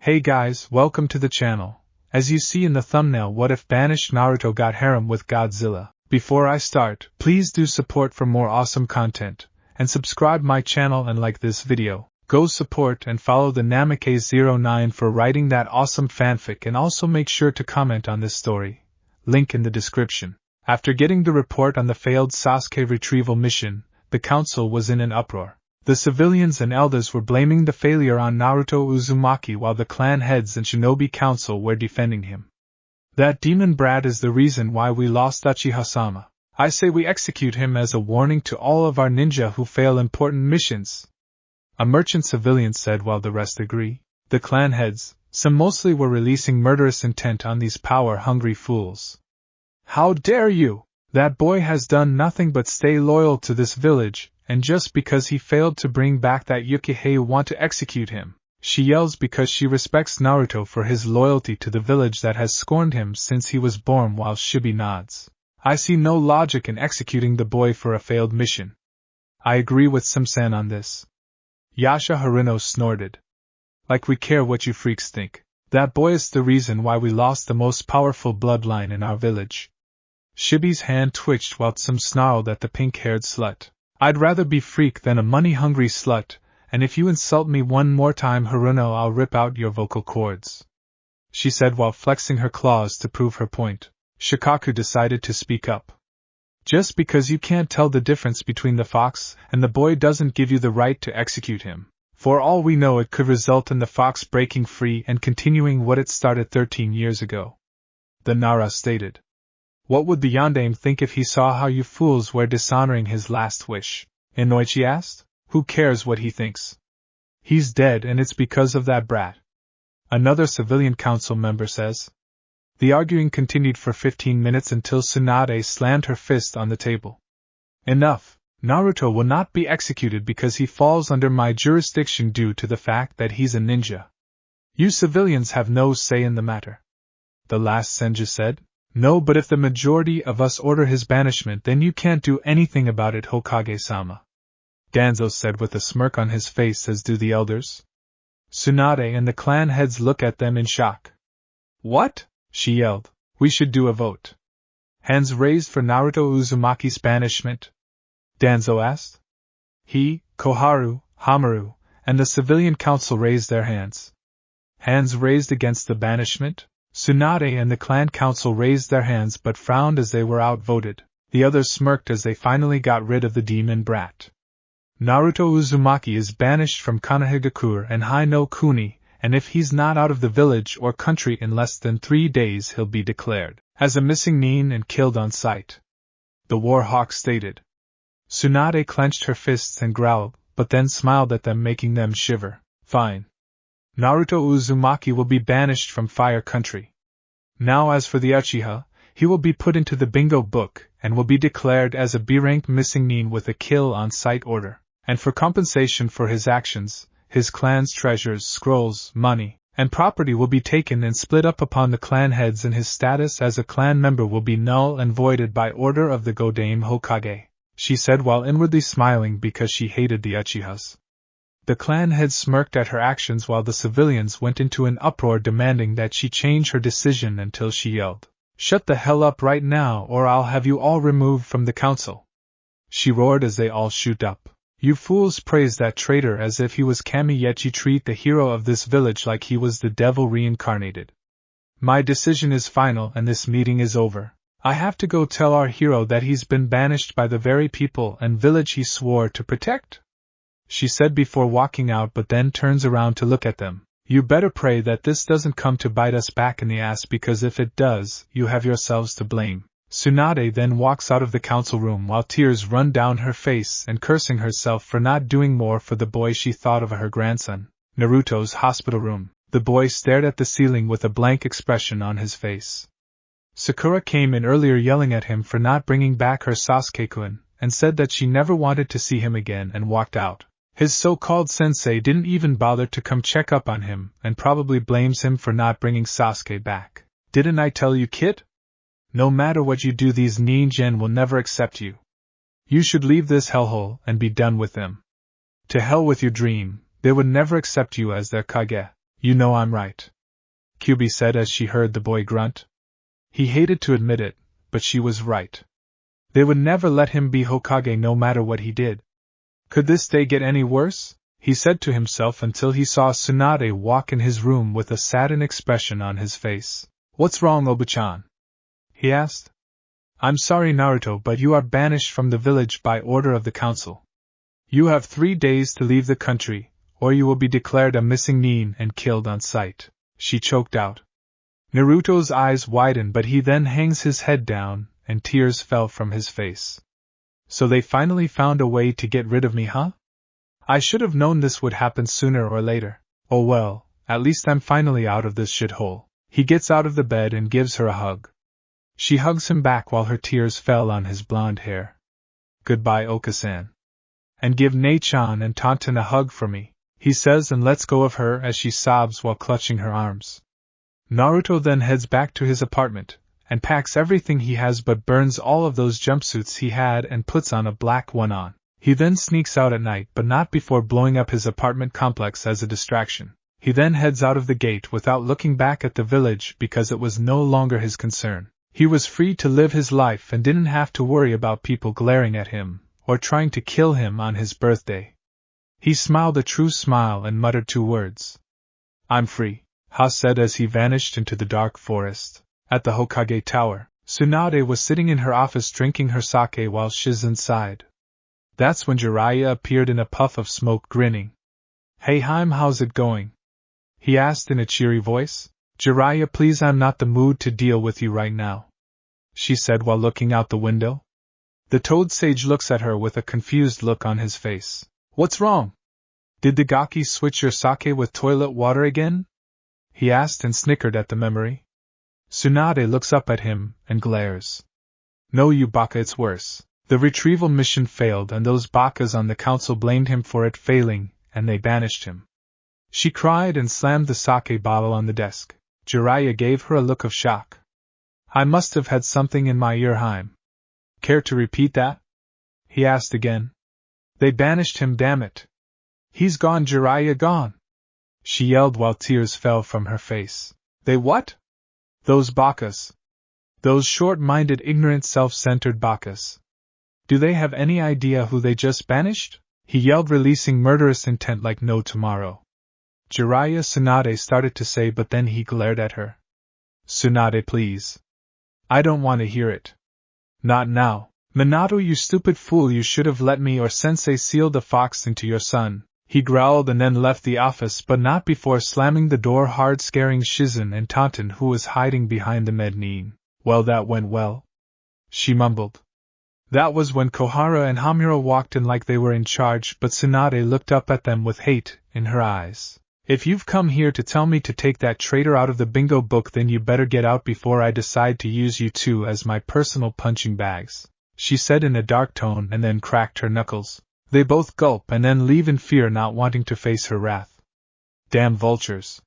Hey guys, welcome to the channel. As you see in the thumbnail, what if banished Naruto got harem with Godzilla? Before I start, please do support for more awesome content, and subscribe my channel and like this video. Go support and follow the Namike09 for writing that awesome fanfic, and also make sure to comment on this story. Link in the description. After getting the report on the failed Sasuke retrieval mission, the council was in an uproar. The civilians and elders were blaming the failure on Naruto Uzumaki, while the clan heads and shinobi council were defending him. That demon brat is the reason why we lost Uchiha-sama. I say we execute him as a warning to all of our ninja who fail important missions. A merchant civilian said, while the rest agree. The clan heads, some mostly, were releasing murderous intent on these power-hungry fools. How dare you! That boy has done nothing but stay loyal to this village, and just because he failed to bring back that Yukihei, you want to execute him. She yells because she respects Naruto for his loyalty to the village that has scorned him since he was born, while Shibi nods. I see no logic in executing the boy for a failed mission. I agree with Sam-san on this. Yasha Harino snorted. Like we care what you freaks think. That boy is the reason why we lost the most powerful bloodline in our village. Shibi's hand twitched while Sam snarled at the pink-haired slut. I'd rather be freak than a money-hungry slut, and if you insult me one more time, Haruno, I'll rip out your vocal cords, she said while flexing her claws to prove her point. Shikaku decided to speak up. Just because you can't tell the difference between the fox and the boy doesn't give you the right to execute him. For all we know, it could result in the fox breaking free and continuing what it started 13 years ago. The Nara stated. What would the Yondaime think if he saw how you fools were dishonoring his last wish? Inoichi asked. Who cares what he thinks? He's dead, and it's because of that brat. Another civilian council member says. The arguing continued for 15 minutes until Tsunade slammed her fist on the table. Enough! Naruto will not be executed because he falls under my jurisdiction due to the fact that he's a ninja. You civilians have no say in the matter. The last Senju said. No, but if the majority of us order his banishment, then you can't do anything about it, Hokage-sama. Danzo said with a smirk on his face, as do the elders. Tsunade and the clan heads look at them in shock. What? She yelled. We should do a vote. Hands raised for Naruto Uzumaki's banishment? Danzo asked. He, Koharu, Hamaru, and the civilian council raised their hands. Hands raised against the banishment? Tsunade and the clan council raised their hands but frowned as they were outvoted. The others smirked as they finally got rid of the demon brat. Naruto Uzumaki is banished from Konohagakure and Hai no Kuni, and if he's not out of the village or country in less than 3 days, he'll be declared as a missing nin and killed on sight. The War Hawk stated. Tsunade clenched her fists and growled, but then smiled at them, making them shiver. Fine. Naruto Uzumaki will be banished from Fire Country. Now as for the Uchiha, he will be put into the bingo book, and will be declared as a B-rank missing nin with a kill-on-sight order. And for compensation for his actions, his clan's treasures, scrolls, money, and property will be taken and split up upon the clan heads, and his status as a clan member will be null and voided by order of the Godaime Hokage, she said while inwardly smiling because she hated the Uchihas. The clan heads smirked at her actions while the civilians went into an uproar demanding that she change her decision until she yelled, "Shut the hell up right now or I'll have you all removed from the council." She roared as they all shoot up. You fools praise that traitor as if he was Kami, yet you treat the hero of this village like he was the devil reincarnated. My decision is final and this meeting is over. I have to go tell our hero that he's been banished by the very people and village he swore to protect, she said before walking out, but then turns around to look at them. You better pray that this doesn't come to bite us back in the ass, because if it does, you have yourselves to blame. Tsunade then walks out of the council room while tears run down her face and cursing herself for not doing more for the boy she thought of her grandson. Naruto's hospital room. The boy stared at the ceiling with a blank expression on his face. Sakura came in earlier yelling at him for not bringing back her Sasuke-kun, and said that she never wanted to see him again, and walked out. His so-called sensei didn't even bother to come check up on him, and probably blames him for not bringing Sasuke back. Didn't I tell you, kid? No matter what you do, these ninjen will never accept you. You should leave this hellhole and be done with them. To hell with your dream, they would never accept you as their Kage. You know I'm right, Kyubi said as she heard the boy grunt. He hated to admit it, but she was right. They would never let him be Hokage no matter what he did. Could this day get any worse? He said to himself until he saw Tsunade walk in his room with a saddened expression on his face. What's wrong, Oba-chan? He asked. I'm sorry, Naruto, but you are banished from the village by order of the council. You have 3 days to leave the country, or you will be declared a missing nin and killed on sight, she choked out. Naruto's eyes widened, but he then hangs his head down, and tears fell from his face. So they finally found a way to get rid of me, huh? I should have known this would happen sooner or later. Oh well, at least I'm finally out of this shithole. He gets out of the bed and gives her a hug. She hugs him back while her tears fell on his blonde hair. Goodbye, Oka-san. And give Nei-chan and Tonton a hug for me, he says, and lets go of her as she sobs while clutching her arms. Naruto then heads back to his apartment, and packs everything he has but burns all of those jumpsuits he had and puts on a black one on. He then sneaks out at night, but not before blowing up his apartment complex as a distraction. He then heads out of the gate without looking back at the village because it was no longer his concern. He was free to live his life and didn't have to worry about people glaring at him, or trying to kill him on his birthday. He smiled a true smile and muttered 2 words. I'm free, Ha said as he vanished into the dark forest. At the Hokage Tower, Tsunade was sitting in her office drinking her sake while Shizen sighed. That's when Jiraiya appeared in a puff of smoke, grinning. Hey Haim, how's it going? He asked in a cheery voice. Jiraiya, please, I'm not the mood to deal with you right now, she said while looking out the window. The Toad Sage looks at her with a confused look on his face. What's wrong? Did the Gaki switch your sake with toilet water again? He asked and snickered at the memory. Tsunade looks up at him and glares. No, you baka, it's worse. The retrieval mission failed and those bakas on the council blamed him for it failing, and they banished him. She cried and slammed the sake bottle on the desk. Jiraiya gave her a look of shock. I must have had something in my ear, Haim. Care to repeat that? He asked again. They banished him, damn it. He's gone, Jiraiya, gone. She yelled while tears fell from her face. They what? Those bakas. Those short-minded, ignorant, self-centered bakas. Do they have any idea who they just banished? He yelled, releasing murderous intent like no tomorrow. Jiraiya, Tsunade started to say, but then he glared at her. Tsunade, please. I don't want to hear it. Not now. Minato, you stupid fool, you should have let me or Sensei seal the fox into your son. He growled and then left the office, but not before slamming the door hard, scaring Shizen and Tonton, who was hiding behind the mezzanine. Well, that went well, she mumbled. That was when Kohara and Hamura walked in like they were in charge, but Tsunade looked up at them with hate in her eyes. If you've come here to tell me to take that traitor out of the bingo book, then you better get out before I decide to use you two as my personal punching bags, she said in a dark tone, and then cracked her knuckles. They both gulp and then leave in fear, not wanting to face her wrath. Damn vultures,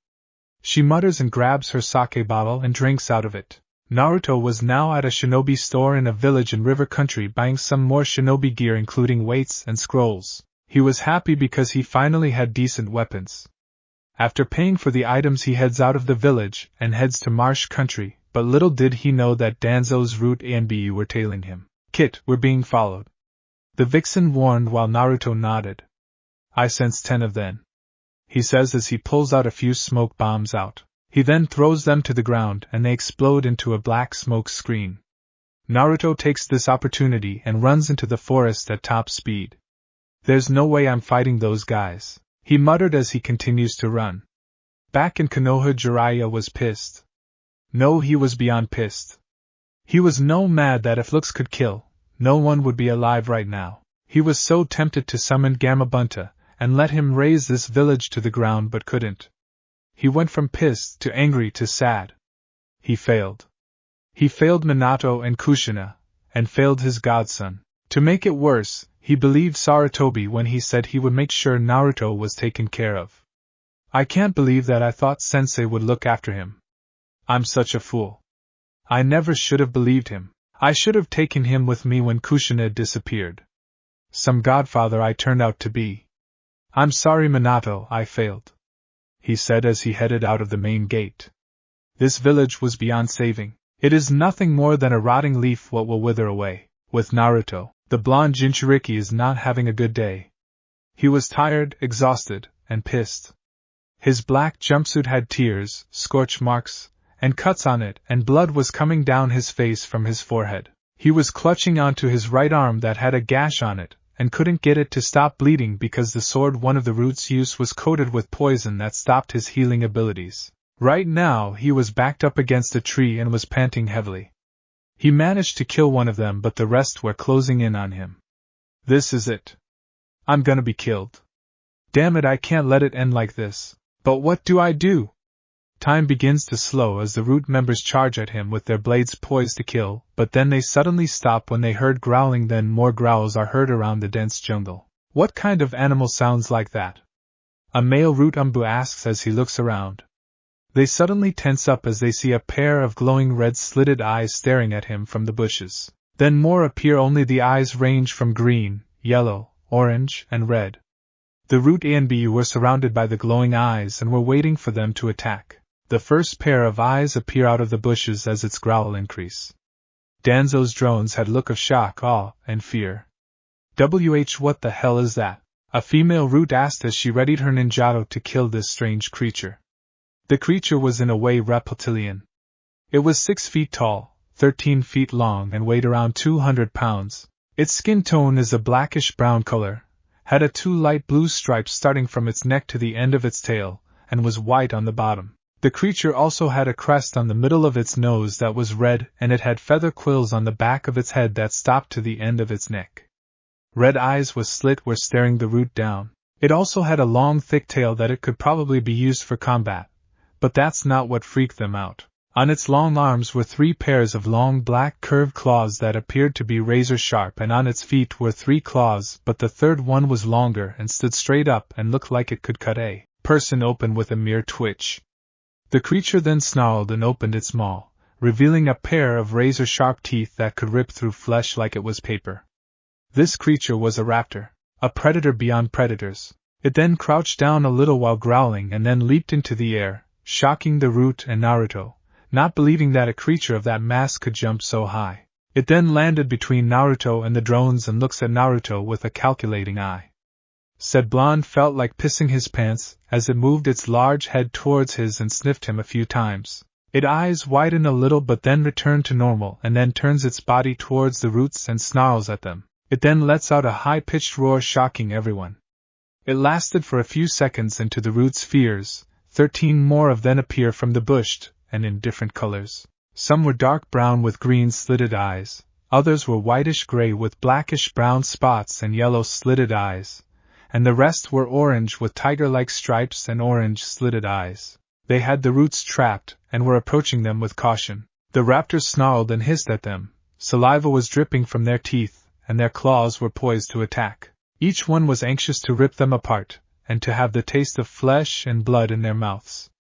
she mutters and grabs her sake bottle and drinks out of it. Naruto was now at a shinobi store in a village in River Country buying some more shinobi gear, including weights and scrolls. He was happy because he finally had decent weapons. After paying for the items, he heads out of the village and heads to Marsh Country, but little did he know that Danzo's Route A and B were tailing him. Kit, we're being followed, the vixen warned while Naruto nodded. I sense 10 of them, he says as he pulls out a few smoke bombs out. He then throws them to the ground and they explode into a black smoke screen. Naruto takes this opportunity and runs into the forest at top speed. There's no way I'm fighting those guys, he muttered as he continues to run. Back in Konoha, Jiraiya was pissed. No, he was beyond pissed. He was no mad that if looks could kill, no one would be alive right now. He was so tempted to summon Gamabunta and let him raze this village to the ground, but couldn't. He went from pissed to angry to sad. He failed. He failed Minato and Kushina, and failed his godson. To make it worse, he believed Sarutobi when he said he would make sure Naruto was taken care of. I can't believe that I thought Sensei would look after him. I'm such a fool. I never should have believed him. I should have taken him with me when Kushina disappeared. Some godfather I turned out to be. I'm sorry, Minato, I failed. he said as he headed out of the main gate. This village was beyond saving. It is nothing more than a rotting leaf what will wither away. With Naruto, the blonde Jinchuriki is not having a good day. He was tired, exhausted, and pissed. His black jumpsuit had tears, scorch marks, and cuts on it, and blood was coming down his face from his forehead. He was clutching onto his right arm that had a gash on it, and couldn't get it to stop bleeding because the sword one of the roots used was coated with poison that stopped his healing abilities. Right now he was backed up against a tree and was panting heavily. He managed to kill one of them, but the rest were closing in on him. This is it. I'm gonna be killed. Damn it, I can't let it end like this. But what do I do? Time begins to slow as the root members charge at him with their blades poised to kill, but then they suddenly stop when they heard growling. Then more growls are heard around the dense jungle. What kind of animal sounds like that? A male root umbu asks as he looks around. They suddenly tense up as they see a pair of glowing red slitted eyes staring at him from the bushes. Then more appear, only the eyes range from green, yellow, orange, and red. The root A and B were surrounded by the glowing eyes and were waiting for them to attack. The first pair of eyes appear out of the bushes as its growl increase. Danzo's drones had look of shock, awe, and fear. What the hell is that? A female root asked as she readied her ninjato to kill this strange creature. The creature was in a way reptilian. It was 6 feet tall, 13 feet long, and weighed around 200 pounds. Its skin tone is a blackish-brown color, had a 2 light blue stripes starting from its neck to the end of its tail, and was white on the bottom. The creature also had a crest on the middle of its nose that was red, and it had feather quills on the back of its head that stopped to the end of its neck. Red eyes with slit were staring the root down. It also had a long thick tail that it could probably be used for combat. But that's not what freaked them out. On its long arms were 3 pairs of long black curved claws that appeared to be razor sharp, and on its feet were 3 claws, but the third one was longer and stood straight up and looked like it could cut a person open with a mere twitch. The creature then snarled and opened its maw, revealing a pair of razor sharp teeth that could rip through flesh like it was paper. This creature was a raptor, a predator beyond predators. It then crouched down a little while growling and then leaped into the air, shocking the root and Naruto, not believing that a creature of that mass could jump so high. It then landed between Naruto and the drones and looks at Naruto with a calculating eye. Said blonde felt like pissing his pants as it moved its large head towards his and sniffed him a few times. Its eyes widen a little but then return to normal and then turns its body towards the roots and snarls at them. It then lets out a high-pitched roar, shocking everyone. It lasted for a few seconds, and to the root's fears, 13 more of them appear from the bush, and in different colors. Some were dark brown with green slitted eyes, others were whitish-gray with blackish-brown spots and yellow slitted eyes, and the rest were orange with tiger-like stripes and orange slitted eyes. They had the roots trapped, and were approaching them with caution. The raptors snarled and hissed at them, saliva was dripping from their teeth, and their claws were poised to attack. Each one was anxious to rip them apart, and to have the taste of flesh and blood in their mouths.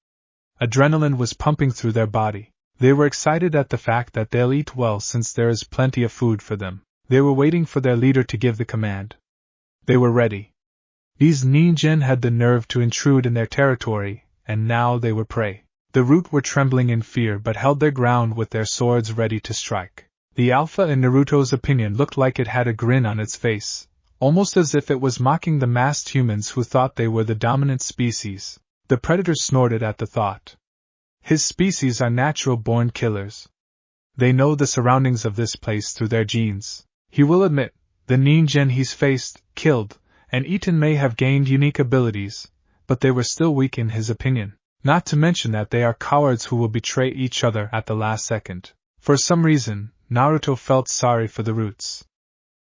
Adrenaline was pumping through their body. They were excited at the fact that they'll eat well since there is plenty of food for them. They were waiting for their leader to give the command. They were ready. These ninjen had the nerve to intrude in their territory, and now they were prey. The root were trembling in fear but held their ground with their swords ready to strike. The alpha, in Naruto's opinion, looked like it had a grin on its face, almost as if it was mocking the masked humans who thought they were the dominant species. The predator snorted at the thought. His species are natural-born killers. They know the surroundings of this place through their genes. He will admit, the ninjen he's faced, killed, and eaten may have gained unique abilities, but they were still weak in his opinion. Not to mention that they are cowards who will betray each other at the last second. For some reason, Naruto felt sorry for the roots.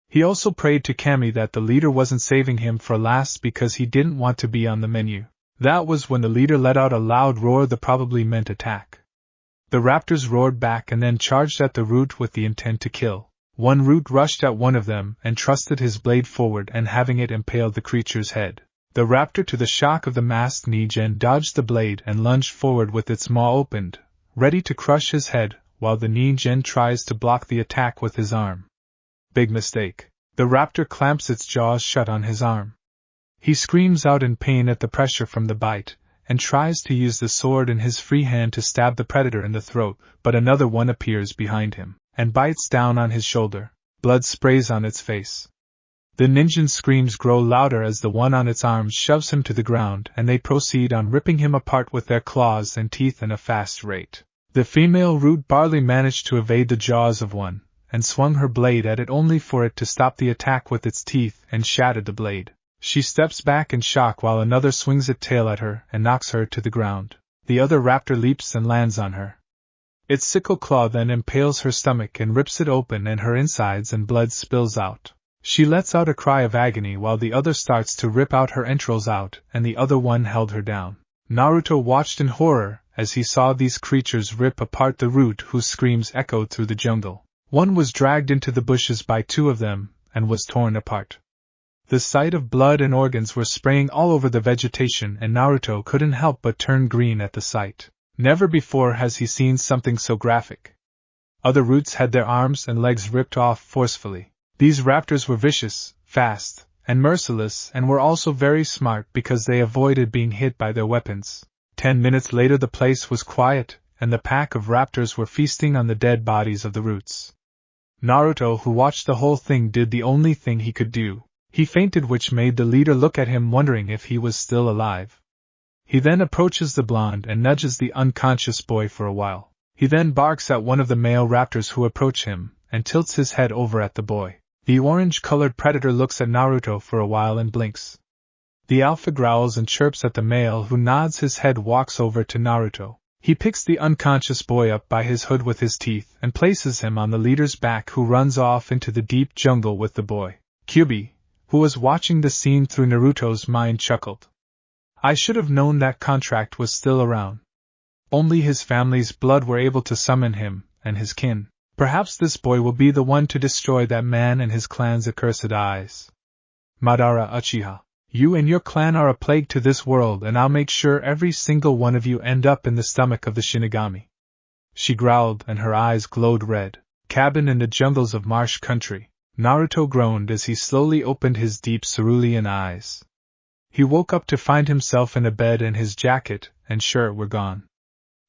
He also prayed to Kami that the leader wasn't saving him for last because he didn't want to be on the menu. That was when the leader let out a loud roar that probably meant attack. The raptors roared back and then charged at the root with the intent to kill. One root rushed at one of them and thrusted his blade forward and having it impaled the creature's head. The raptor, to the shock of the masked ninjen, dodged the blade and lunged forward with its maw opened, ready to crush his head, while the ninjen tries to block the attack with his arm. Big mistake. The raptor clamps its jaws shut on his arm. He screams out in pain at the pressure from the bite, and tries to use the sword in his free hand to stab the predator in the throat, but another one appears behind him, and bites down on his shoulder. Blood sprays on its face. The ninja's screams grow louder as the one on its arms shoves him to the ground, and they proceed on ripping him apart with their claws and teeth in a fast rate. The female root barley managed to evade the jaws of one, and swung her blade at it only for it to stop the attack with its teeth and shatter the blade. She steps back in shock while another swings its tail at her and knocks her to the ground. The other raptor leaps and lands on her. Its sickle claw then impales her stomach and rips it open, and her insides and blood spills out. She lets out a cry of agony while the other starts to rip out her entrails out, and the other one held her down. Naruto watched in horror as he saw these creatures rip apart the root, whose screams echoed through the jungle. One was dragged into the bushes by two of them and was torn apart. The sight of blood and organs were spraying all over the vegetation, and Naruto couldn't help but turn green at the sight. Never before has he seen something so graphic. Other roots had their arms and legs ripped off forcefully. These raptors were vicious, fast, and merciless, and were also very smart because they avoided being hit by their weapons. 10 minutes later the place was quiet, and the pack of raptors were feasting on the dead bodies of the roots. Naruto, who watched the whole thing, did the only thing he could do. He fainted, which made the leader look at him, wondering if he was still alive. He then approaches the blonde and nudges the unconscious boy for a while. He then barks at one of the male raptors who approach him, and tilts his head over at the boy. The orange-colored predator looks at Naruto for a while and blinks. The alpha growls and chirps at the male, who nods his head, walks over to Naruto. He picks the unconscious boy up by his hood with his teeth and places him on the leader's back, who runs off into the deep jungle with the boy. Kyubi, who was watching the scene through Naruto's mind, chuckled. I should have known that contract was still around. Only his family's blood were able to summon him, and his kin. Perhaps this boy will be the one to destroy that man and his clan's accursed eyes. Madara Uchiha, you and your clan are a plague to this world, and I'll make sure every single one of you end up in the stomach of the Shinigami. She growled, and her eyes glowed red. Cabin in the jungles of Marsh Country. Naruto groaned as he slowly opened his deep cerulean eyes. He woke up to find himself in a bed, and his jacket and shirt were gone.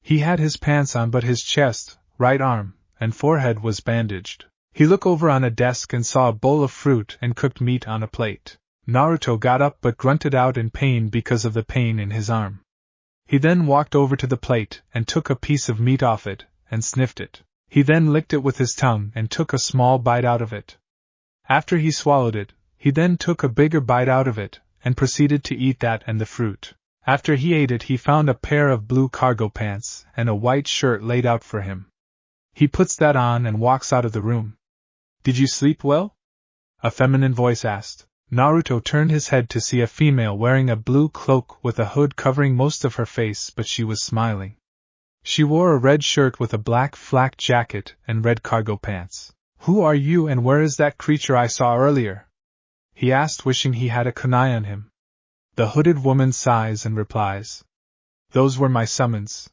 He had his pants on, but his chest, right arm, and forehead was bandaged. He looked over on a desk and saw a bowl of fruit and cooked meat on a plate. Naruto got up but grunted out in pain because of the pain in his arm. He then walked over to the plate and took a piece of meat off it and sniffed it. He then licked it with his tongue and took a small bite out of it. After he swallowed it, he then took a bigger bite out of it and proceeded to eat that and the fruit. After he ate it, he found a pair of blue cargo pants and a white shirt laid out for him. He puts that on and walks out of the room. Did you sleep well? A feminine voice asked. Naruto turned his head to see a female wearing a blue cloak with a hood covering most of her face, but she was smiling. She wore a red shirt with a black flak jacket and red cargo pants. Who are you, and where is that creature I saw earlier? He asked, wishing he had a kunai on him. The hooded woman sighs and replies. Those were my summons.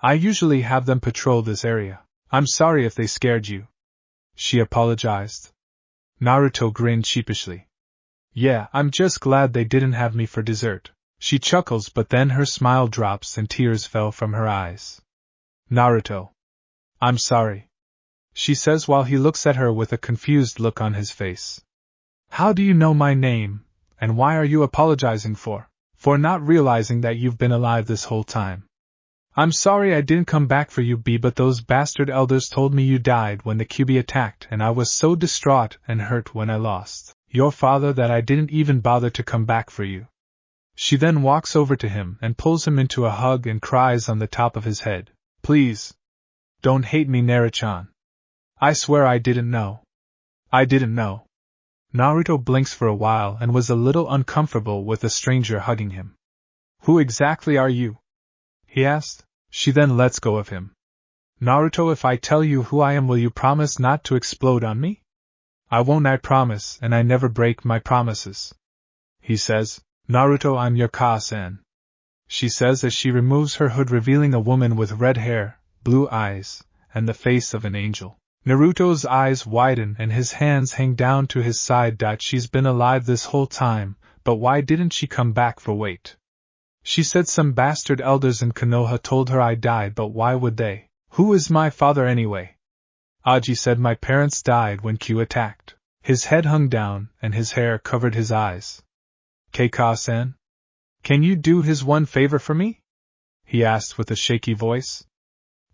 I usually have them patrol this area. I'm sorry if they scared you. She apologized. Naruto grinned sheepishly. Yeah, I'm just glad they didn't have me for dessert. She chuckles, but then her smile drops and tears fell from her eyes. Naruto. I'm sorry. She says while he looks at her with a confused look on his face. How do you know my name, and why are you apologizing for? For not realizing that you've been alive this whole time. I'm sorry I didn't come back for you, B, but those bastard elders told me you died when the Kyubi attacked, and I was so distraught and hurt when I lost your father that I didn't even bother to come back for you. She then walks over to him and pulls him into a hug and cries on the top of his head. Please. Don't hate me, Naruto-chan. I swear I didn't know. I didn't know. Naruto blinks for a while and was a little uncomfortable with a stranger hugging him. Who exactly are you? He asked. She then lets go of him. Naruto, if I tell you who I am, will you promise not to explode on me? I won't, I promise, and I never break my promises. He says. Naruto, I'm your Ka-san. She says as she removes her hood, revealing a woman with red hair, blue eyes, and the face of an angel. Naruto's eyes widen and his hands hang down to his side. She's been alive this whole time, but why didn't she come back for wait? She said some bastard elders in Konoha told her I died, but why would they? Who is my father anyway? Aji said my parents died when Q attacked. His head hung down, and his hair covered his eyes. Keika-san? Can you do his one favor for me? He asked with a shaky voice.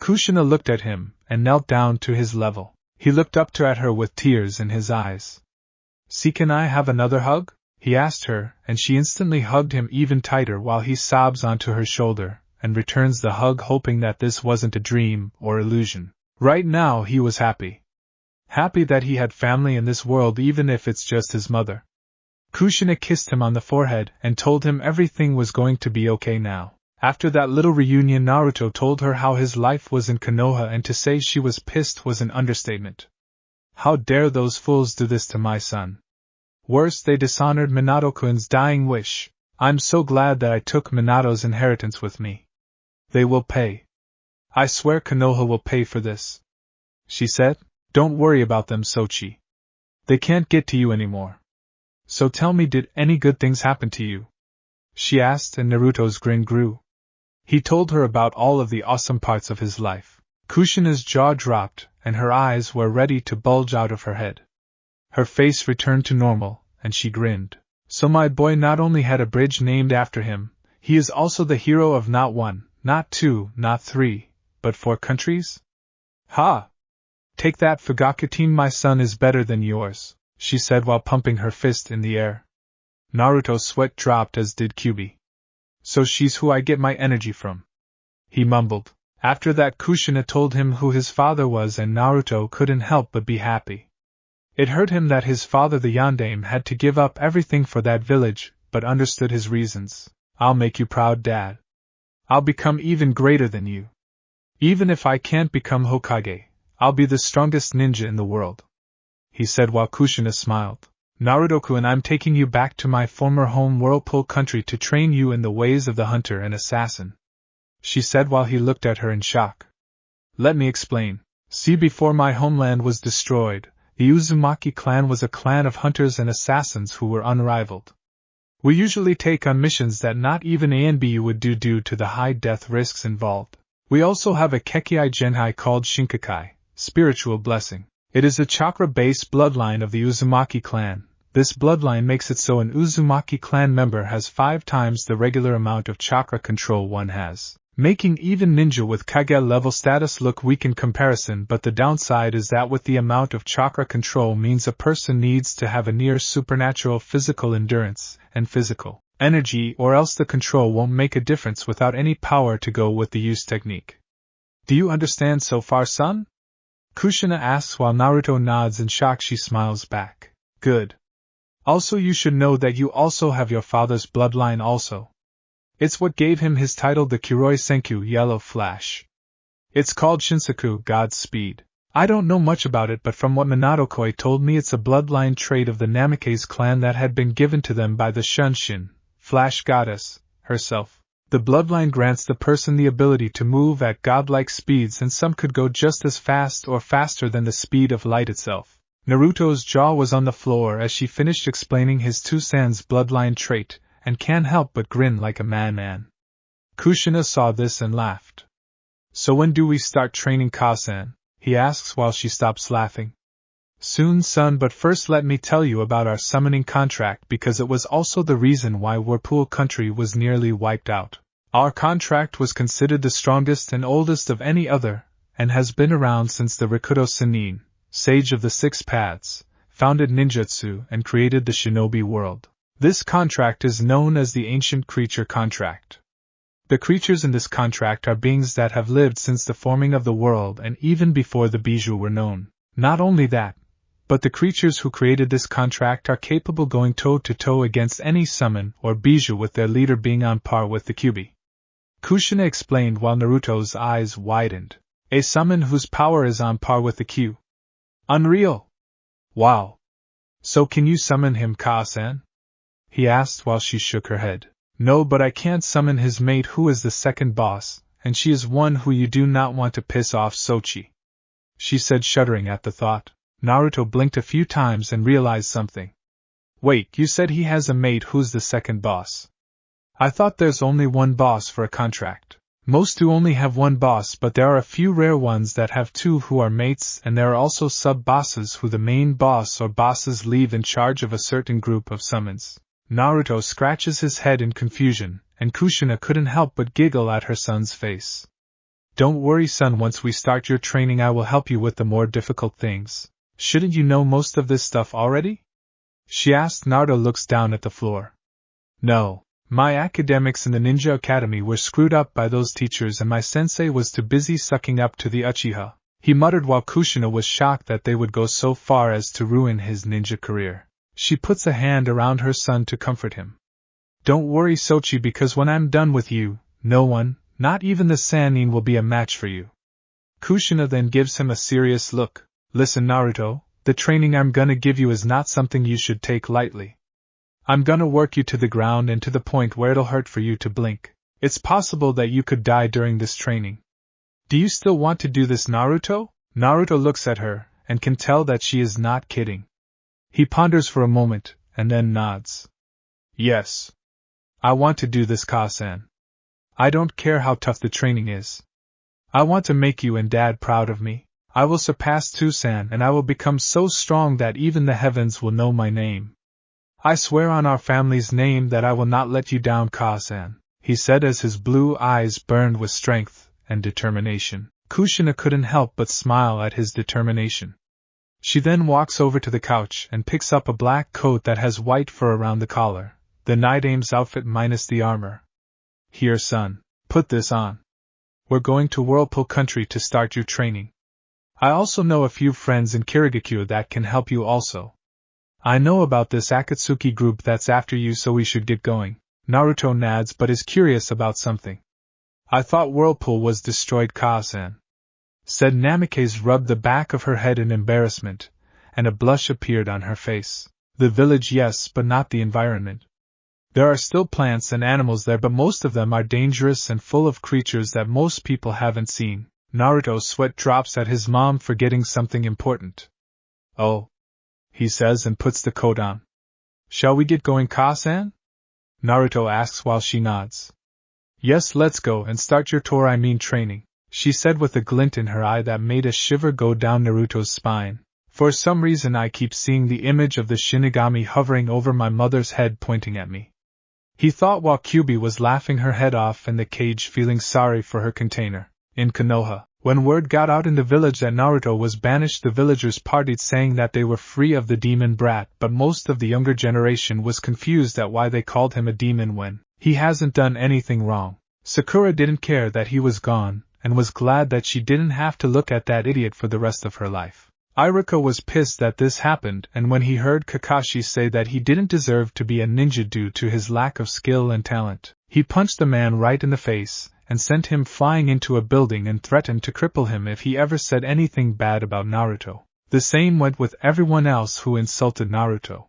Kushina looked at him, and knelt down to his level. He looked up at her with tears in his eyes. See, can I have another hug? He asked her, and she instantly hugged him even tighter while he sobs onto her shoulder, and returns the hug hoping that this wasn't a dream or illusion. Right now he was happy. Happy that he had family in this world even if it's just his mother. Kushina kissed him on the forehead and told him everything was going to be okay now. After that little reunion, Naruto told her how his life was in Konoha, and to say she was pissed was an understatement. How dare those fools do this to my son? Worse, they dishonored Minato-kun's dying wish. I'm so glad that I took Minato's inheritance with me. They will pay. I swear Konoha will pay for this. She said, don't worry about them, Sochi. They can't get to you anymore. So tell me, did any good things happen to you? She asked, and Naruto's grin grew. He told her about all of the awesome parts of his life. Kushina's jaw dropped, and her eyes were ready to bulge out of her head. Her face returned to normal, and she grinned. So my boy not only had a bridge named after him, he is also the hero of not 1, not 2, not 3, but 4 countries? Ha! Take that, Fugaku-team, my son is better than yours, she said while pumping her fist in the air. Naruto's sweat dropped, as did Kyubi. So she's who I get my energy from, he mumbled. After that, Kushina told him who his father was, and Naruto couldn't help but be happy. It hurt him that his father, the Yondaime, had to give up everything for that village, but understood his reasons. I'll make you proud, Dad. I'll become even greater than you. Even if I can't become Hokage, I'll be the strongest ninja in the world, he said while Kushina smiled. Naruto-kun, I'm taking you back to my former home, Whirlpool Country, to train you in the ways of the hunter and assassin, she said while he looked at her in shock. Let me explain. See, before my homeland was destroyed, the Uzumaki clan was a clan of hunters and assassins who were unrivaled. We usually take on missions that not even A and B would do due to the high death risks involved. We also have a Kekkei Genhai called Shinkakai, spiritual blessing. It is a chakra-based bloodline of the Uzumaki clan. This bloodline makes it so an Uzumaki clan member has 5 times the regular amount of chakra control one has, making even ninja with Kage level status look weak in comparison. But the downside is that with the amount of chakra control means a person needs to have a near supernatural physical endurance and physical energy, or else the control won't make a difference without any power to go with the use technique. Do you understand so far, son? Kushina asks while Naruto nods in shock. She smiles back. Good. Also, you should know that you also have your father's bloodline also. It's what gave him his title, the Kuroi Senku, Yellow Flash. It's called Shinsaku, God's Speed. I don't know much about it, but from what Minato-koi told me, it's a bloodline trait of the Namikaze clan that had been given to them by the Shunshin, Flash Goddess, herself. The bloodline grants the person the ability to move at godlike speeds, and some could go just as fast or faster than the speed of light itself. Naruto's jaw was on the floor as she finished explaining his Tusan's bloodline trait, and can't help but grin like a madman. Kushina saw this and laughed. So when do we start training Ka-san? He asks while she stops laughing. Soon, son, but first let me tell you about our summoning contract, because it was also the reason why Whirlpool Country was nearly wiped out. Our contract was considered the strongest and oldest of any other, and has been around since the Rikudo Sennin, sage of the 6 paths, founded ninjutsu and created the shinobi world. This contract is known as the Ancient Creature Contract. The creatures in this contract are beings that have lived since the forming of the world and even before the Bijou were known. Not only that, but the creatures who created this contract are capable going toe-to-toe against any summon or Bijou, with their leader being on par with the Kyuubi. Kushina explained while Naruto's eyes widened. A summon whose power is on par with the Q. Unreal! Wow! So can you summon him, Ka-san? He asked while she shook her head. No, but I can't summon his mate, who is the second boss, and she is one who you do not want to piss off, Sochi, she said, shuddering at the thought. Naruto blinked a few times and realized something. Wait, you said he has a mate who's the second boss? I thought there's only one boss for a contract. Most do only have one boss, but there are a few rare ones that have two who are mates, and there are also sub-bosses who the main boss or bosses leave in charge of a certain group of summons. Naruto scratches his head in confusion, and Kushina couldn't help but giggle at her son's face. Don't worry, son, once we start your training I will help you with the more difficult things. Shouldn't you know most of this stuff already? She asked. Naruto looks down at the floor. No. My academics in the Ninja Academy were screwed up by those teachers and my sensei was too busy sucking up to the Uchiha, he muttered while Kushina was shocked that they would go so far as to ruin his ninja career. She puts a hand around her son to comfort him. Don't worry, Sochi, because when I'm done with you, no one, not even the Sannin, will be a match for you. Kushina then gives him a serious look. Listen, Naruto, the training I'm gonna give you is not something you should take lightly. I'm gonna work you to the ground and to the point where it'll hurt for you to blink. It's possible that you could die during this training. Do you still want to do this, Naruto? Naruto looks at her, and can tell that she is not kidding. He ponders for a moment, and then nods. Yes. I want to do this, Ka-san. I don't care how tough the training is. I want to make you and Dad proud of me. I will surpass Tsusan and I will become so strong that even the heavens will know my name. I swear on our family's name that I will not let you down, Ka-san, he said as his blue eyes burned with strength and determination. Kushina couldn't help but smile at his determination. She then walks over to the couch and picks up a black coat that has white fur around the collar, the Night Aim's outfit minus the armor. Here, son, put this on. We're going to Whirlpool Country to start your training. I also know a few friends in Kirigakure that can help you also. I know about this Akatsuki group that's after you, so we should get going. Naruto nods but is curious about something. I thought Whirlpool was destroyed, Ka-san, said Namikaze, rubbed the back of her head in embarrassment, and a blush appeared on her face. The village, yes, but not the environment. There are still plants and animals there, but most of them are dangerous and full of creatures that most people haven't seen. Naruto's sweat drops at his mom forgetting something important. Oh, he says and puts the coat on. Shall we get going, Ka-san? Naruto asks while she nods. Yes, let's go and start your training, she said with a glint in her eye that made a shiver go down Naruto's spine. For some reason I keep seeing the image of the Shinigami hovering over my mother's head pointing at me. He thought while Kyubi was laughing her head off in the cage, feeling sorry for her container. In Konoha, when word got out in the village that Naruto was banished, the villagers partied saying that they were free of the demon brat, but most of the younger generation was confused at why they called him a demon when he hasn't done anything wrong. Sakura didn't care that he was gone, and was glad that she didn't have to look at that idiot for the rest of her life. Iruka was pissed that this happened, and when he heard Kakashi say that he didn't deserve to be a ninja due to his lack of skill and talent, he punched the man right in the face, and sent him flying into a building and threatened to cripple him if he ever said anything bad about Naruto. The same went with everyone else who insulted Naruto.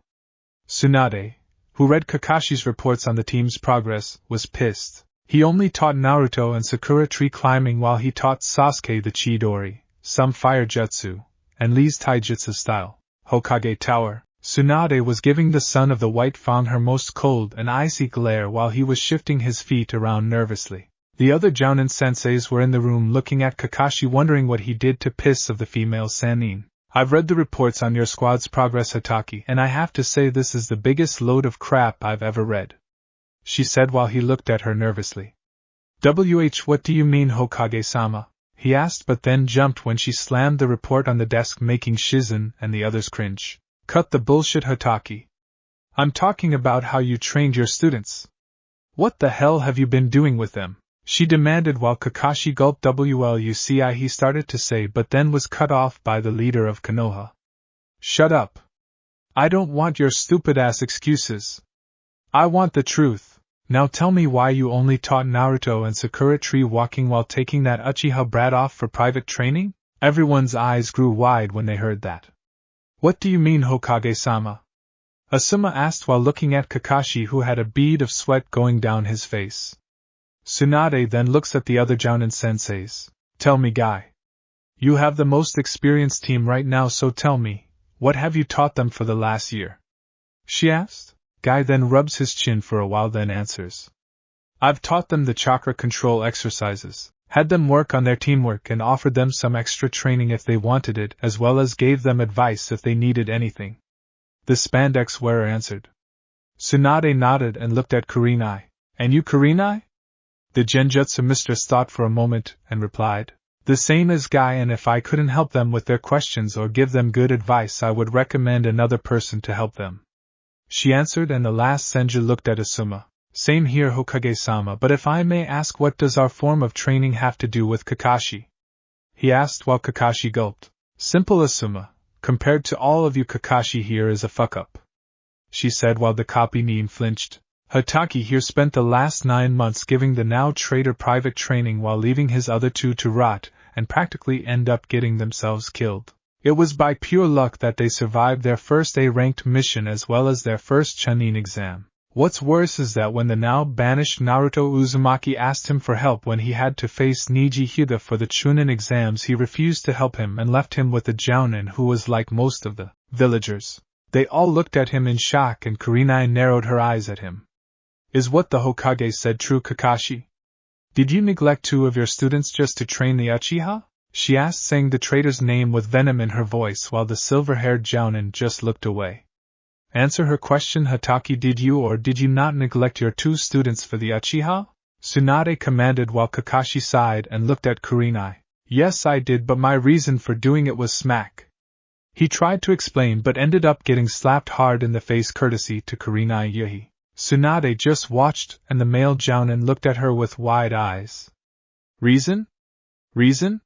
Tsunade, who read Kakashi's reports on the team's progress, was pissed. He only taught Naruto and Sakura tree climbing while he taught Sasuke the Chidori, some fire jutsu, and Lee's taijutsu style. Hokage Tower. Tsunade was giving the son of the White Fang her most cold and icy glare while he was shifting his feet around nervously. The other Jounin senseis were in the room looking at Kakashi, wondering what he did to piss of the female Sannin. I've read the reports on your squad's progress, Hataki, and I have to say this is the biggest load of crap I've ever read, she said while he looked at her nervously. What do you mean, Hokage-sama? He asked, but then jumped when she slammed the report on the desk, making Shizen and the others cringe. Cut the bullshit, Hataki. I'm talking about how you trained your students. What the hell have you been doing with them? She demanded while Kakashi gulped. He started to say, but then was cut off by the leader of Konoha. Shut up. I don't want your stupid-ass excuses. I want the truth. Now tell me why you only taught Naruto and Sakura tree walking while taking that Uchiha brat off for private training? Everyone's eyes grew wide when they heard that. What do you mean, Hokage-sama? Asuma asked while looking at Kakashi, who had a bead of sweat going down his face. Tsunade then looks at the other Jounin senseis. Tell me, Guy. You have the most experienced team right now, so tell me, what have you taught them for the last year? She asked. Guy then rubs his chin for a while, then answers. I've taught them the chakra control exercises, had them work on their teamwork and offered them some extra training if they wanted it, as well as gave them advice if they needed anything. The spandex wearer answered. Tsunade nodded and looked at Kurenai. And you, Kurenai? The genjutsu mistress thought for a moment and replied. The same as Guy, and if I couldn't help them with their questions or give them good advice, I would recommend another person to help them. She answered, and the last senju looked at Asuma. Same here, Hokage-sama, but if I may ask, what does our form of training have to do with Kakashi? He asked while Kakashi gulped. Simple, Asuma. Compared to all of you, Kakashi here is a fuck-up, she said while the copy Nin flinched. Hatake here spent the last 9 months giving the now traitor private training while leaving his other two to rot and practically end up getting themselves killed. It was by pure luck that they survived their first A-ranked mission as well as their first Chunin exam. What's worse is that when the now banished Naruto Uzumaki asked him for help when he had to face Niji Hyuga for the Chunin exams, he refused to help him and left him with the Jounin, who was like most of the villagers. They all looked at him in shock, and Kurenai narrowed her eyes at him. Is what the Hokage said true, Kakashi? Did you neglect 2 of your students just to train the Uchiha? She asked, saying the traitor's name with venom in her voice while the silver-haired Jounin just looked away. Answer her question, Hatake. Did you or did you not neglect your 2 students for the Uchiha? Tsunade commanded while Kakashi sighed and looked at Kurenai. Yes, I did, but my reason for doing it was smack. He tried to explain but ended up getting slapped hard in the face courtesy to Kurenai Yuhi. Tsunade just watched, and the male Jounin looked at her with wide eyes. Reason? Reason?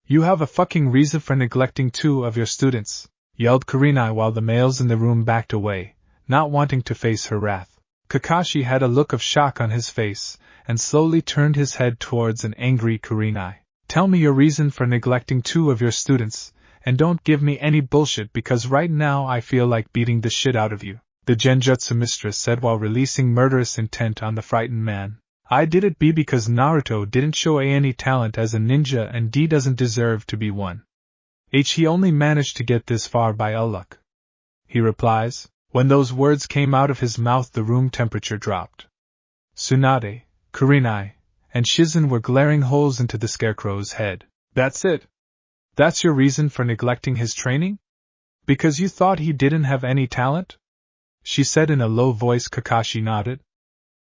You have a fucking reason for neglecting 2 of your students, yelled Kurenai while the males in the room backed away, not wanting to face her wrath. Kakashi had a look of shock on his face, and slowly turned his head towards an angry Kurenai. Tell me your reason for neglecting 2 of your students, and don't give me any bullshit because right now I feel like beating the shit out of you, the genjutsu mistress said while releasing murderous intent on the frightened man. I did it B because Naruto didn't show any talent as a ninja and D doesn't deserve to be one. He only managed to get this far by luck, he replies. When those words came out of his mouth, the room temperature dropped. Tsunade, Kurenai, and Shizen were glaring holes into the scarecrow's head. That's it? That's your reason for neglecting his training? Because you thought he didn't have any talent? She said in a low voice. Kakashi nodded.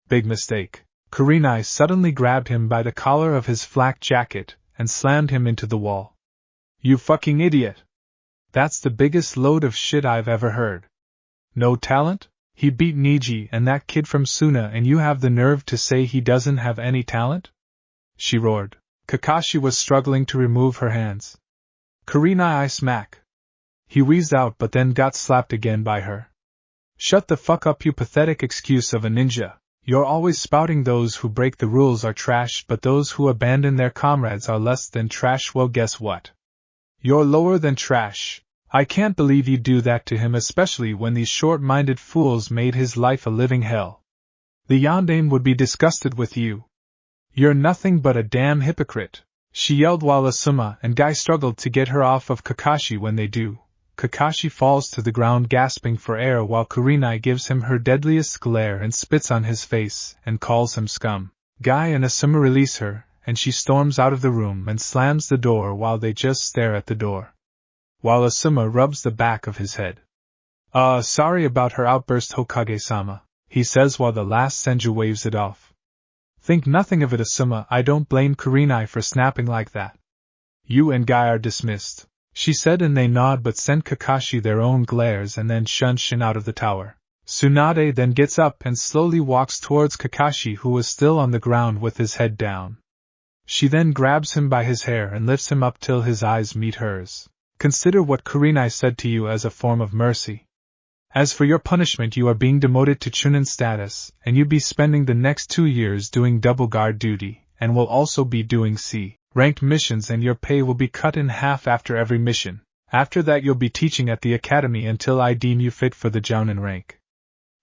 Big mistake. Kurenai suddenly grabbed him by the collar of his flak jacket and slammed him into the wall. You fucking idiot! That's the biggest load of shit I've ever heard. No talent? He beat Niji and that kid from Suna, and you have the nerve to say he doesn't have any talent? She roared. Kakashi was struggling to remove her hands. Kurenai, smack! He wheezed out but then got slapped again by her. Shut the fuck up, you pathetic excuse of a ninja. You're always spouting those who break the rules are trash, but those who abandon their comrades are less than trash. Well, guess what? You're lower than trash. I can't believe you do that to him, especially when these short-minded fools made his life a living hell. The Yondaime would be disgusted with you. You're nothing but a damn hypocrite, she yelled while Asuma and Guy struggled to get her off of Kakashi. When they do, Kakashi falls to the ground gasping for air while Kurenai gives him her deadliest glare and spits on his face and calls him scum. Guy and Asuma release her, and she storms out of the room and slams the door while they just stare at the door. While Asuma rubs the back of his head. Sorry about her outburst, Hokage-sama, he says while the last senju waves it off. Think nothing of it, Asuma. I don't blame Kurenai for snapping like that. You and Guy are dismissed, she said, and they nod but send Kakashi their own glares and then shun Shin out of the tower. Tsunade then gets up and slowly walks towards Kakashi, who was still on the ground with his head down. She then grabs him by his hair and lifts him up till his eyes meet hers. Consider what Kurenai said to you as a form of mercy. As for your punishment, you are being demoted to Chunin status, and you'll be spending the next 2 years doing double guard duty, and will also be doing C-ranked missions, and your pay will be cut in half after every mission. After that you'll be teaching at the academy until I deem you fit for the Jounin rank.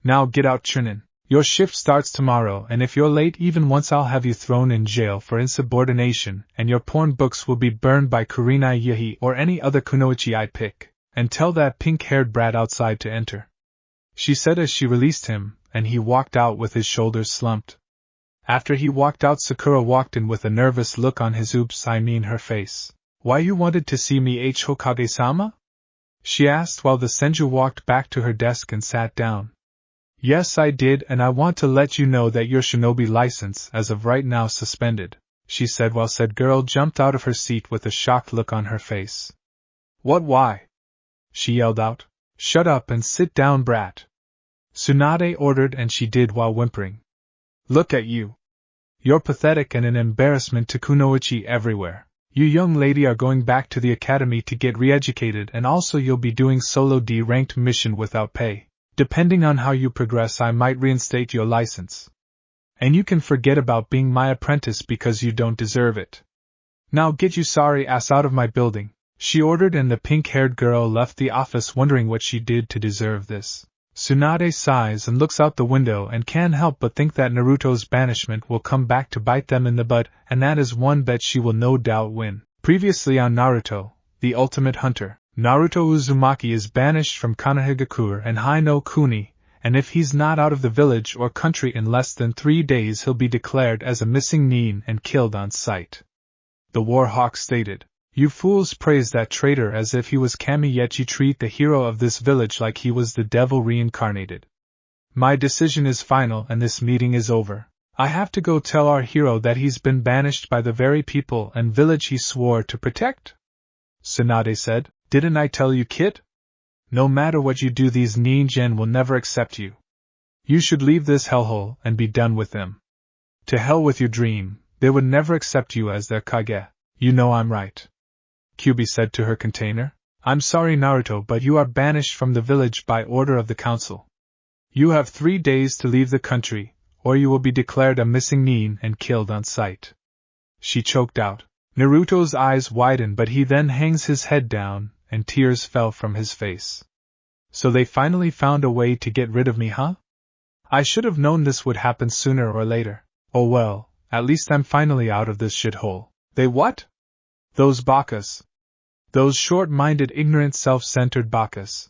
Now get out, Chunin. Your shift starts tomorrow, and if you're late even once I'll have you thrown in jail for insubordination, and your porn books will be burned by Kurenai Yuhi or any other kunoichi I pick. And tell that pink-haired brat outside to enter, she said as she released him, and he walked out with his shoulders slumped. After he walked out, Sakura walked in with a nervous look on his her face. Why you wanted to see me, Hokage-sama? She asked while the senju walked back to her desk and sat down. Yes, I did, and I want to let you know that your shinobi license, as of right now, suspended, she said while said girl jumped out of her seat with a shocked look on her face. What, why? She yelled out. Shut up and sit down, brat. Tsunade ordered, and she did while whimpering. Look at you. You're pathetic and an embarrassment to Kunoichi everywhere. You young lady are going back to the academy to get re-educated, and also you'll be doing solo D-ranked mission without pay. Depending on how you progress, I might reinstate your license. And you can forget about being my apprentice because you don't deserve it. Now get your sorry ass out of my building, she ordered, and the pink-haired girl left the office wondering what she did to deserve this. Tsunade sighs and looks out the window and can't help but think that Naruto's banishment will come back to bite them in the butt, and that is one bet she will no doubt win. Previously on Naruto, the Ultimate Hunter, Naruto Uzumaki is banished from Konohagakure and Hai no Kuni, and if he's not out of the village or country in less than 3 days, he'll be declared as a missing nin and killed on sight. The Warhawk stated, You fools praise that traitor as if he was Kami, yet you treat the hero of this village like he was the devil reincarnated. My decision is final and this meeting is over. I have to go tell our hero that he's been banished by the very people and village he swore to protect? Tsunade said, Didn't I tell you, kid? No matter what you do, these ninjen will never accept you. You should leave this hellhole and be done with them. To hell with your dream, they would never accept you as their Kage. You know I'm right. Kyubi said to her container. I'm sorry, Naruto, but you are banished from the village by order of the council. You have 3 days to leave the country, or you will be declared a missing nin and killed on sight. She choked out. Naruto's eyes widened, but he then hangs his head down, and tears fell from his face. So they finally found a way to get rid of me, huh? I should have known this would happen sooner or later. Oh well, at least I'm finally out of this shithole. They what? Those bakas. Those short-minded, ignorant, self-centered bakas.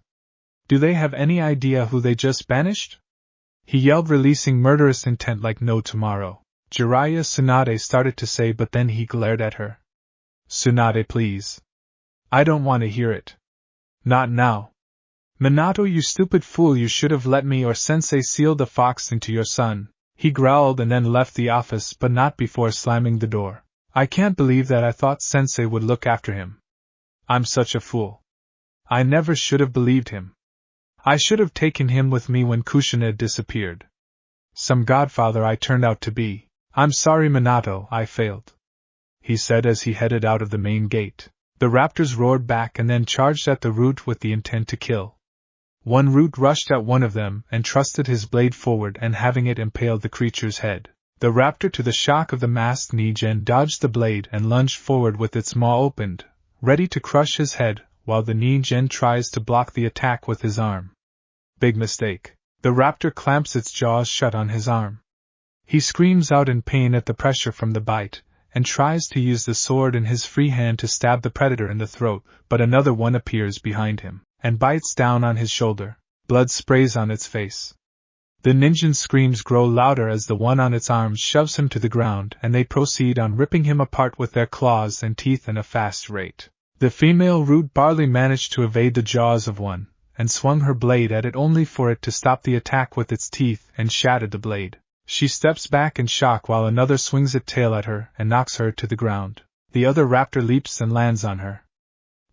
Do they have any idea who they just banished? He yelled, releasing murderous intent like no tomorrow. Jiraiya Tsunade started to say, but then he glared at her. Tsunade, please. I don't want to hear it. Not now. Minato, you stupid fool, you should have let me or Sensei seal the fox into your son. He growled and then left the office, but not before slamming the door. I can't believe that I thought Sensei would look after him. I'm such a fool. I never should have believed him. I should have taken him with me when Kushina disappeared. Some godfather I turned out to be. I'm sorry, Minato, I failed. He said as he headed out of the main gate. The raptors roared back and then charged at the root with the intent to kill. One root rushed at one of them and thrusted his blade forward, and having it impaled the creature's head. The raptor, to the shock of the masked ninja, dodged the blade and lunged forward with its maw opened, ready to crush his head, while the ninja tries to block the attack with his arm. Big mistake. The raptor clamps its jaws shut on his arm. He screams out in pain at the pressure from the bite, and tries to use the sword in his free hand to stab the predator in the throat, but another one appears behind him, and bites down on his shoulder. Blood sprays on its face. The ninja's screams grow louder as the one on its arms shoves him to the ground, and they proceed on ripping him apart with their claws and teeth in a fast rate. The female root barley managed to evade the jaws of one, and swung her blade at it only for it to stop the attack with its teeth and shattered the blade. She steps back in shock while another swings its tail at her and knocks her to the ground. The other raptor leaps and lands on her.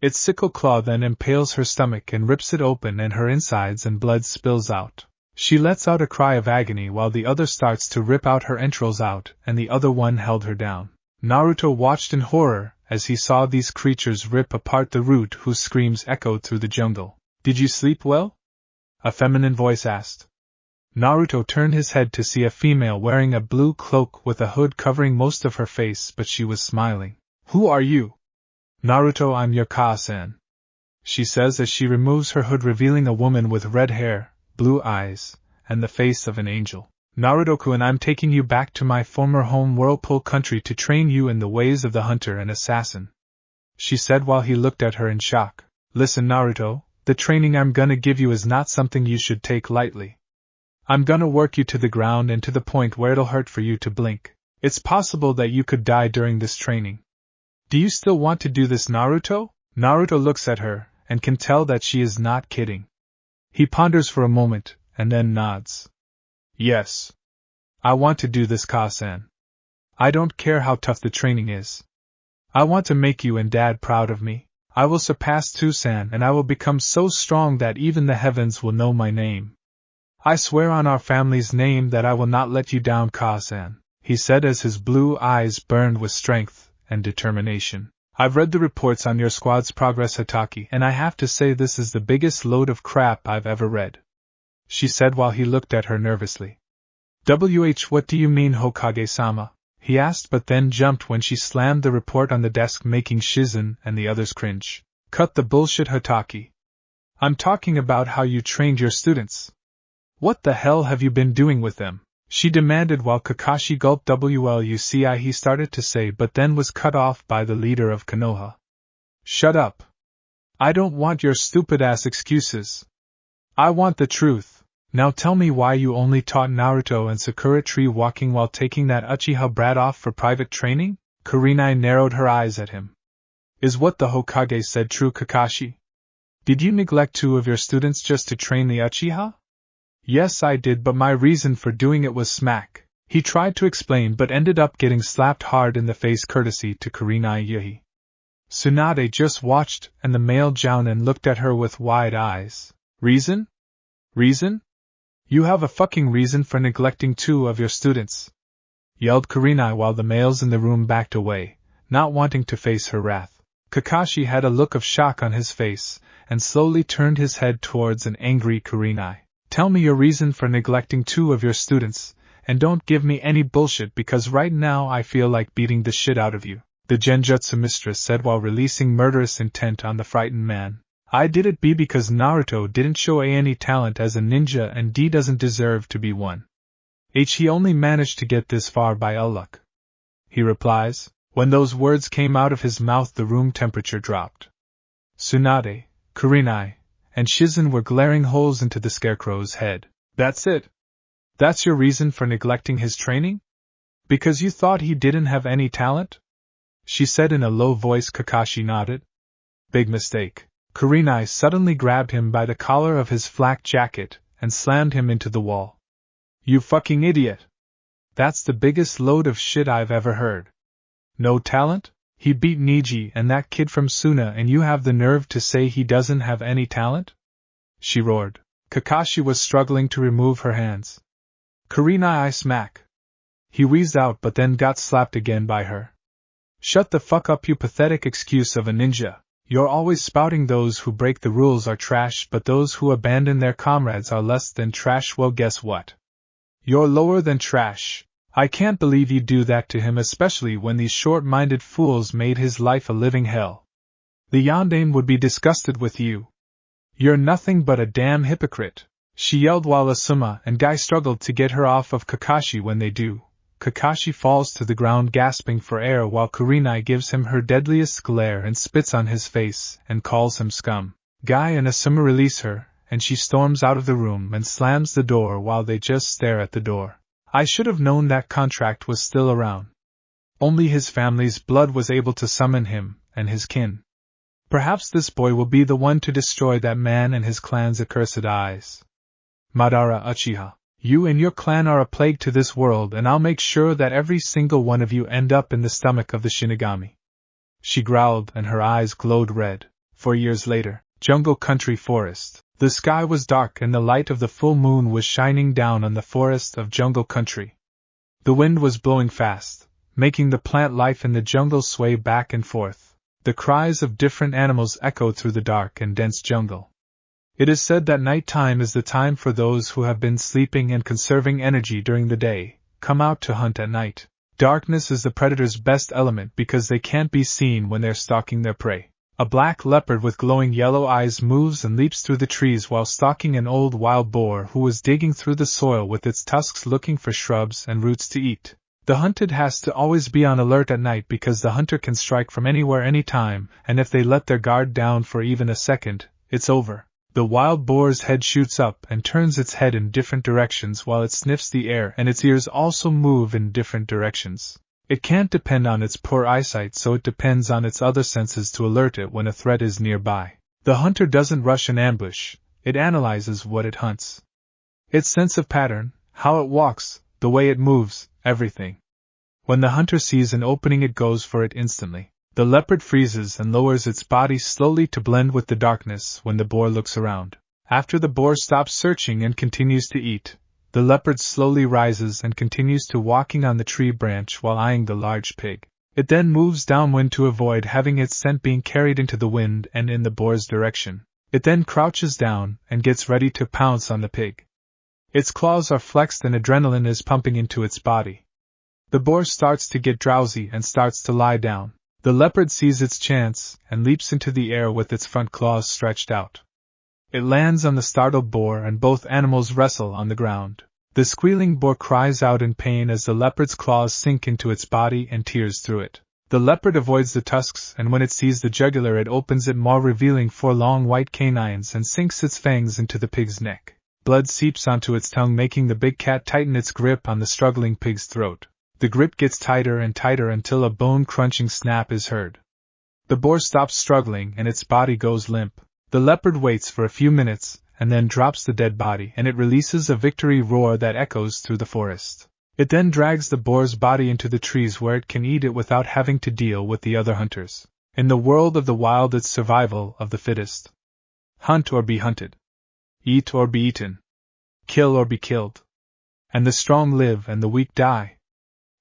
Its sickle claw then impales her stomach and rips it open, and her insides and blood spills out. She lets out a cry of agony while the other starts to rip out her entrails out, and the other one held her down. Naruto watched in horror as he saw these creatures rip apart the root, whose screams echoed through the jungle. Did you sleep well? A feminine voice asked. Naruto turned his head to see a female wearing a blue cloak with a hood covering most of her face, but she was smiling. Who are you? Naruto, I'm your Ka-san, she says as she removes her hood, revealing a woman with red hair, blue eyes, and the face of an angel. Naruto-kun, I'm taking you back to my former home Whirlpool country to train you in the ways of the hunter and assassin, she said while he looked at her in shock. Listen, Naruto, the training I'm gonna give you is not something you should take lightly. I'm gonna work you to the ground and to the point where it'll hurt for you to blink. It's possible that you could die during this training. Do you still want to do this, Naruto? Naruto looks at her, and can tell that she is not kidding. He ponders for a moment, and then nods. Yes. I want to do this, Ka-san. I don't care how tough the training is. I want to make you and Dad proud of me. I will surpass Tsusan and I will become so strong that even the heavens will know my name. I swear on our family's name that I will not let you down, Ka-san, he said as his blue eyes burned with strength and determination. I've read the reports on your squad's progress, Hataki, and I have to say this is the biggest load of crap I've ever read, she said while he looked at her nervously. What do you mean, Hokage-sama? He asked, but then jumped when she slammed the report on the desk, making Shizen and the others cringe. Cut the bullshit, Hataki. I'm talking about how you trained your students. What the hell have you been doing with them? She demanded while Kakashi gulped. He started to say, but then was cut off by the leader of Konoha. Shut up. I don't want your stupid-ass excuses. I want the truth. Now tell me why you only taught Naruto and Sakura tree walking while taking that Uchiha brat off for private training? Kurenai narrowed her eyes at him. Is what the Hokage said true, Kakashi? Did you neglect 2 of your students just to train the Uchiha? Yes, I did, but my reason for doing it was smack. He tried to explain but ended up getting slapped hard in the face courtesy to Kurenai Yuhi. Tsunade just watched, and the male Jounin looked at her with wide eyes. Reason? Reason? You have a fucking reason for neglecting 2 of your students, yelled Kurenai while the males in the room backed away, not wanting to face her wrath. Kakashi had a look of shock on his face, and slowly turned his head towards an angry Kurenai. Tell me your reason for neglecting 2 of your students, and don't give me any bullshit because right now I feel like beating the shit out of you, the Genjutsu mistress said while releasing murderous intent on the frightened man. I did it B because Naruto didn't show any talent as a ninja and D doesn't deserve to be one. He only managed to get this far by luck, he replies. When those words came out of his mouth the room temperature dropped. Tsunade, Kurenai, and Shizen were glaring holes into the scarecrow's head. That's it? That's your reason for neglecting his training? Because you thought he didn't have any talent? She said in a low voice. Kakashi nodded. Big mistake. Kurenai suddenly grabbed him by the collar of his flak jacket and slammed him into the wall. You fucking idiot! That's the biggest load of shit I've ever heard. No talent? He beat Niji and that kid from Suna and you have the nerve to say he doesn't have any talent? She roared. Kakashi was struggling to remove her hands. Kurenai smack. He wheezed out but then got slapped again by her. Shut the fuck up, you pathetic excuse of a ninja. You're always spouting those who break the rules are trash, but those who abandon their comrades are less than trash. Well, guess what? You're lower than trash. I can't believe you do that to him, especially when these short-minded fools made his life a living hell. The Yondaime would be disgusted with you. You're nothing but a damn hypocrite, she yelled while Asuma and Guy struggled to get her off of Kakashi. When they do, Kakashi falls to the ground gasping for air while Kurenai gives him her deadliest glare and spits on his face and calls him scum. Guy and Asuma release her, and she storms out of the room and slams the door while they just stare at the door. I should have known that contract was still around. Only his family's blood was able to summon him and his kin. Perhaps this boy will be the one to destroy that man and his clan's accursed eyes. Madara Uchiha. You and your clan are a plague to this world, and I'll make sure that every single one of you end up in the stomach of the Shinigami. She growled and her eyes glowed red. 4 years later, Jungle Country Forest. The sky was dark and the light of the full moon was shining down on the forest of Jungle Country. The wind was blowing fast, making the plant life in the jungle sway back and forth. The cries of different animals echoed through the dark and dense jungle. It is said that night time is the time for those who have been sleeping and conserving energy during the day, come out to hunt at night. Darkness is the predator's best element because they can't be seen when they're stalking their prey. A black leopard with glowing yellow eyes moves and leaps through the trees while stalking an old wild boar who is digging through the soil with its tusks looking for shrubs and roots to eat. The hunted has to always be on alert at night because the hunter can strike from anywhere anytime, and if they let their guard down for even a second, it's over. The wild boar's head shoots up and turns its head in different directions while it sniffs the air, and its ears also move in different directions. It can't depend on its poor eyesight, so it depends on its other senses to alert it when a threat is nearby. The hunter doesn't rush an ambush, it analyzes what it hunts. Its sense of pattern, how it walks, the way it moves, everything. When the hunter sees an opening, it goes for it instantly. The leopard freezes and lowers its body slowly to blend with the darkness when the boar looks around. After the boar stops searching and continues to eat, the leopard slowly rises and continues to walking on the tree branch while eyeing the large pig. It then moves downwind to avoid having its scent being carried into the wind and in the boar's direction. It then crouches down and gets ready to pounce on the pig. Its claws are flexed and adrenaline is pumping into its body. The boar starts to get drowsy and starts to lie down. The leopard sees its chance and leaps into the air with its front claws stretched out. It lands on the startled boar and both animals wrestle on the ground. The squealing boar cries out in pain as the leopard's claws sink into its body and tears through it. The leopard avoids the tusks, and when it sees the jugular it opens its maw, revealing 4 long white canines, and sinks its fangs into the pig's neck. Blood seeps onto its tongue, making the big cat tighten its grip on the struggling pig's throat. The grip gets tighter and tighter until a bone-crunching snap is heard. The boar stops struggling and its body goes limp. The leopard waits for a few minutes, and then drops the dead body, and it releases a victory roar that echoes through the forest. It then drags the boar's body into the trees where it can eat it without having to deal with the other hunters. In the world of the wild, it's survival of the fittest. Hunt or be hunted. Eat or be eaten. Kill or be killed. And the strong live and the weak die.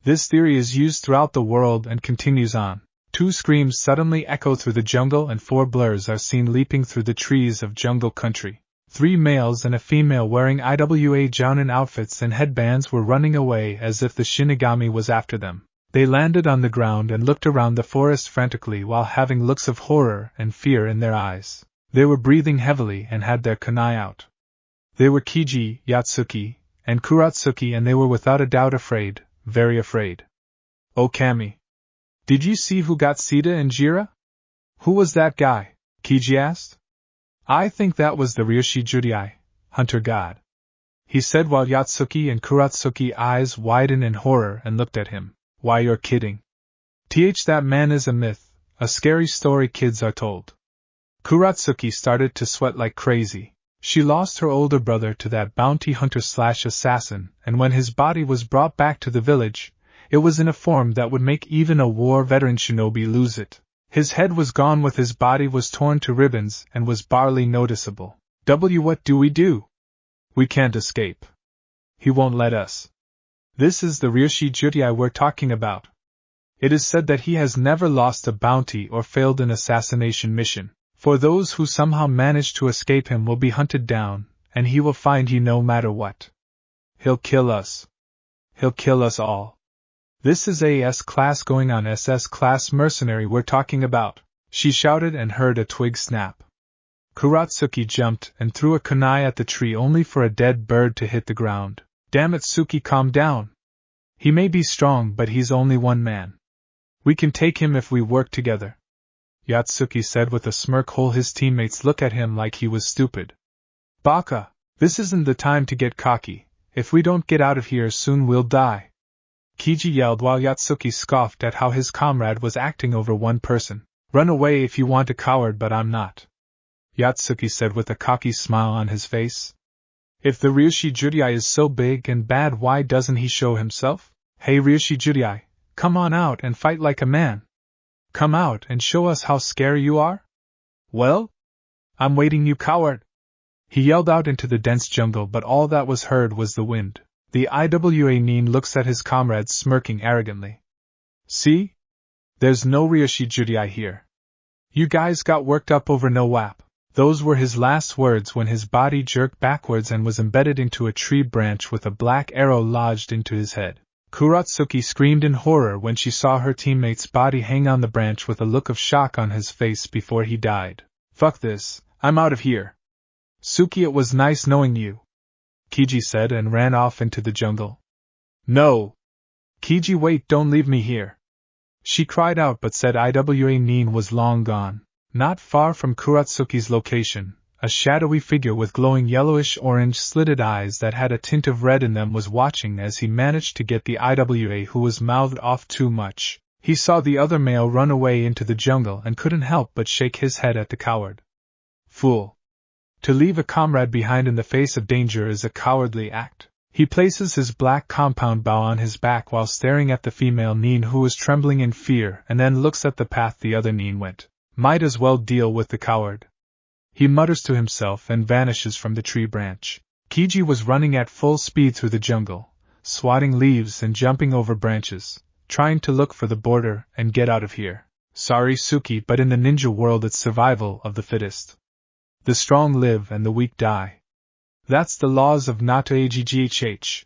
This theory is used throughout the world and continues on. 2 screams suddenly echo through the jungle and 4 blurs are seen leaping through the trees of jungle country. 3 males and a female wearing IWA jounin outfits and headbands were running away as if the Shinigami was after them. They landed on the ground and looked around the forest frantically while having looks of horror and fear in their eyes. They were breathing heavily and had their kunai out. They were Kiji, Yatsuki, and Kuratsuki, and they were without a doubt afraid, very afraid. "Oh Kami. Did you see who got Sita and Jira?" "Who was that guy?" Kiji asked. "I think that was the Ryoshi Judai, hunter god," he said while Yatsuki and Kuratsuki eyes widened in horror and looked at him. "Why, you're kidding. That man is a myth, a scary story kids are told." Kuratsuki started to sweat like crazy. She lost her older brother to that bounty hunter/assassin, and when his body was brought back to the village, it was in a form that would make even a war veteran shinobi lose it. His head was gone, with his body was torn to ribbons and was barely noticeable. What do we do? We can't escape. He won't let us. This is the Ryoshi Judai we're talking about. It is said that he has never lost a bounty or failed an assassination mission. For those who somehow manage to escape him will be hunted down, and he will find you no matter what. He'll kill us. He'll kill us all. This is AS class going on SS class mercenary we're talking about, she shouted and heard a twig snap. Kuratsuki jumped and threw a kunai at the tree only for a dead bird to hit the ground. Damn it, Suki, calm down. He may be strong, but he's only one man. We can take him if we work together, Yatsuki said with a smirk. His teammates look at him like he was stupid. Baka, this isn't the time to get cocky. If we don't get out of here soon, we'll die, Kiji yelled while Yatsuki scoffed at how his comrade was acting over one person. Run away if you want, a coward, but I'm not, Yatsuki said with a cocky smile on his face. If the Ryoshi Judai is so big and bad, why doesn't he show himself? Hey Ryoshi Judai, come on out and fight like a man. Come out and show us how scary you are? Well? I'm waiting, you coward! He yelled out into the dense jungle, but all that was heard was the wind. The IWA Nin looks at his comrades smirking arrogantly. See? There's no Ryoshi Judai here. You guys got worked up over no WAP. Those were his last words when his body jerked backwards and was embedded into a tree branch with a black arrow lodged into his head. Kuratsuki screamed in horror when she saw her teammate's body hang on the branch with a look of shock on his face before he died. Fuck this, I'm out of here. Suki, it was nice knowing you, Kiji said and ran off into the jungle. No! Kiji, wait, don't leave me here, she cried out, but said IWA Nin was long gone. Not far from Kuratsuki's location, A shadowy figure with glowing yellowish-orange slitted eyes that had a tint of red in them was watching as he managed to get the IWA who was mouthed off too much. He saw the other male run away into the jungle and couldn't help but shake his head at the coward. Fool! To leave a comrade behind in the face of danger is a cowardly act. He places his black compound bow on his back while staring at the female Neen who was trembling in fear and then looks at the path the other Neen went. Might as well deal with the coward. He mutters to himself and vanishes from the tree branch. Kiji was running at full speed through the jungle, swatting leaves and jumping over branches, trying to look for the border and get out of here. Sorry Suki, but in the ninja world it's survival of the fittest. The strong live and the weak die. That's the laws of Nato Aggh.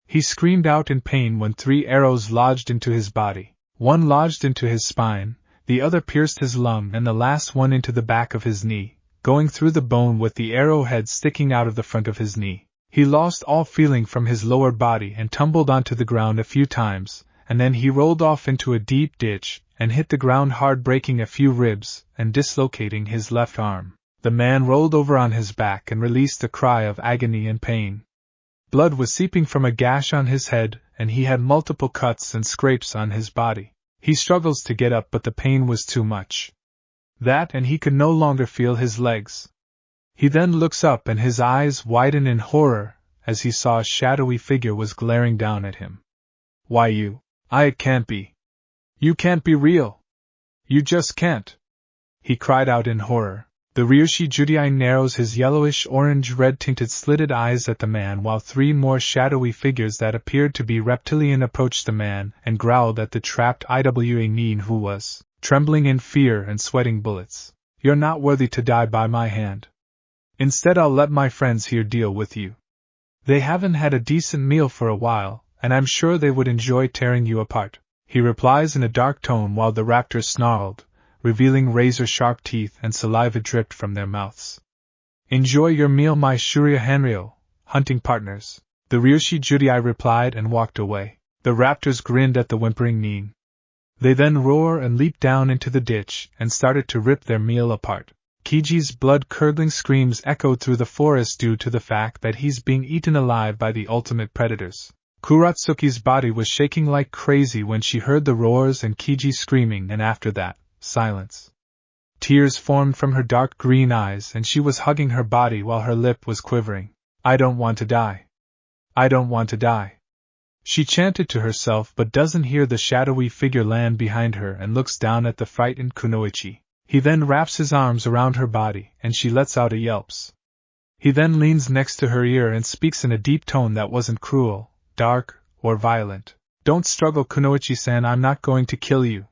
He screamed out in pain when 3 arrows lodged into his body. One lodged into his spine, the other pierced his lung and the last one into the back of his knee, going through the bone with the arrowhead sticking out of the front of his knee. He lost all feeling from his lower body and tumbled onto the ground a few times, and then he rolled off into a deep ditch and hit the ground hard, breaking a few ribs and dislocating his left arm. The man rolled over on his back and released a cry of agony and pain. Blood was seeping from a gash on his head, and he had multiple cuts and scrapes on his body. He struggles to get up, but the pain was too much. That, and he could no longer feel his legs. He then looks up and his eyes widen in horror as he saw a shadowy figure was glaring down at him. Why you? It can't be. You can't be real. You just can't. He cried out in horror. The Ryushi Judai narrows his yellowish-orange red-tinted slitted eyes at the man while 3 more shadowy figures that appeared to be reptilian approached the man and growled at the trapped IWA Neen who was trembling in fear and sweating bullets. You're not worthy to die by my hand. Instead I'll let my friends here deal with you. They haven't had a decent meal for a while, and I'm sure they would enjoy tearing you apart. He replies in a dark tone while the raptors snarled, revealing razor-sharp teeth and saliva dripped from their mouths. Enjoy your meal, my Shurya Hanryo, hunting partners, the Ryushi Judai replied and walked away. The raptors grinned at the whimpering Neen. They then roared and leaped down into the ditch and started to rip their meal apart. Kiji's blood-curdling screams echoed through the forest due to the fact that he's being eaten alive by the ultimate predators. Kuratsuki's body was shaking like crazy when she heard the roars and Kiji screaming, and after that, silence. Tears formed from her dark green eyes and she was hugging her body while her lip was quivering. I don't want to die. I don't want to die. She chanted to herself but doesn't hear the shadowy figure land behind her and looks down at the frightened Kunoichi. He then wraps his arms around her body and she lets out a yelps. He then leans next to her ear and speaks in a deep tone that wasn't cruel, dark, or violent. Don't struggle, Kunoichi-san, I'm not going to kill you,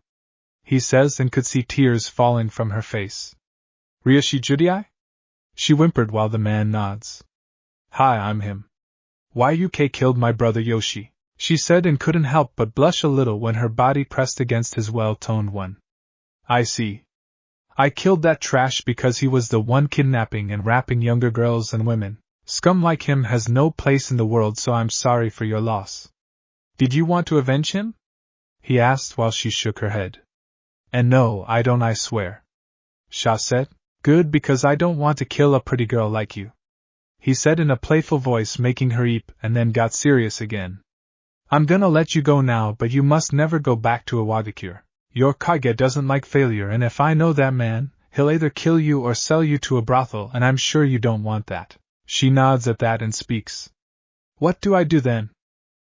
he says, and could see tears falling from her face. Ryushi Judai? She whimpered while the man nods. Hi, I'm him. Why UK killed my brother Yoshi, she said, and couldn't help but blush a little when her body pressed against his well-toned one. I see. I killed that trash because he was the one kidnapping and raping younger girls and women. Scum like him has no place in the world, so I'm sorry for your loss. Did you want to avenge him? He asked while she shook her head. And no, I don't, I swear. Sha said. Good, because I don't want to kill a pretty girl like you, he said in a playful voice, making her eep, and then got serious again. I'm gonna let you go now, but you must never go back to Iwagakure. Your Kage doesn't like failure, and if I know that man, he'll either kill you or sell you to a brothel, and I'm sure you don't want that. She nods at that and speaks. What do I do then?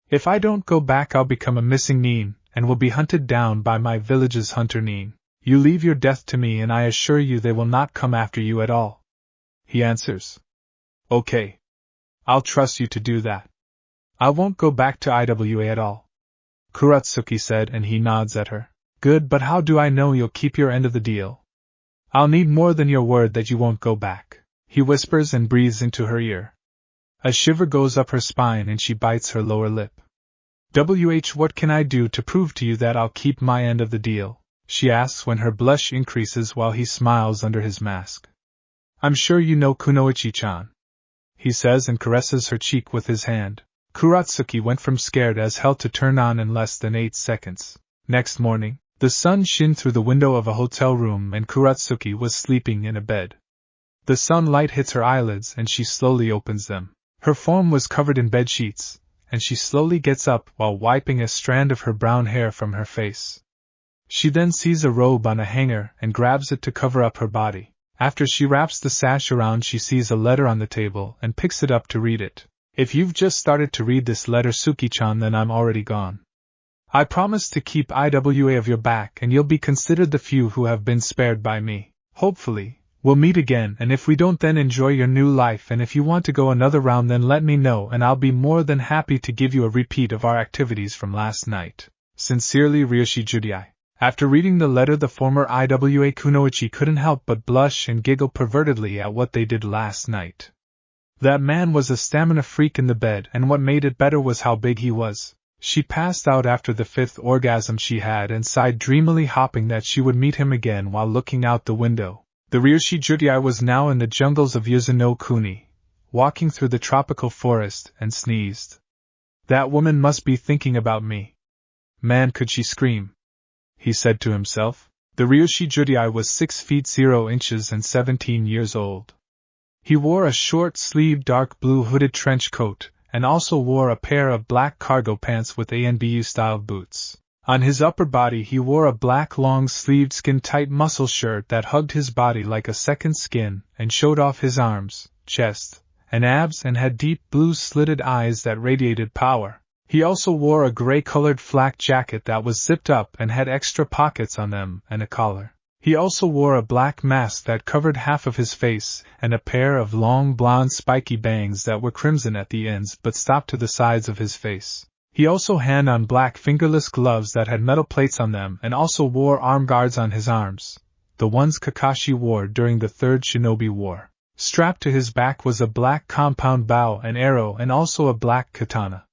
If I don't go back, I'll become a missing Neen, and will be hunted down by my village's hunter Neen. You leave your death to me and I assure you they will not come after you at all, he answers. Okay. I'll trust you to do that. I won't go back to IWA at all, Kuratsuki said, and he nods at her. Good, but how do I know you'll keep your end of the deal? I'll need more than your word that you won't go back, he whispers and breathes into her ear. A shiver goes up her spine and she bites her lower lip. What can I do to prove to you that I'll keep my end of the deal? She asks when her blush increases while he smiles under his mask. I'm sure you know, Kunoichi-chan, he says, and caresses her cheek with his hand. Kuratsuki went from scared as hell to turn on in less than 8 seconds. Next morning, the sun shone through the window of a hotel room and Kuratsuki was sleeping in a bed. The sunlight hits her eyelids and she slowly opens them. Her form was covered in bed sheets, and she slowly gets up while wiping a strand of her brown hair from her face. She then sees a robe on a hanger and grabs it to cover up her body. After she wraps the sash around, she sees a letter on the table and picks it up to read it. If you've just started to read this letter, Suki-chan, then I'm already gone. I promise to keep IWA of your back and you'll be considered the few who have been spared by me. Hopefully, we'll meet again, and if we don't, then enjoy your new life, and if you want to go another round, then let me know and I'll be more than happy to give you a repeat of our activities from last night. Sincerely, Ryoshi Judai. After reading the letter, the former IWA Kunoichi couldn't help but blush and giggle pervertedly at what they did last night. That man was a stamina freak in the bed, and what made it better was how big he was. She passed out after the 5th orgasm she had and sighed dreamily, hoping that she would meet him again while looking out the window. The Ryoshi Judai was now in the jungles of Yuzuno Kuni, walking through the tropical forest, and sneezed. That woman must be thinking about me. Man, could she scream? He said to himself. The Ryoshi Judai was 6 feet 0 inches and 17 years old. He wore a short-sleeved dark blue hooded trench coat, and also wore a pair of black cargo pants with ANBU-styled boots. On his upper body he wore a black long-sleeved skin-tight muscle shirt that hugged his body like a second skin and showed off his arms, chest, and abs, and had deep blue slitted eyes that radiated power. He also wore a gray-colored flak jacket that was zipped up and had extra pockets on them and a collar. He also wore a black mask that covered half of his face and a pair of long blonde spiky bangs that were crimson at the ends but stopped to the sides of his face. He also had on black fingerless gloves that had metal plates on them, and also wore arm guards on his arms, the ones Kakashi wore during the 3rd Shinobi War. Strapped to his back was a black compound bow and arrow and also a black katana.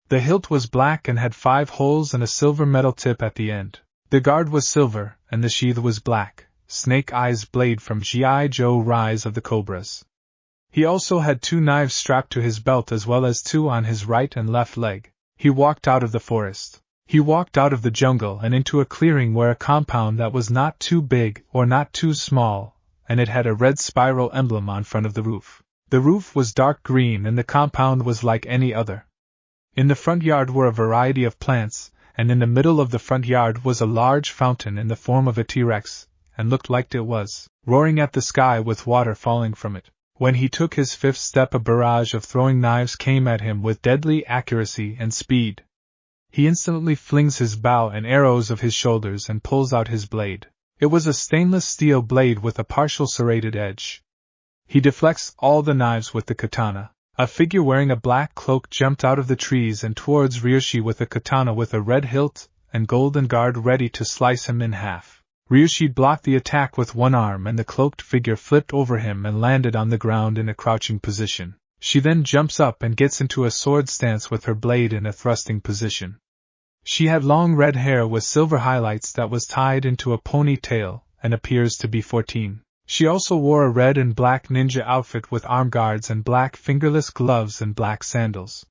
The hilt was black and had 5 holes and a silver metal tip at the end. The guard was silver, and the sheath was black, Snake Eyes blade from G.I. Joe Rise of the Cobras. He also had 2 knives strapped to his belt as well as 2 on his right and left leg. He walked out of the forest. He walked out of the jungle and into a clearing where a compound that was not too big or not too small, and it had a red spiral emblem on front of the roof. The roof was dark green and the compound was like any other. In the front yard were a variety of plants, and in the middle of the front yard was a large fountain in the form of a T-Rex, and looked like it was roaring at the sky with water falling from it. When he took his 5th step, a barrage of throwing knives came at him with deadly accuracy and speed. He instantly flings his bow and arrows of his shoulders and pulls out his blade. It was a stainless steel blade with a partial serrated edge. He deflects all the knives with the katana. A figure wearing a black cloak jumped out of the trees and towards Ryoshi with a katana with a red hilt and golden guard ready to slice him in half. Ryoshi blocked the attack with one arm and the cloaked figure flipped over him and landed on the ground in a crouching position. She then jumps up and gets into a sword stance with her blade in a thrusting position. She had long red hair with silver highlights that was tied into a ponytail and appears to be 14. She also wore a red and black ninja outfit with arm guards and black fingerless gloves and black sandals.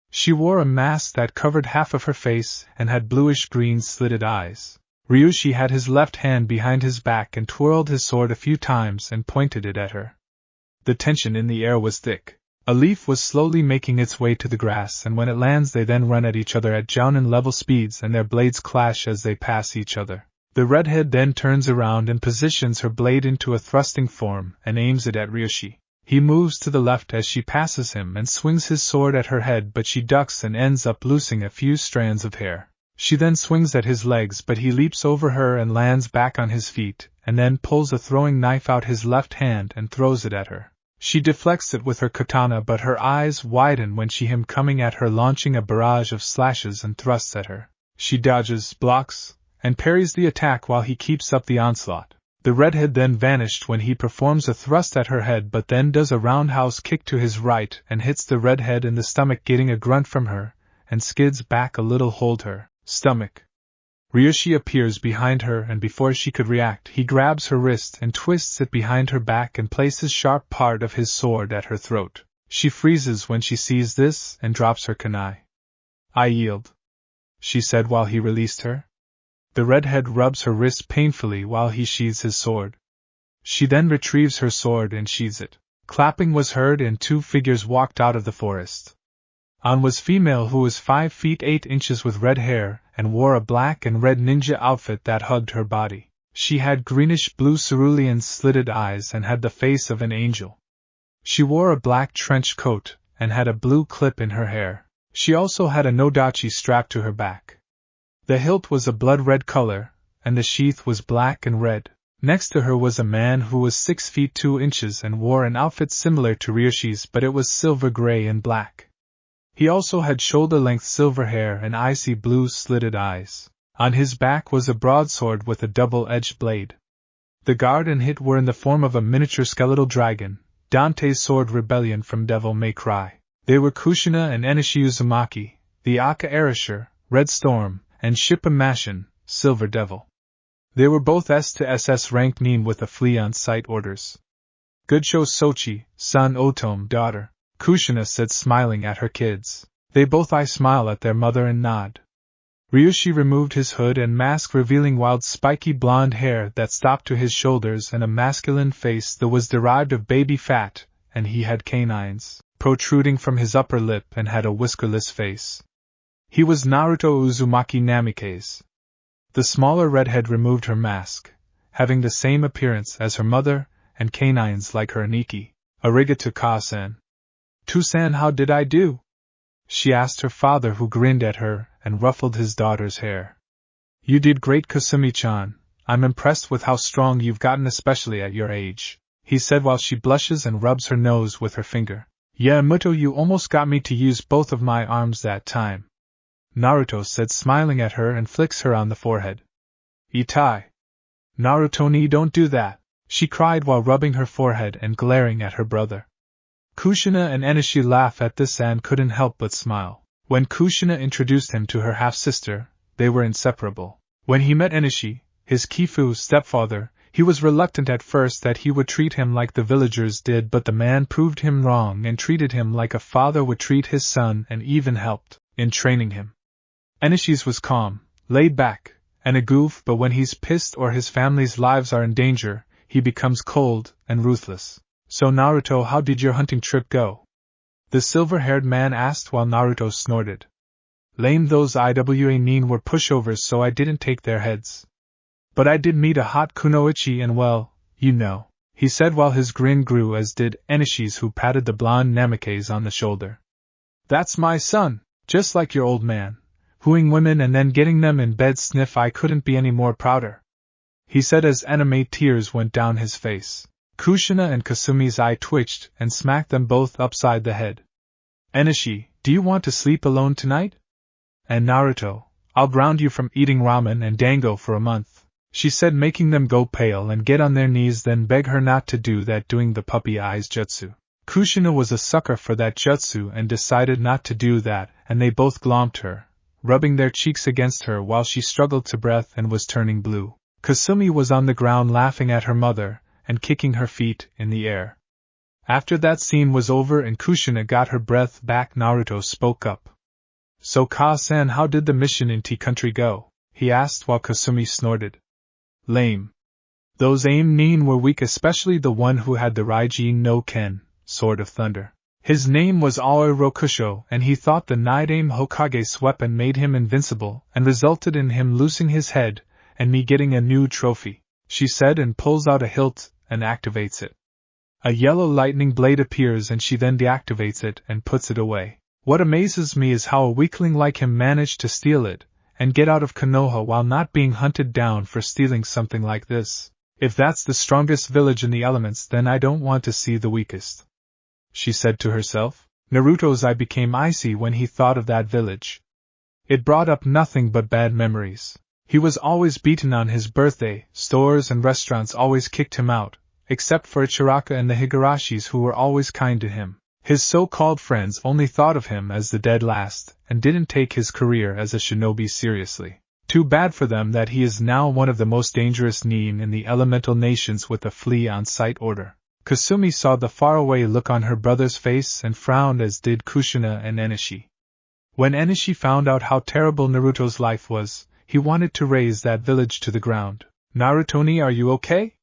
She wore a mask that covered half of her face and had bluish-green slitted eyes. Ryoshi had his left hand behind his back and twirled his sword a few times and pointed it at her. The tension in the air was thick. A leaf was slowly making its way to the grass, and when it lands they then run at each other at jounin level speeds and their blades clash as they pass each other. The redhead then turns around and positions her blade into a thrusting form and aims it at Ryoshi. He moves to the left as she passes him and swings his sword at her head, but she ducks and ends up loosing a few strands of hair. She then swings at his legs, but he leaps over her and lands back on his feet, and then pulls a throwing knife out his left hand and throws it at her. She deflects it with her katana, but her eyes widen when she him coming at her, launching a barrage of slashes and thrusts at her. She dodges, blocks, and parries the attack while he keeps up the onslaught. The redhead then vanished when he performs a thrust at her head, but then does a roundhouse kick to his right and hits the redhead in the stomach, getting a grunt from her, and skids back a little. Hold her stomach. Ryoshi appears behind her, and before she could react, he grabs her wrist and twists it behind her back and places sharp part of his sword at her throat. She freezes when she sees this and drops her kunai. I yield, she said while he released her. The redhead rubs her wrist painfully while he sheathes his sword. She then retrieves her sword and sheathes it. Clapping was heard and 2 figures walked out of the forest. On was female who was 5 feet 8 inches with red hair and wore a black and red ninja outfit that hugged her body. She had greenish-blue cerulean slitted eyes and had the face of an angel. She wore a black trench coat and had a blue clip in her hair. She also had a nodachi strapped to her back. The hilt was a blood-red color, and the sheath was black and red. Next to her was a man who was 6 feet 2 inches and wore an outfit similar to Ryoshi's, but it was silver gray and black. He also had shoulder-length silver hair and icy blue slitted eyes. On his back was a broadsword with a double-edged blade. The guard and hit were in the form of a miniature skeletal dragon, Dante's sword rebellion from Devil May Cry. They were Kushina and Enishi Uzumaki, the Aka Arisher, Red Storm, and Shippa Mashin, Silver Devil. They were both S to SS rank nin with a flea on sight orders. Goodsho Sochi, son Otome, daughter, Kushina said, smiling at her kids. They both eye smile at their mother and nod. Ryoshi removed his hood and mask, revealing wild spiky blonde hair that stopped to his shoulders and a masculine face that was derived of baby fat, and he had canines protruding from his upper lip and had a whiskerless face. He was Naruto Uzumaki Namikaze. The smaller redhead removed her mask, having the same appearance as her mother, and canines like her Aniki. Arigato Ka-san. "To-san, how did I do?" she asked her father, who grinned at her and ruffled his daughter's hair. "You did great, Kasumi-chan. I'm impressed with how strong you've gotten, especially at your age," he said while she blushes and rubs her nose with her finger. "Yeah, Muto, you almost got me to use both of my arms that time," Naruto said, smiling at her, and flicks her on the forehead. "Itai. Naruto-ni, don't do that," she cried while rubbing her forehead and glaring at her brother. Kushina and Enishi laughed at this and couldn't help but smile. When Kushina introduced him to her half-sister, they were inseparable. When he met Enishi, his Kifu stepfather, he was reluctant at first that he would treat him like the villagers did, but the man proved him wrong and treated him like a father would treat his son, and even helped in training him. Enishi's was calm, laid back, and a goof, but when he's pissed or his family's lives are in danger, he becomes cold and ruthless. "So Naruto, how did your hunting trip go?" the silver-haired man asked while Naruto snorted. "Lame, those Iwa nin were pushovers, so I didn't take their heads. But I did meet a hot kunoichi and, well, you know," he said while his grin grew, as did Enishi's, who patted the blonde Namikaze on the shoulder. "That's my son, just like your old man, wooing women and then getting them in bed. Sniff, I couldn't be any more prouder," he said as anime tears went down his face. Kushina and Kasumi's eye twitched and smacked them both upside the head. "Enishi, do you want to sleep alone tonight? And Naruto, I'll ground you from eating ramen and dango for a month," she said, making them go pale and get on their knees, then beg her not to do that, doing the puppy eyes jutsu. Kushina was a sucker for that jutsu and decided not to do that, and they both glomped her, rubbing their cheeks against her while she struggled to breath and was turning blue. Kasumi was on the ground laughing at her mother and kicking her feet in the air. After that scene was over and Kushina got her breath back, Naruto spoke up. "So Ka-san, how did the mission in T-Country go?" he asked while Kasumi snorted. "Lame. Those aim nin were weak, especially the one who had the Raiji no Ken, Sword of Thunder. His name was Aoi Rokusho, and he thought the Nidaime Hokage's weapon made him invincible and resulted in him losing his head and me getting a new trophy," she said, and pulls out a hilt and activates it. A yellow lightning blade appears and she then deactivates it and puts it away. What amazes me is how a weakling like him managed to steal it and get out of Konoha while not being hunted down for stealing something like this. "If that's the strongest village in the elements, then I don't want to see the weakest," she said to herself. Naruto's eye became icy when he thought of that village. It brought up nothing but bad memories. He was always beaten on his birthday, stores and restaurants always kicked him out, except for Ichiraka and the Higarashis, who were always kind to him. His so-called friends only thought of him as the dead last, and didn't take his career as a shinobi seriously. Too bad for them that he is now one of the most dangerous nin in the elemental nations with a flea on sight order. Kasumi saw the faraway look on her brother's face and frowned, as did Kushina and Enishi. When Enishi found out how terrible Naruto's life was, he wanted to raze that village to the ground. "Naruto-ni, are you okay?"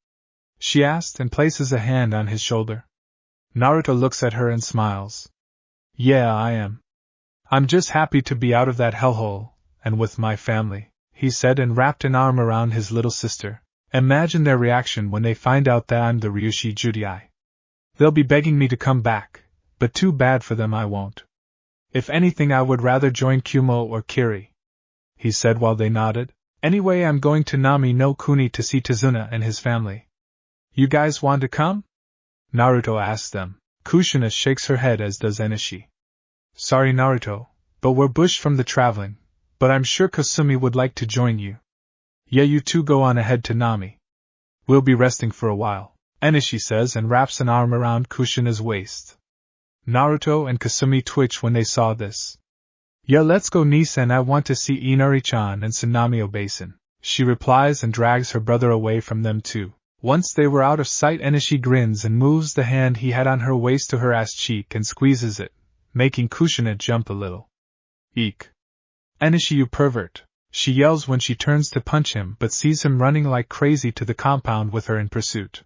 she asked and places a hand on his shoulder. Naruto looks at her and smiles. Yeah, I am. I'm just happy to be out of that hellhole, and with my family, he said and wrapped an arm around his little sister. Imagine their reaction when they find out that I'm the Ryushi Judai. They'll be begging me to come back, but too bad for them I won't. If anything I would rather join Kumo or Kiri, he said while they nodded. Anyway, I'm going to Nami no Kuni to see Tazuna and his family. You guys want to come? Naruto asks them. Kushina shakes her head as does Enishi. Sorry Naruto, but we're bushed from the traveling, but I'm sure Kasumi would like to join you. Yeah, you two go on ahead to Nami. We'll be resting for a while, Enishi says and wraps an arm around Kushina's waist. Naruto and Kasumi twitch when they saw this. Yeah, let's go Nisan, I want to see Inari-chan and Tsunami Basin, she replies and drags her brother away from them too. Once they were out of sight, Enishi grins and moves the hand he had on her waist to her ass cheek and squeezes it, making Kushina jump a little. Eek! Enishi, you pervert! She yells when she turns to punch him but sees him running like crazy to the compound with her in pursuit.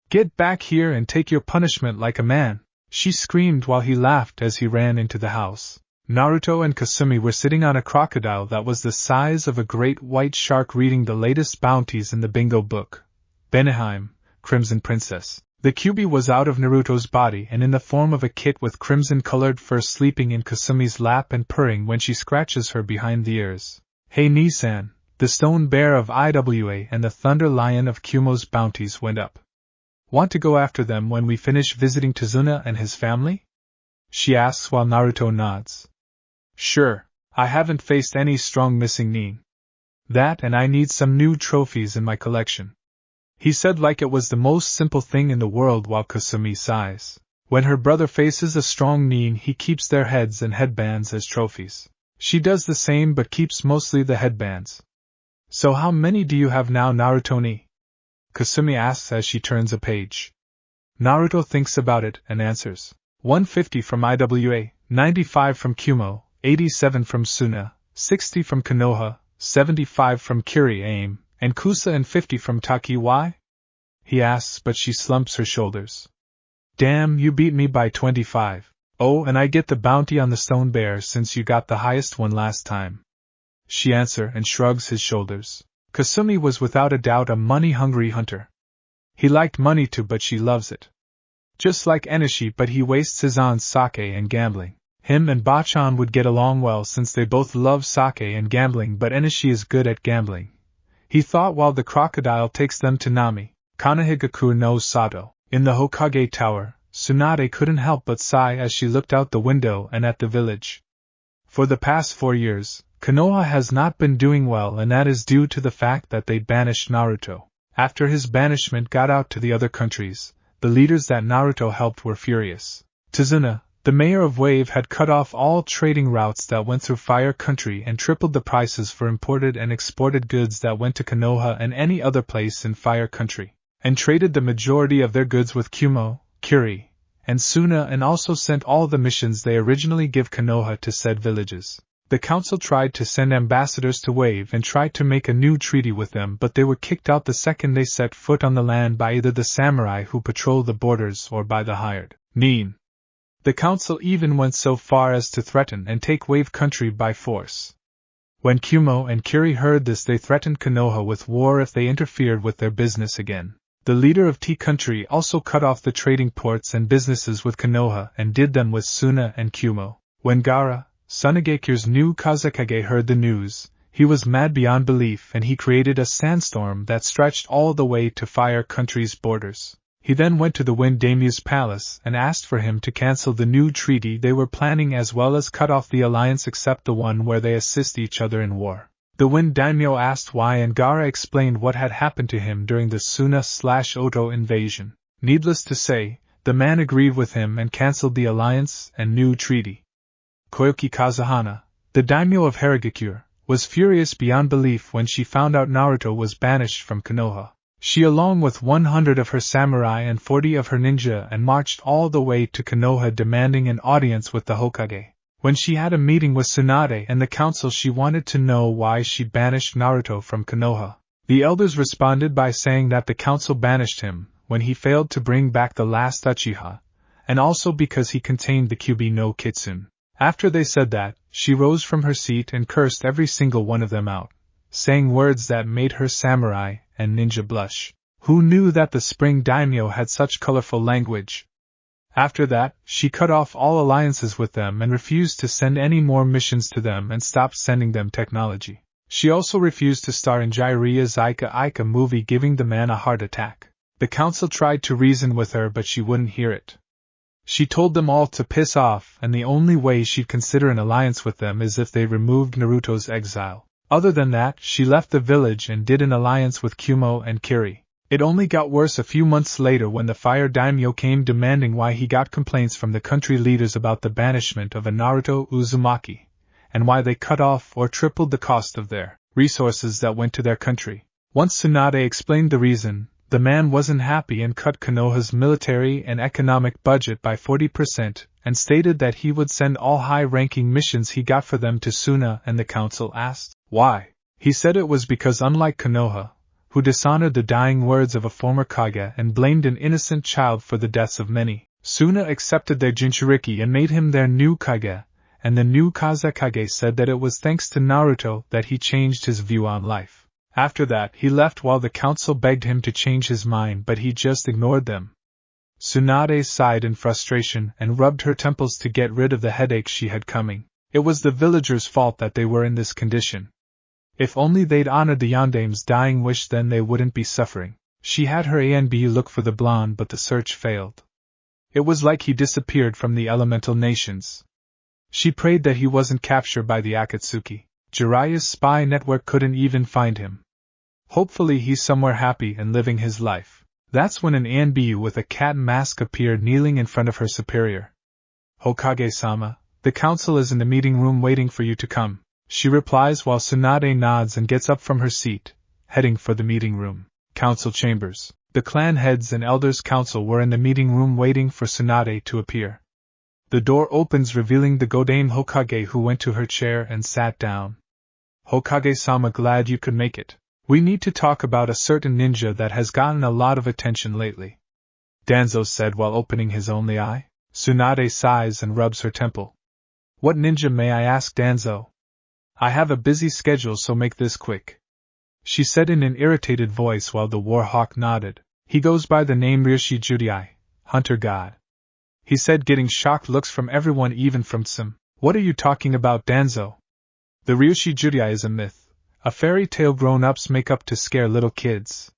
Get back here and take your punishment like a man, she screamed while he laughed as he ran into the house. Naruto and Kasumi were sitting on a crocodile that was the size of a great white shark reading the latest bounties in the bingo book. Beneheim, Crimson Princess. The Kyuubi was out of Naruto's body and in the form of a kit with crimson-colored fur sleeping in Kasumi's lap and purring when she scratches her behind the ears. Hey Nisan, the stone bear of Iwa and the thunder lion of Kumo's bounties went up. Want to go after them when we finish visiting Tazuna and his family? She asks while Naruto nods. Sure, I haven't faced any strong missing nin. That and I need some new trophies in my collection. He said like it was the most simple thing in the world while Kasumi sighs. When her brother faces a strong nin, he keeps their heads and headbands as trophies. She does the same but keeps mostly the headbands. So how many do you have now, Naruto-ni? Kasumi asks as she turns a page. Naruto thinks about it and answers. 150 from Iwa, 95 from Kumo, 87 from Suna, 60 from Konoha, 75 from Kiri-ame, and Kusa and 50 from Taki. Why? He asks but she slumps her shoulders. Damn, you beat me by 25. Oh, and I get the bounty on the stone bear since you got the highest one last time. She answers and shrugs his shoulders. Kasumi was without a doubt a money-hungry hunter. He liked money too, but she loves it. Just like Enishi, but he wastes his on sake and gambling. Him and Bachan would get along well since they both love sake and gambling, but Enishi is good at gambling. He thought while the crocodile takes them to Nami, Kanahigaku no Sato, in the Hokage Tower, Tsunade couldn't help but sigh as she looked out the window and at the village. For the past 4 years, Konoha has not been doing well, and that is due to the fact that they banished Naruto. After his banishment got out to the other countries, the leaders that Naruto helped were furious. Tazuna, the mayor of Wave, had cut off all trading routes that went through Fire Country and tripled the prices for imported and exported goods that went to Konoha and any other place in Fire Country, and traded the majority of their goods with Kumo, Kiri, and Suna, and also sent all the missions they originally give Konoha to said villages. The council tried to send ambassadors to Wave and tried to make a new treaty with them, but they were kicked out the second they set foot on the land by either the samurai who patrol the borders or by the hired nin. The council even went so far as to threaten and take Wave Country by force. When Kumo and Kiri heard this, they threatened Konoha with war if they interfered with their business again. The leader of T Country also cut off the trading ports and businesses with Konoha and did them with Suna and Kumo. When Gaara, Tsunagekyu's new Kazekage, heard the news, he was mad beyond belief and he created a sandstorm that stretched all the way to Fire Country's borders. He then went to the Wind Daimyo's palace and asked for him to cancel the new treaty they were planning as well as cut off the alliance except the one where they assist each other in war. The Wind Daimyo asked why and Gaara explained what had happened to him during the Suna/Oto invasion. Needless to say, the man agreed with him and cancelled the alliance and new treaty. Koyoki Kazuhana, the daimyo of Harigakure, was furious beyond belief when she found out Naruto was banished from Konoha. She, along with 100 of her samurai and 40 of her ninja, and marched all the way to Konoha demanding an audience with the Hokage. When she had a meeting with Tsunade and the council, she wanted to know why she banished Naruto from Konoha. The elders responded by saying that the council banished him when he failed to bring back the last Uchiha, and also because he contained the Kyubi no Kitsune. After they said that, she rose from her seat and cursed every single one of them out, saying words that made her samurai and ninja blush. Who knew that the spring daimyo had such colorful language? After that, she cut off all alliances with them and refused to send any more missions to them and stopped sending them technology. She also refused to star in Jiraiya's Ika Ika movie, giving the man a heart attack. The council tried to reason with her, but she wouldn't hear it. She told them all to piss off, and the only way she'd consider an alliance with them is if they removed Naruto's exile. Other than that, she left the village and did an alliance with Kumo and Kiri. It only got worse a few months later when the Fire Daimyo came demanding why he got complaints from the country leaders about the banishment of a Naruto Uzumaki, and why they cut off or tripled the cost of their resources that went to their country. Once Tsunade explained the reason, the man wasn't happy and cut Konoha's military and economic budget by 40% and stated that he would send all high-ranking missions he got for them to Suna, and the council asked why. He said it was because, unlike Konoha, who dishonored the dying words of a former Kage and blamed an innocent child for the deaths of many, Suna accepted their Jinchuriki and made him their new Kage, and the new Kazekage said that it was thanks to Naruto that he changed his view on life. After that, he left while the council begged him to change his mind, but he just ignored them. Tsunade sighed in frustration and rubbed her temples to get rid of the headache she had coming. It was the villagers' fault that they were in this condition. If only they'd honored the Yandame's dying wish, then they wouldn't be suffering. She had her A&B look for the blonde, but the search failed. It was like he disappeared from the elemental nations. She prayed that he wasn't captured by the Akatsuki. Jiraiya's spy network couldn't even find him. Hopefully he's somewhere happy and living his life. That's when an A&B with a cat mask appeared, kneeling in front of her superior. Hokage-sama, the council is in the meeting room waiting for you to come, she replies while Tsunade nods and gets up from her seat, heading for the meeting room. Council chambers. The clan heads and elders council were in the meeting room waiting for Tsunade to appear. The door opens, revealing the Godame Hokage, who went to her chair and sat down. Hokage-sama, glad you could make it. We need to talk about a certain ninja that has gotten a lot of attention lately, Danzo said while opening his only eye. Tsunade sighs and rubs her temple. What ninja, may I ask, Danzo? I have a busy schedule, so make this quick, she said in an irritated voice while the Warhawk nodded. He goes by the name Ryushi Judai, Hunter God, he said, getting shocked looks from everyone, even from Tsum. What are you talking about, Danzo? The Ryushi Judai is a myth. A fairy tale grown-ups make up to scare little kids,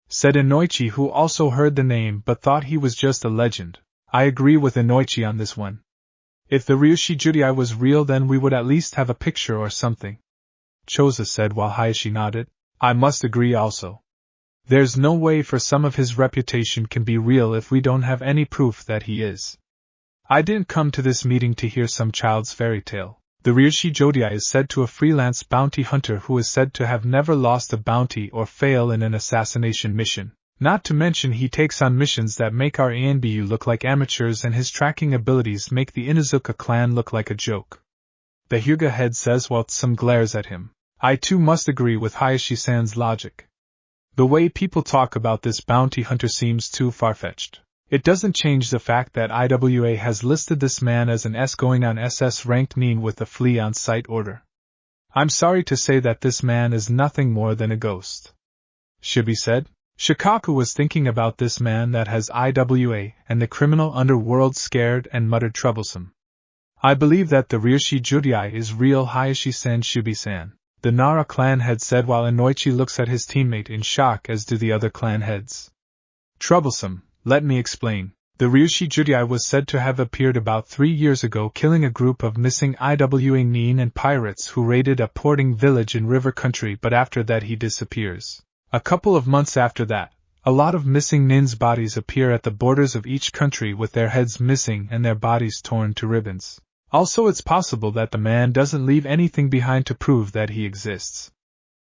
said Inoichi, who also heard the name but thought he was just a legend. I agree with Inoichi on this one. If the Ryushi Judai was real, then we would at least have a picture or something, Choza said while Hayashi nodded. I must agree also. There's no way for some of his reputation can be real if we don't have any proof that he is. I didn't come to this meeting to hear some child's fairy tale. The Ryushi Judai is said to a freelance bounty hunter who is said to have never lost a bounty or fail in an assassination mission. Not to mention he takes on missions that make our ANBU look like amateurs, and his tracking abilities make the Inuzuka clan look like a joke, the Hyuga head says while Tsum glares at him. I too must agree with Hayashi-san's logic. The way people talk about this bounty hunter seems too far-fetched. It doesn't change the fact that IWA has listed this man as an S going on SS ranked mean with a flea on sight order. I'm sorry to say that this man is nothing more than a ghost, Shibi said. Shikaku was thinking about this man that has IWA and the criminal underworld scared and muttered troublesome. I believe that the Ryushi Judai is real, Hayashi-san, Shibi-san, the Nara clan head said while Inoichi looks at his teammate in shock, as do the other clan heads. Troublesome. Let me explain. The Ryushi Judai was said to have appeared about 3 years ago, killing a group of missing IWA nin and pirates who raided a porting village in river country, but after that he disappears. A couple of months after that, a lot of missing nins' bodies appear at the borders of each country with their heads missing and their bodies torn to ribbons. Also, it's possible that the man doesn't leave anything behind to prove that he exists.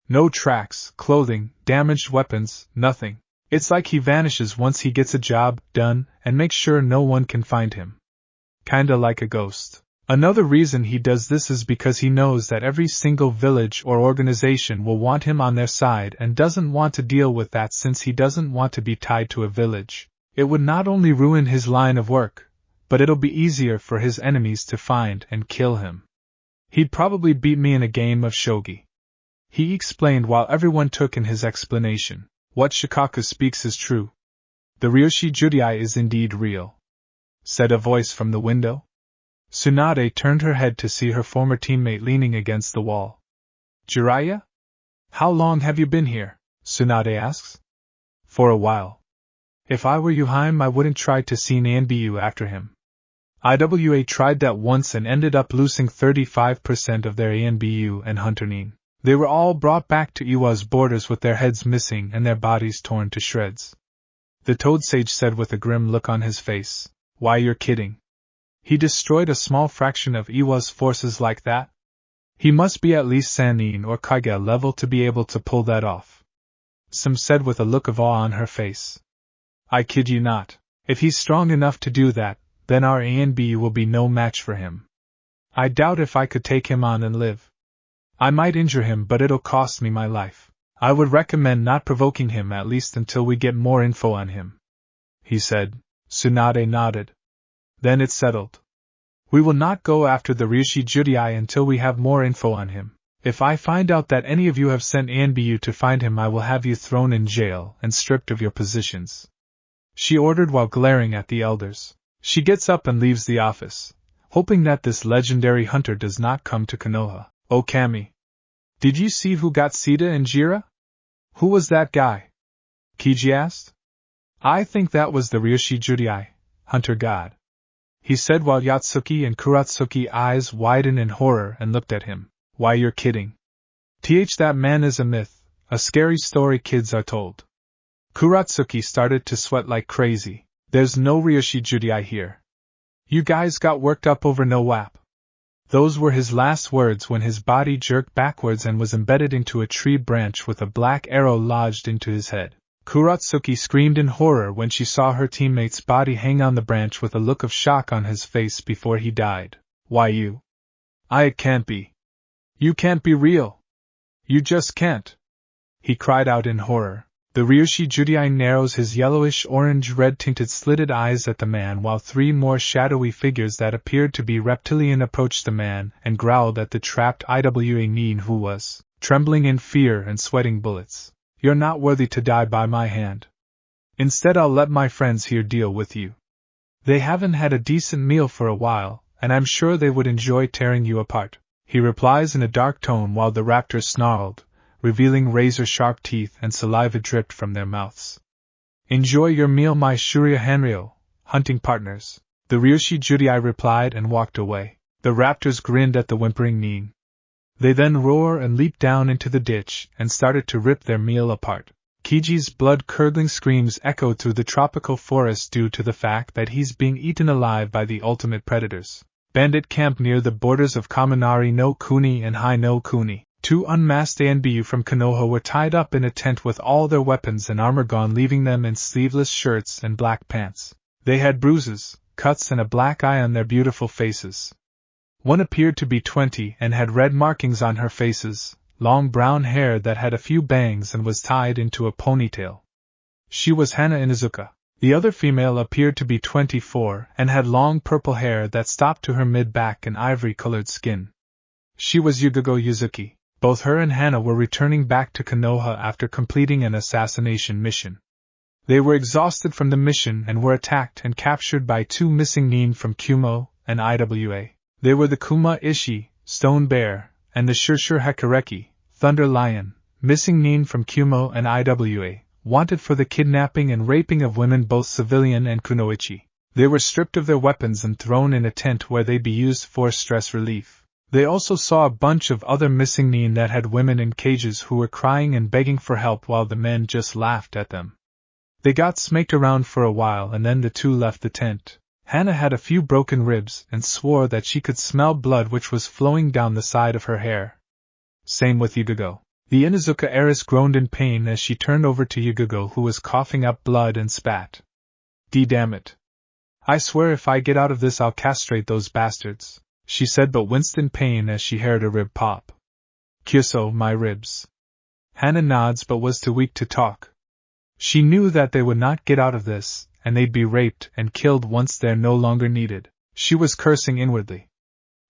No tracks, clothing, damaged weapons, nothing. It's like he vanishes once he gets a job done and makes sure no one can find him. Kinda like a ghost. Another reason he does this is because he knows that every single village or organization will want him on their side and doesn't want to deal with that since he doesn't want to be tied to a village. It would not only ruin his line of work, but it'll be easier for his enemies to find and kill him. He'd probably beat me in a game of shogi. He explained while everyone took in his explanation. What Shikaku speaks is true. The Ryoshi Judai is indeed real, said a voice from the window. Tsunade turned her head to see her former teammate leaning against the wall. Jiraiya? How long have you been here? Tsunade asks. For a while. If I were Yuhaim, I wouldn't try to see Nanbu after him. IWA tried that once and ended up losing 35% of their ANBU and Hunter Nin. They were all brought back to Iwa's borders with their heads missing and their bodies torn to shreds. The Toad Sage said with a grim look on his face. Why, you're kidding. He destroyed a small fraction of Iwa's forces like that? He must be at least Sannin or Kage level to be able to pull that off. Sim said with a look of awe on her face. I kid you not. If he's strong enough to do that, then our ANBU will be no match for him. I doubt if I could take him on and live. I might injure him, but it'll cost me my life. I would recommend not provoking him at least until we get more info on him, he said. Tsunade nodded. Then it's settled. We will not go after the Ryoshi Judai until we have more info on him. If I find out that any of you have sent ANBU to find him, I will have you thrown in jail and stripped of your positions, she ordered while glaring at the elders. She gets up and leaves the office, hoping that this legendary hunter does not come to Konoha. Oh Kami. Did you see who got Sita and Jira? Who was that guy? Kiji asked. I think that was the Ryoshi Judai, Hunter God, he said while Yatsuki and Kuratsuki eyes widened in horror and looked at him. Why, you're kidding. That man is a myth, a scary story kids are told. Kuratsuki started to sweat like crazy. There's no Ryoshi Judai here. You guys got worked up over no WAP. Those were his last words when his body jerked backwards and was embedded into a tree branch with a black arrow lodged into his head. Kuratsuki screamed in horror when she saw her teammate's body hang on the branch with a look of shock on his face before he died. Why you? It can't be. You can't be real. You just can't. He cried out in horror. The Ryoshi Judai narrows his yellowish-orange-red tinted slitted eyes at the man while three more shadowy figures that appeared to be reptilian approached the man and growled at the trapped IWA Nin who was trembling in fear and sweating bullets. You're not worthy to die by my hand. Instead, I'll let my friends here deal with you. They haven't had a decent meal for a while, and I'm sure they would enjoy tearing you apart, he replies in a dark tone while the raptors snarled, revealing razor-sharp teeth and saliva dripped from their mouths. Enjoy your meal, my Shurya Hanryo, hunting partners, the Ryoshi Judai replied and walked away. The raptors grinned at the whimpering Nin. They then roared and leaped down into the ditch and started to rip their meal apart. Kiji's blood-curdling screams echoed through the tropical forest due to the fact that he's being eaten alive by the ultimate predators. Bandit camp near the borders of Kaminari no Kuni and Hai no Kuni. Two unmasked ANBU from Konoha were tied up in a tent with all their weapons and armor gone, leaving them in sleeveless shirts and black pants. They had bruises, cuts and a black eye on their beautiful faces. One appeared to be 20 and had red markings on her faces, long brown hair that had a few bangs and was tied into a ponytail. She was Hana Inuzuka. The other female appeared to be 24 and had long purple hair that stopped to her mid-back and ivory-colored skin. She was Yugago Yuzuki. Both her and Hana were returning back to Konoha after completing an assassination mission. They were exhausted from the mission and were attacked and captured by two missing Nin from Kumo and IWA. They were the Kuma Ishi, Stone Bear, and the Shurshur Hakureki, Thunder Lion, missing Nin from Kumo and IWA, wanted for the kidnapping and raping of women, both civilian and kunoichi. They were stripped of their weapons and thrown in a tent where they'd be used for stress relief. They also saw a bunch of other missing Nin that had women in cages who were crying and begging for help while the men just laughed at them. They got smacked around for a while and then the two left the tent. Hana had a few broken ribs and swore that she could smell blood which was flowing down the side of her hair. Same with Yugago. The Inuzuka heiress groaned in pain as she turned over to Yugago, who was coughing up blood and spat. Damn it. I swear if I get out of this I'll castrate those bastards. she said, but winced in pain as she heard a rib pop. Kyoso, my ribs. Hana nods but was too weak to talk. She knew that they would not get out of this, and they'd be raped and killed once they're no longer needed. She was cursing inwardly.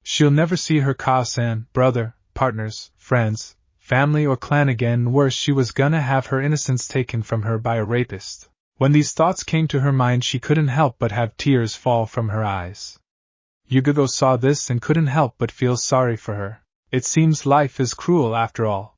She'll never see her Ka-san, brother, partners, friends, family or clan again. Worse, she was gonna have her innocence taken from her by a rapist. When these thoughts came to her mind, she couldn't help but have tears fall from her eyes. Yugogo saw this and couldn't help but feel sorry for her. It seems life is cruel after all,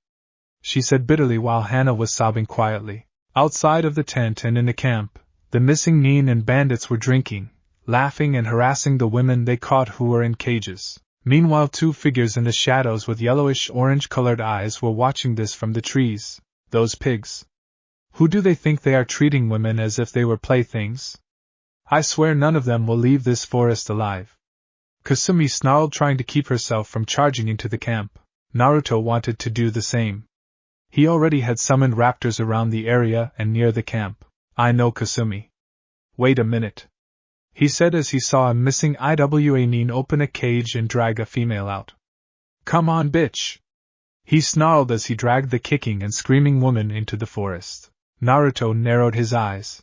she said bitterly while Hana was sobbing quietly. Outside of the tent and in the camp, the missing Nin and bandits were drinking, laughing and harassing the women they caught who were in cages. Meanwhile, two figures in the shadows with yellowish-orange-colored eyes were watching this from the trees. Those pigs. Who do they think they are, treating women as if they were playthings? I swear none of them will leave this forest alive. Kasumi snarled, trying to keep herself from charging into the camp. Naruto wanted to do the same. He already had summoned raptors around the area and near the camp. I know, Kasumi. Wait a minute, he said as he saw a missing IWA Nin open a cage and drag a female out. Come on, bitch, he snarled as he dragged the kicking and screaming woman into the forest. Naruto narrowed his eyes.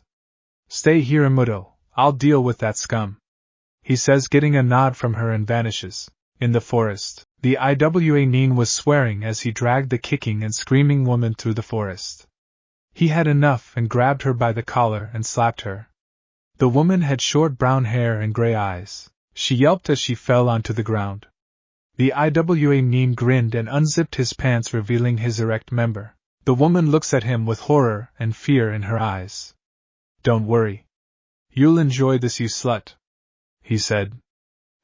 Stay here, Imuto, I'll deal with that scum, he says, getting a nod from her and vanishes. In the forest, the IWA Nin was swearing as he dragged the kicking and screaming woman through the forest. He had enough and grabbed her by the collar and slapped her. The woman had short brown hair and gray eyes. She yelped as she fell onto the ground. The IWA Nin grinned and unzipped his pants, revealing his erect member. The woman looks at him with horror and fear in her eyes. Don't worry. You'll enjoy this, you slut, he said.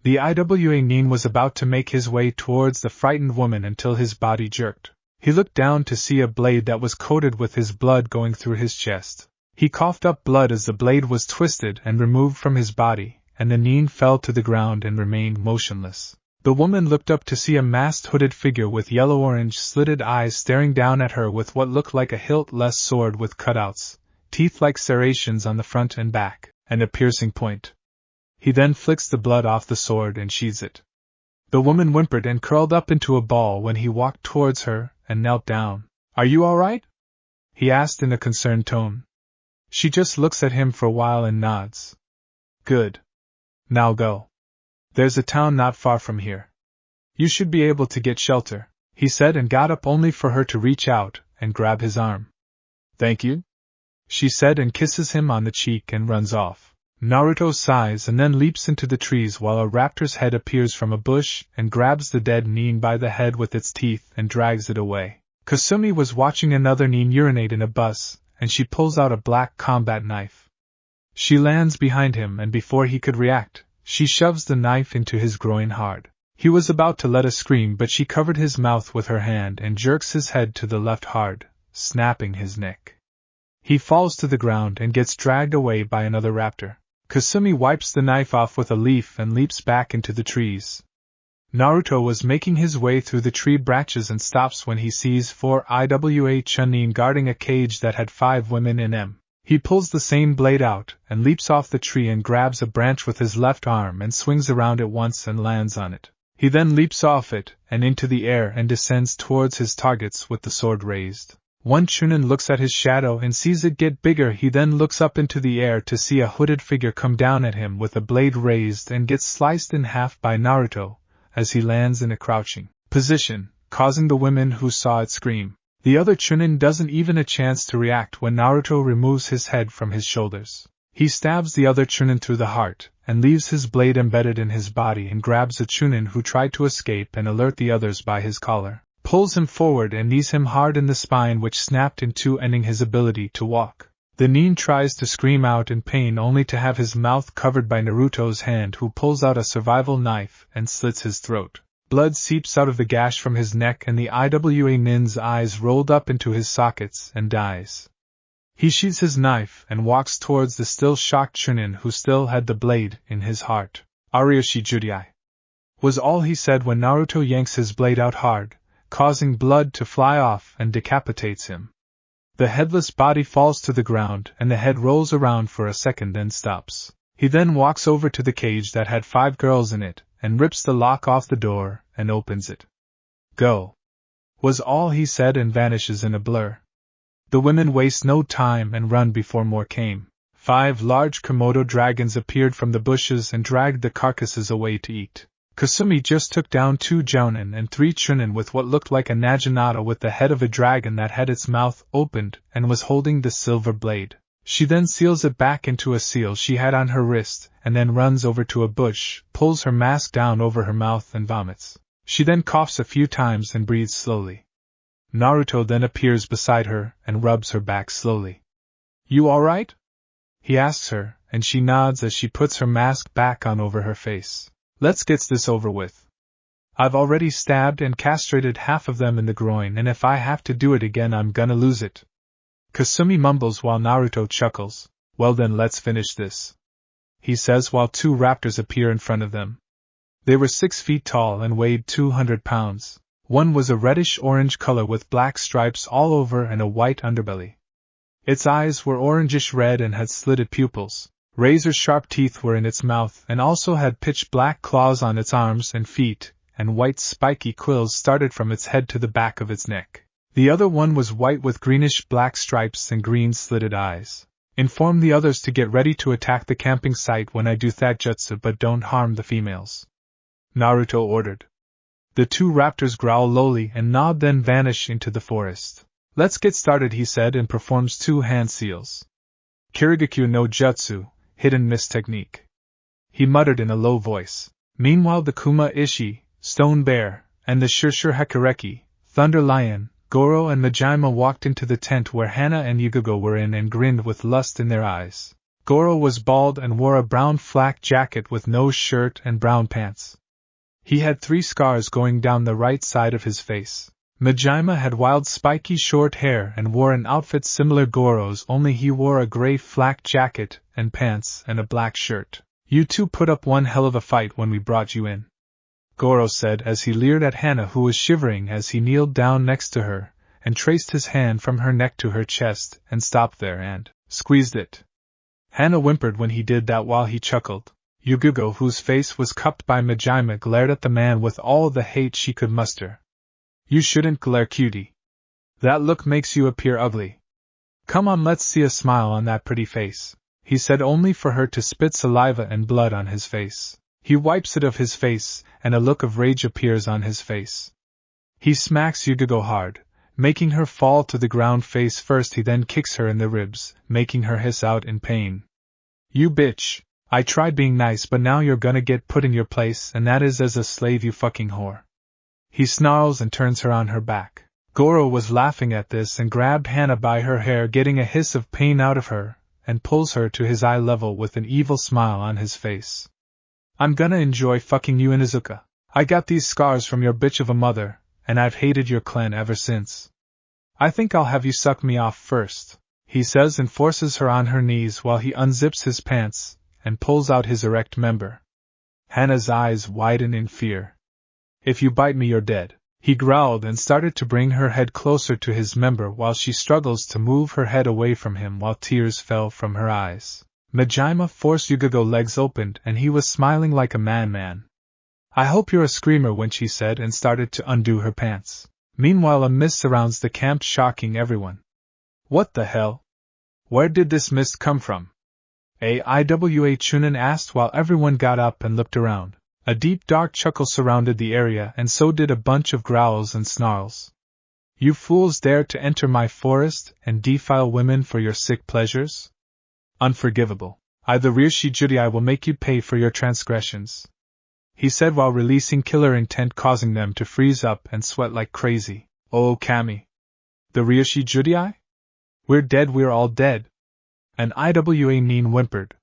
The IWA Nin was about to make his way towards the frightened woman until his body jerked. He looked down to see a blade that was coated with his blood going through his chest. He coughed up blood as the blade was twisted and removed from his body, and the Nin fell to the ground and remained motionless. The woman looked up to see a masked hooded figure with yellow-orange slitted eyes staring down at her with what looked like a hilt-less sword with cutouts, teeth like serrations on the front and back, and a piercing point. He then flicks the blood off the sword and sheathes it. The woman whimpered and curled up into a ball when he walked towards her and knelt down. Are you all right? He asked in a concerned tone. She just looks at him for a while and nods. Good. Now go. There's a town not far from here. You should be able to get shelter, he said, and got up only for her to reach out and grab his arm. Thank you, she said, and kisses him on the cheek and runs off. Naruto sighs and then leaps into the trees while a raptor's head appears from a bush and grabs the dead Nin by the head with its teeth and drags it away. Kasumi was watching another Nin urinate in a bus, and she pulls out a black combat knife. She lands behind him, and before he could react, she shoves the knife into his groin hard. He was about to let a scream, but she covered his mouth with her hand and jerks his head to the left hard, snapping his neck. He falls to the ground and gets dragged away by another raptor. Kasumi wipes the knife off with a leaf and leaps back into the trees. Naruto was making his way through the tree branches and stops when he sees 4 IWA Chunin guarding a cage that had 5 women in them. He pulls the same blade out and leaps off the tree and grabs a branch with his left arm and swings around it once and lands on it. He then leaps off it and into the air and descends towards his targets with the sword raised. One Chunin looks at his shadow and sees it get bigger. He then looks up into the air to see a hooded figure come down at him with a blade raised and gets sliced in half by Naruto as he lands in a crouching position, causing the women who saw it scream. The other Chunin doesn't even a chance to react when Naruto removes his head from his shoulders. He stabs the other Chunin through the heart and leaves his blade embedded in his body and grabs a Chunin who tried to escape and alert the others by his collar. Pulls him forward and knees him hard in the spine, which snapped in two, ending his ability to walk. The Nin tries to scream out in pain only to have his mouth covered by Naruto's hand, who pulls out a survival knife and slits his throat. Blood seeps out of the gash from his neck and the IWA Nin's eyes rolled up into his sockets and dies. He sheathes his knife and walks towards the still shocked Chunin who still had the blade in his heart. Ariyoshi Judai was all he said when Naruto yanks his blade out hard, causing blood to fly off and decapitates him. The headless body falls to the ground and the head rolls around for a second and stops. He then walks over to the cage that had 5 girls in it and rips the lock off the door, and opens it. "Go," was all he said, and vanishes in a blur. The women waste no time and run before more came. 5 large Komodo dragons appeared from the bushes and dragged the carcasses away to eat. Kasumi just took down 2 jounin and 3 chunin with what looked like a naginata with the head of a dragon that had its mouth opened and was holding the silver blade. She then seals it back into a seal she had on her wrist, and then runs over to a bush, pulls her mask down over her mouth and vomits. She then coughs a few times and breathes slowly. Naruto then appears beside her and rubs her back slowly. "You alright?" he asks her, and she nods as she puts her mask back on over her face. "Let's get this over with. I've already stabbed and castrated half of them in the groin, and if I have to do it again I'm gonna lose it." Kasumi mumbles while Naruto chuckles. "Well then, let's finish this," he says while 2 raptors appear in front of them. They were 6 feet tall and weighed 200 pounds. One was a reddish-orange color with black stripes all over and a white underbelly. Its eyes were orangish-red and had slitted pupils. Razor-sharp teeth were in its mouth and also had pitch-black claws on its arms and feet, and white spiky quills started from its head to the back of its neck. The other one was white with greenish-black stripes and green slitted eyes. "Inform the others to get ready to attack the camping site when I do that jutsu, but don't harm the females," Naruto ordered. The 2 raptors growl lowly and nod, then vanish into the forest. "Let's get started," he said, and performs 2 hand seals. "Kirigakyu no Jutsu, hidden mist technique," he muttered in a low voice. Meanwhile the Kuma Ishi, Stone Bear, and the Shurshur Hakureki, Thunder Lion, Goro and Majima walked into the tent where Hana and Yugogo were in and grinned with lust in their eyes. Goro was bald and wore a brown flak jacket with no shirt and brown pants. He had 3 scars going down the right side of his face. Majima had wild spiky short hair and wore an outfit similar Goro's, only he wore a gray flak jacket and pants and a black shirt. "You 2 put up one hell of a fight when we brought you in," Goro said as he leered at Hana, who was shivering as he kneeled down next to her and traced his hand from her neck to her chest and stopped there and squeezed it. Hana whimpered when he did that while he chuckled. Yugugo, whose face was cupped by Majima, glared at the man with all the hate she could muster. "You shouldn't glare, cutie. That look makes you appear ugly. Come on, let's see a smile on that pretty face," he said, only for her to spit saliva and blood on his face. He wipes it off his face, and a look of rage appears on his face. He smacks Yugugo hard, making her fall to the ground face first. He then kicks her in the ribs, making her hiss out in pain. "You bitch. I tried being nice, but now you're gonna get put in your place, and that is as a slave, you fucking whore." He snarls and turns her on her back. Goro was laughing at this and grabbed Hana by her hair, getting a hiss of pain out of her, and pulls her to his eye level with an evil smile on his face. "I'm gonna enjoy fucking you, Inuzuka. I got these scars from your bitch of a mother, and I've hated your clan ever since. I think I'll have you suck me off first," he says, and forces her on her knees while he unzips his pants and pulls out his erect member. Hana's eyes widen in fear. "If you bite me, you're dead," he growled and started to bring her head closer to his member while she struggles to move her head away from him while tears fell from her eyes. Majima forced Yugogo legs opened and he was smiling like a man. "I hope you're a screamer," when she said, and started to undo her pants. Meanwhile a mist surrounds the camp, shocking everyone. "What the hell? Where did this mist come from?" Iwa Chunin asked while everyone got up and looked around. A deep dark chuckle surrounded the area, and so did a bunch of growls and snarls. "You fools dare to enter my forest and defile women for your sick pleasures? Unforgivable. I, the Ryushi Judai, will make you pay for your transgressions," he said while releasing killer intent, causing them to freeze up and sweat like crazy. "Oh, Kami. The Ryushi Judai? We're dead, we're all dead." An Iwa mean whimpered.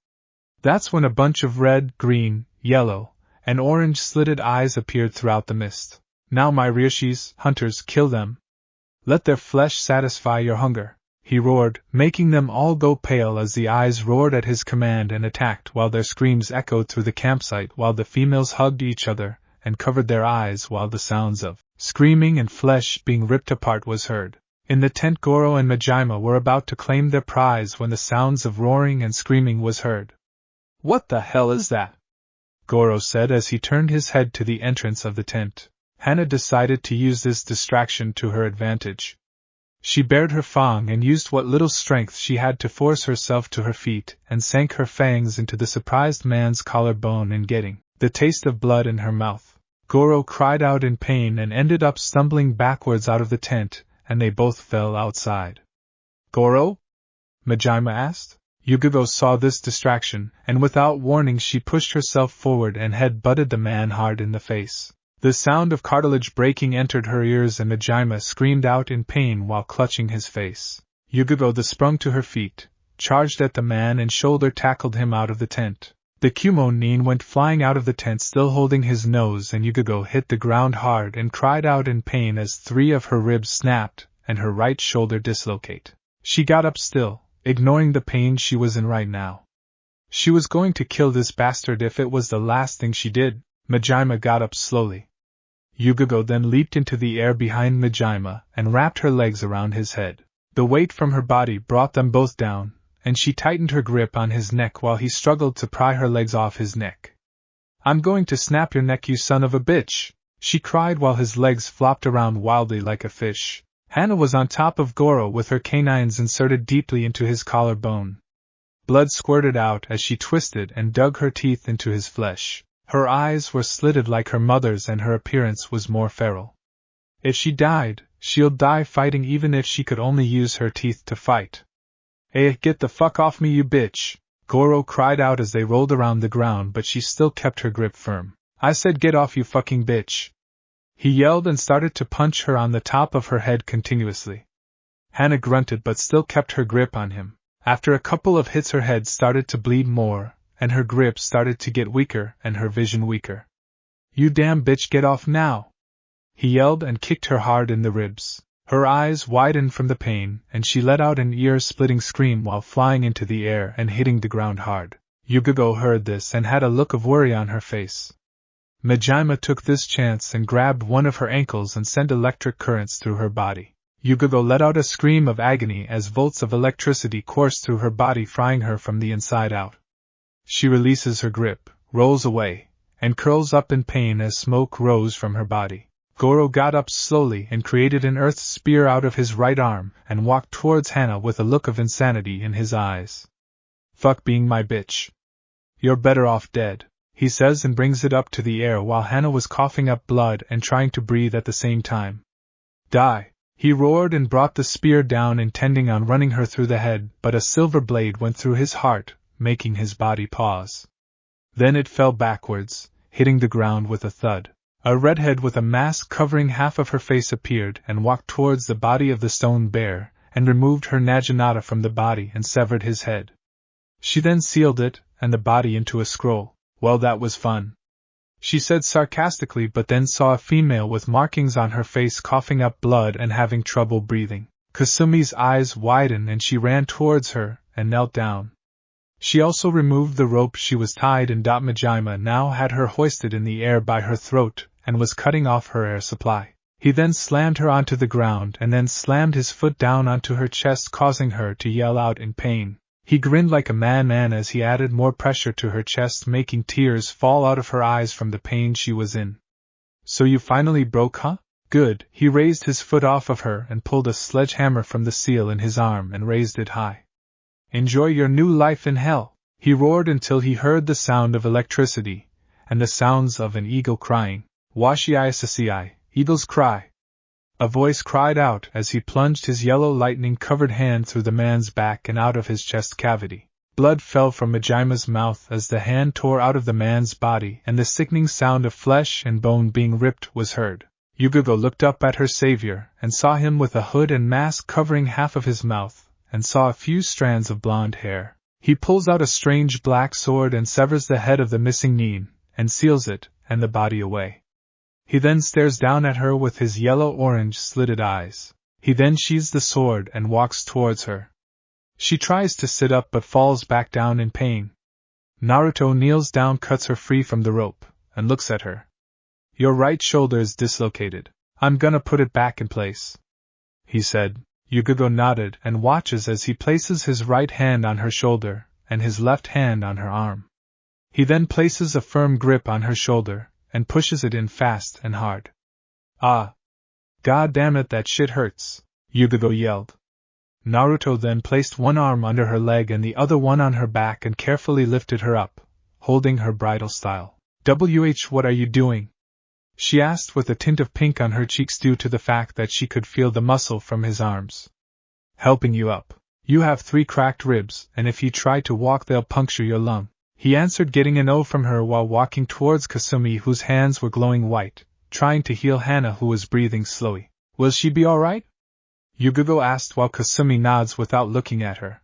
That's when a bunch of red, green, yellow, and orange slitted eyes appeared throughout the mist. "Now, my Ryushis, hunters, kill them. Let their flesh satisfy your hunger," he roared, making them all go pale as the eyes roared at his command and attacked, while their screams echoed through the campsite while the females hugged each other and covered their eyes while the sounds of screaming and flesh being ripped apart was heard. In the tent, Goro and Majima were about to claim their prize when the sounds of roaring and screaming was heard. "What the hell is that?" Goro said as he turned his head to the entrance of the tent. Hana decided to use this distraction to her advantage. She bared her fang and used what little strength she had to force herself to her feet and sank her fangs into the surprised man's collarbone and getting the taste of blood in her mouth. Goro cried out in pain and ended up stumbling backwards out of the tent, and they both fell outside. Goro? Majima asked. Yugigo saw this distraction, and without warning she pushed herself forward and head-butted the man hard in the face. The sound of cartilage breaking entered her ears and Majima screamed out in pain while clutching his face. Yugigo sprung to her feet, charged at the man and shoulder-tackled him out of the tent. The Kumo-nin went flying out of the tent still holding his nose, and Yugigo hit the ground hard and cried out in pain as 3 of her ribs snapped and her right shoulder dislocated. She got up still, ignoring the pain she was in right now. She was going to kill this bastard if it was the last thing she did. Majima got up slowly. Yugigo then leaped into the air behind Majima and wrapped her legs around his head. The weight from her body brought them both down, and she tightened her grip on his neck while he struggled to pry her legs off his neck. "I'm going to snap your neck, you son of a bitch!" she cried while his legs flopped around wildly like a fish. Hana was on top of Goro with her canines inserted deeply into his collarbone. Blood squirted out as she twisted and dug her teeth into his flesh. Her eyes were slitted like her mother's and her appearance was more feral. If she died, she'll die fighting even if she could only use her teeth to fight. "Hey, get the fuck off me, you bitch!" Goro cried out as they rolled around the ground, but she still kept her grip firm. "I said get off, you fucking bitch!" He yelled and started to punch her on the top of her head continuously. Hana grunted but still kept her grip on him. After a couple of hits her head started to bleed more, and her grip started to get weaker and her vision weaker. "You damn bitch, get off now!" He yelled and kicked her hard in the ribs. Her eyes widened from the pain, and she let out an ear-splitting scream while flying into the air and hitting the ground hard. Yugigo heard this and had a look of worry on her face. Majima took this chance and grabbed one of her ankles and sent electric currents through her body. Yugigo let out a scream of agony as volts of electricity coursed through her body, frying her from the inside out. She releases her grip, rolls away, and curls up in pain as smoke rose from her body. Goro got up slowly and created an earth spear out of his right arm and walked towards Hana with a look of insanity in his eyes. "Fuck being my bitch. You're better off dead," he says and brings it up to the air while Hana was coughing up blood and trying to breathe at the same time. "Die!" He roared and brought the spear down, intending on running her through the head, but a silver blade went through his heart, making his body pause. Then it fell backwards, hitting the ground with a thud. A redhead with a mask covering half of her face appeared and walked towards the body of the stone bear, and removed her naginata from the body and severed his head. She then sealed it and the body into a scroll. "Well, that was fun," she said sarcastically, but then saw a female with markings on her face coughing up blood and having trouble breathing. Kasumi's eyes widened and she ran towards her and knelt down. She also removed the rope she was tied in. Majima now had her hoisted in the air by her throat and was cutting off her air supply. He then slammed her onto the ground and then slammed his foot down onto her chest, causing her to yell out in pain. He grinned like a madman as he added more pressure to her chest, making tears fall out of her eyes from the pain she was in. "So you finally broke, huh? Good." He raised his foot off of her and pulled a sledgehammer from the seal in his arm and raised it high. "Enjoy your new life in hell," he roared until he heard the sound of electricity and the sounds of an eagle crying. "Washi-i-sasi-i, eagles cry." A voice cried out as he plunged his yellow lightning-covered hand through the man's back and out of his chest cavity. Blood fell from Majima's mouth as the hand tore out of the man's body, and the sickening sound of flesh and bone being ripped was heard. Yugigo looked up at her savior and saw him with a hood and mask covering half of his mouth, and saw a few strands of blonde hair. He pulls out a strange black sword and severs the head of the missing nin, and seals it and the body away. He then stares down at her with his yellow-orange slitted eyes. He then sheathes the sword and walks towards her. She tries to sit up but falls back down in pain. Naruto kneels down, cuts her free from the rope, and looks at her. "Your right shoulder is dislocated. I'm gonna put it back in place," he said. Yugigo nodded and watches as he places his right hand on her shoulder and his left hand on her arm. He then places a firm grip on her shoulder, and pushes it in fast and hard. Ah! God damn it, that shit hurts, Yugogo yelled. Naruto then placed one arm under her leg and the other one on her back and carefully lifted her up, holding her bridal style. What are you doing? She asked with a tint of pink on her cheeks due to the fact that she could feel the muscle from his arms. Helping you up. You have 3 cracked ribs, and if you try to walk they'll puncture your lung, he answered, getting an O from her while walking towards Kasumi, whose hands were glowing white, trying to heal Hana, who was breathing slowly. Will she be alright? Yugogo asked while Kasumi nods without looking at her.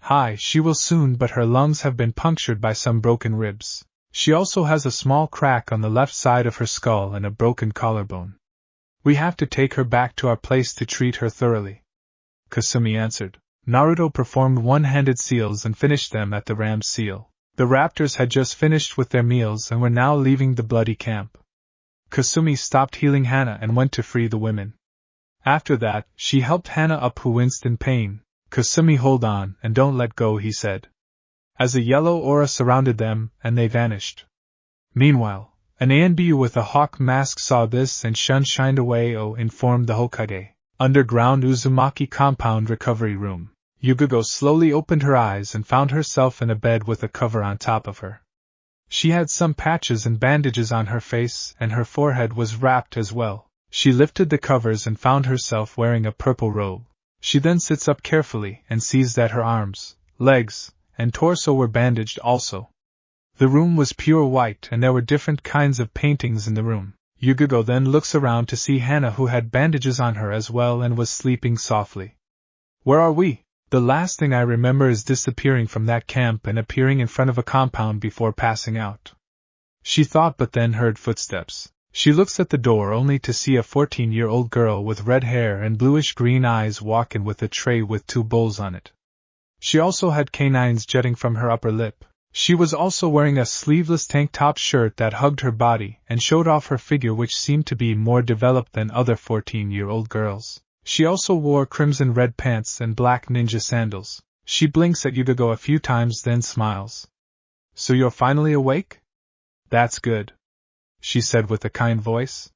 Hi, she will soon, but her lungs have been punctured by some broken ribs. She also has a small crack on the left side of her skull and a broken collarbone. We have to take her back to our place to treat her thoroughly, Kasumi answered. Naruto performed one-handed seals and finished them at the ram's seal. The raptors had just finished with their meals and were now leaving the bloody camp. Kasumi stopped healing Hana and went to free the women. After that, she helped Hana up, who winced in pain. Kasumi, hold on and don't let go, he said. As a yellow aura surrounded them, and they vanished. Meanwhile, an ANBU with a hawk mask saw this and shined away. Informed the Hokage. Underground Uzumaki compound recovery room. Yugogo slowly opened her eyes and found herself in a bed with a cover on top of her. She had some patches and bandages on her face, and her forehead was wrapped as well. She lifted the covers and found herself wearing a purple robe. She then sits up carefully and sees that her arms, legs, and torso were bandaged also. The room was pure white and there were different kinds of paintings in the room. Yugogo then looks around to see Hana, who had bandages on her as well and was sleeping softly. Where are we? The last thing I remember is disappearing from that camp and appearing in front of a compound before passing out, she thought, but then heard footsteps. She looks at the door only to see a 14-year-old girl with red hair and bluish-green eyes walk in with a tray with 2 bowls on it. She also had canines jutting from her upper lip. She was also wearing a sleeveless tank top shirt that hugged her body and showed off her figure, which seemed to be more developed than other 14-year-old girls. She also wore crimson-red pants and black ninja sandals. She blinks at Yugogo a few times, then smiles. So you're finally awake? That's good, she said with a kind voice.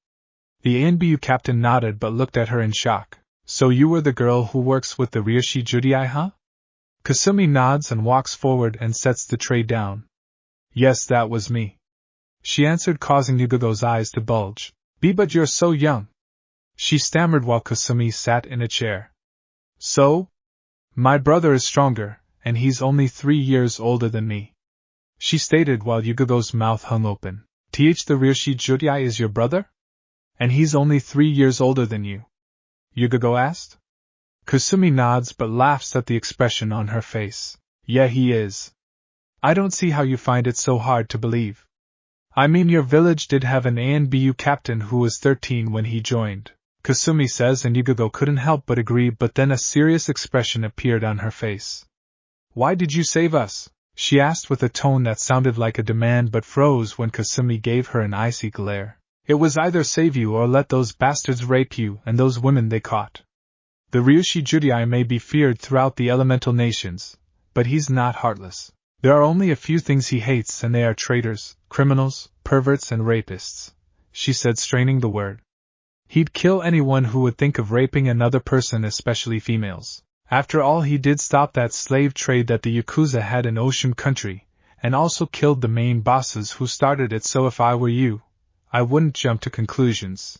The ANBU captain nodded but looked at her in shock. So you were the girl who works with the Ryoshi Judai, huh? Kasumi nods and walks forward and sets the tray down. Yes, that was me, she answered, causing Yugogo's eyes to bulge. But you're so young, she stammered while Kasumi sat in a chair. So? My brother is stronger, and he's only 3 years older than me, she stated while Yugogo's mouth hung open. The Ryoshi Judai is your brother? And he's only 3 years older than you? Yugogo asked. Kasumi nods but laughs at the expression on her face. Yeah, he is. I don't see how you find it so hard to believe. I mean, your village did have an ANBU captain who was 13 when he joined, Kasumi says, and Yugogo couldn't help but agree, but then a serious expression appeared on her face. Why did you save us? She asked with a tone that sounded like a demand but froze when Kasumi gave her an icy glare. It was either save you or let those bastards rape you and those women they caught. The Ryoshi Judai may be feared throughout the elemental nations, but he's not heartless. There are only a few things he hates, and they are traitors, criminals, perverts, and rapists, she said, straining the word. He'd kill anyone who would think of raping another person, especially females. After all, he did stop that slave trade that the Yakuza had in Ocean Country, and also killed the main bosses who started it, so if I were you, I wouldn't jump to conclusions.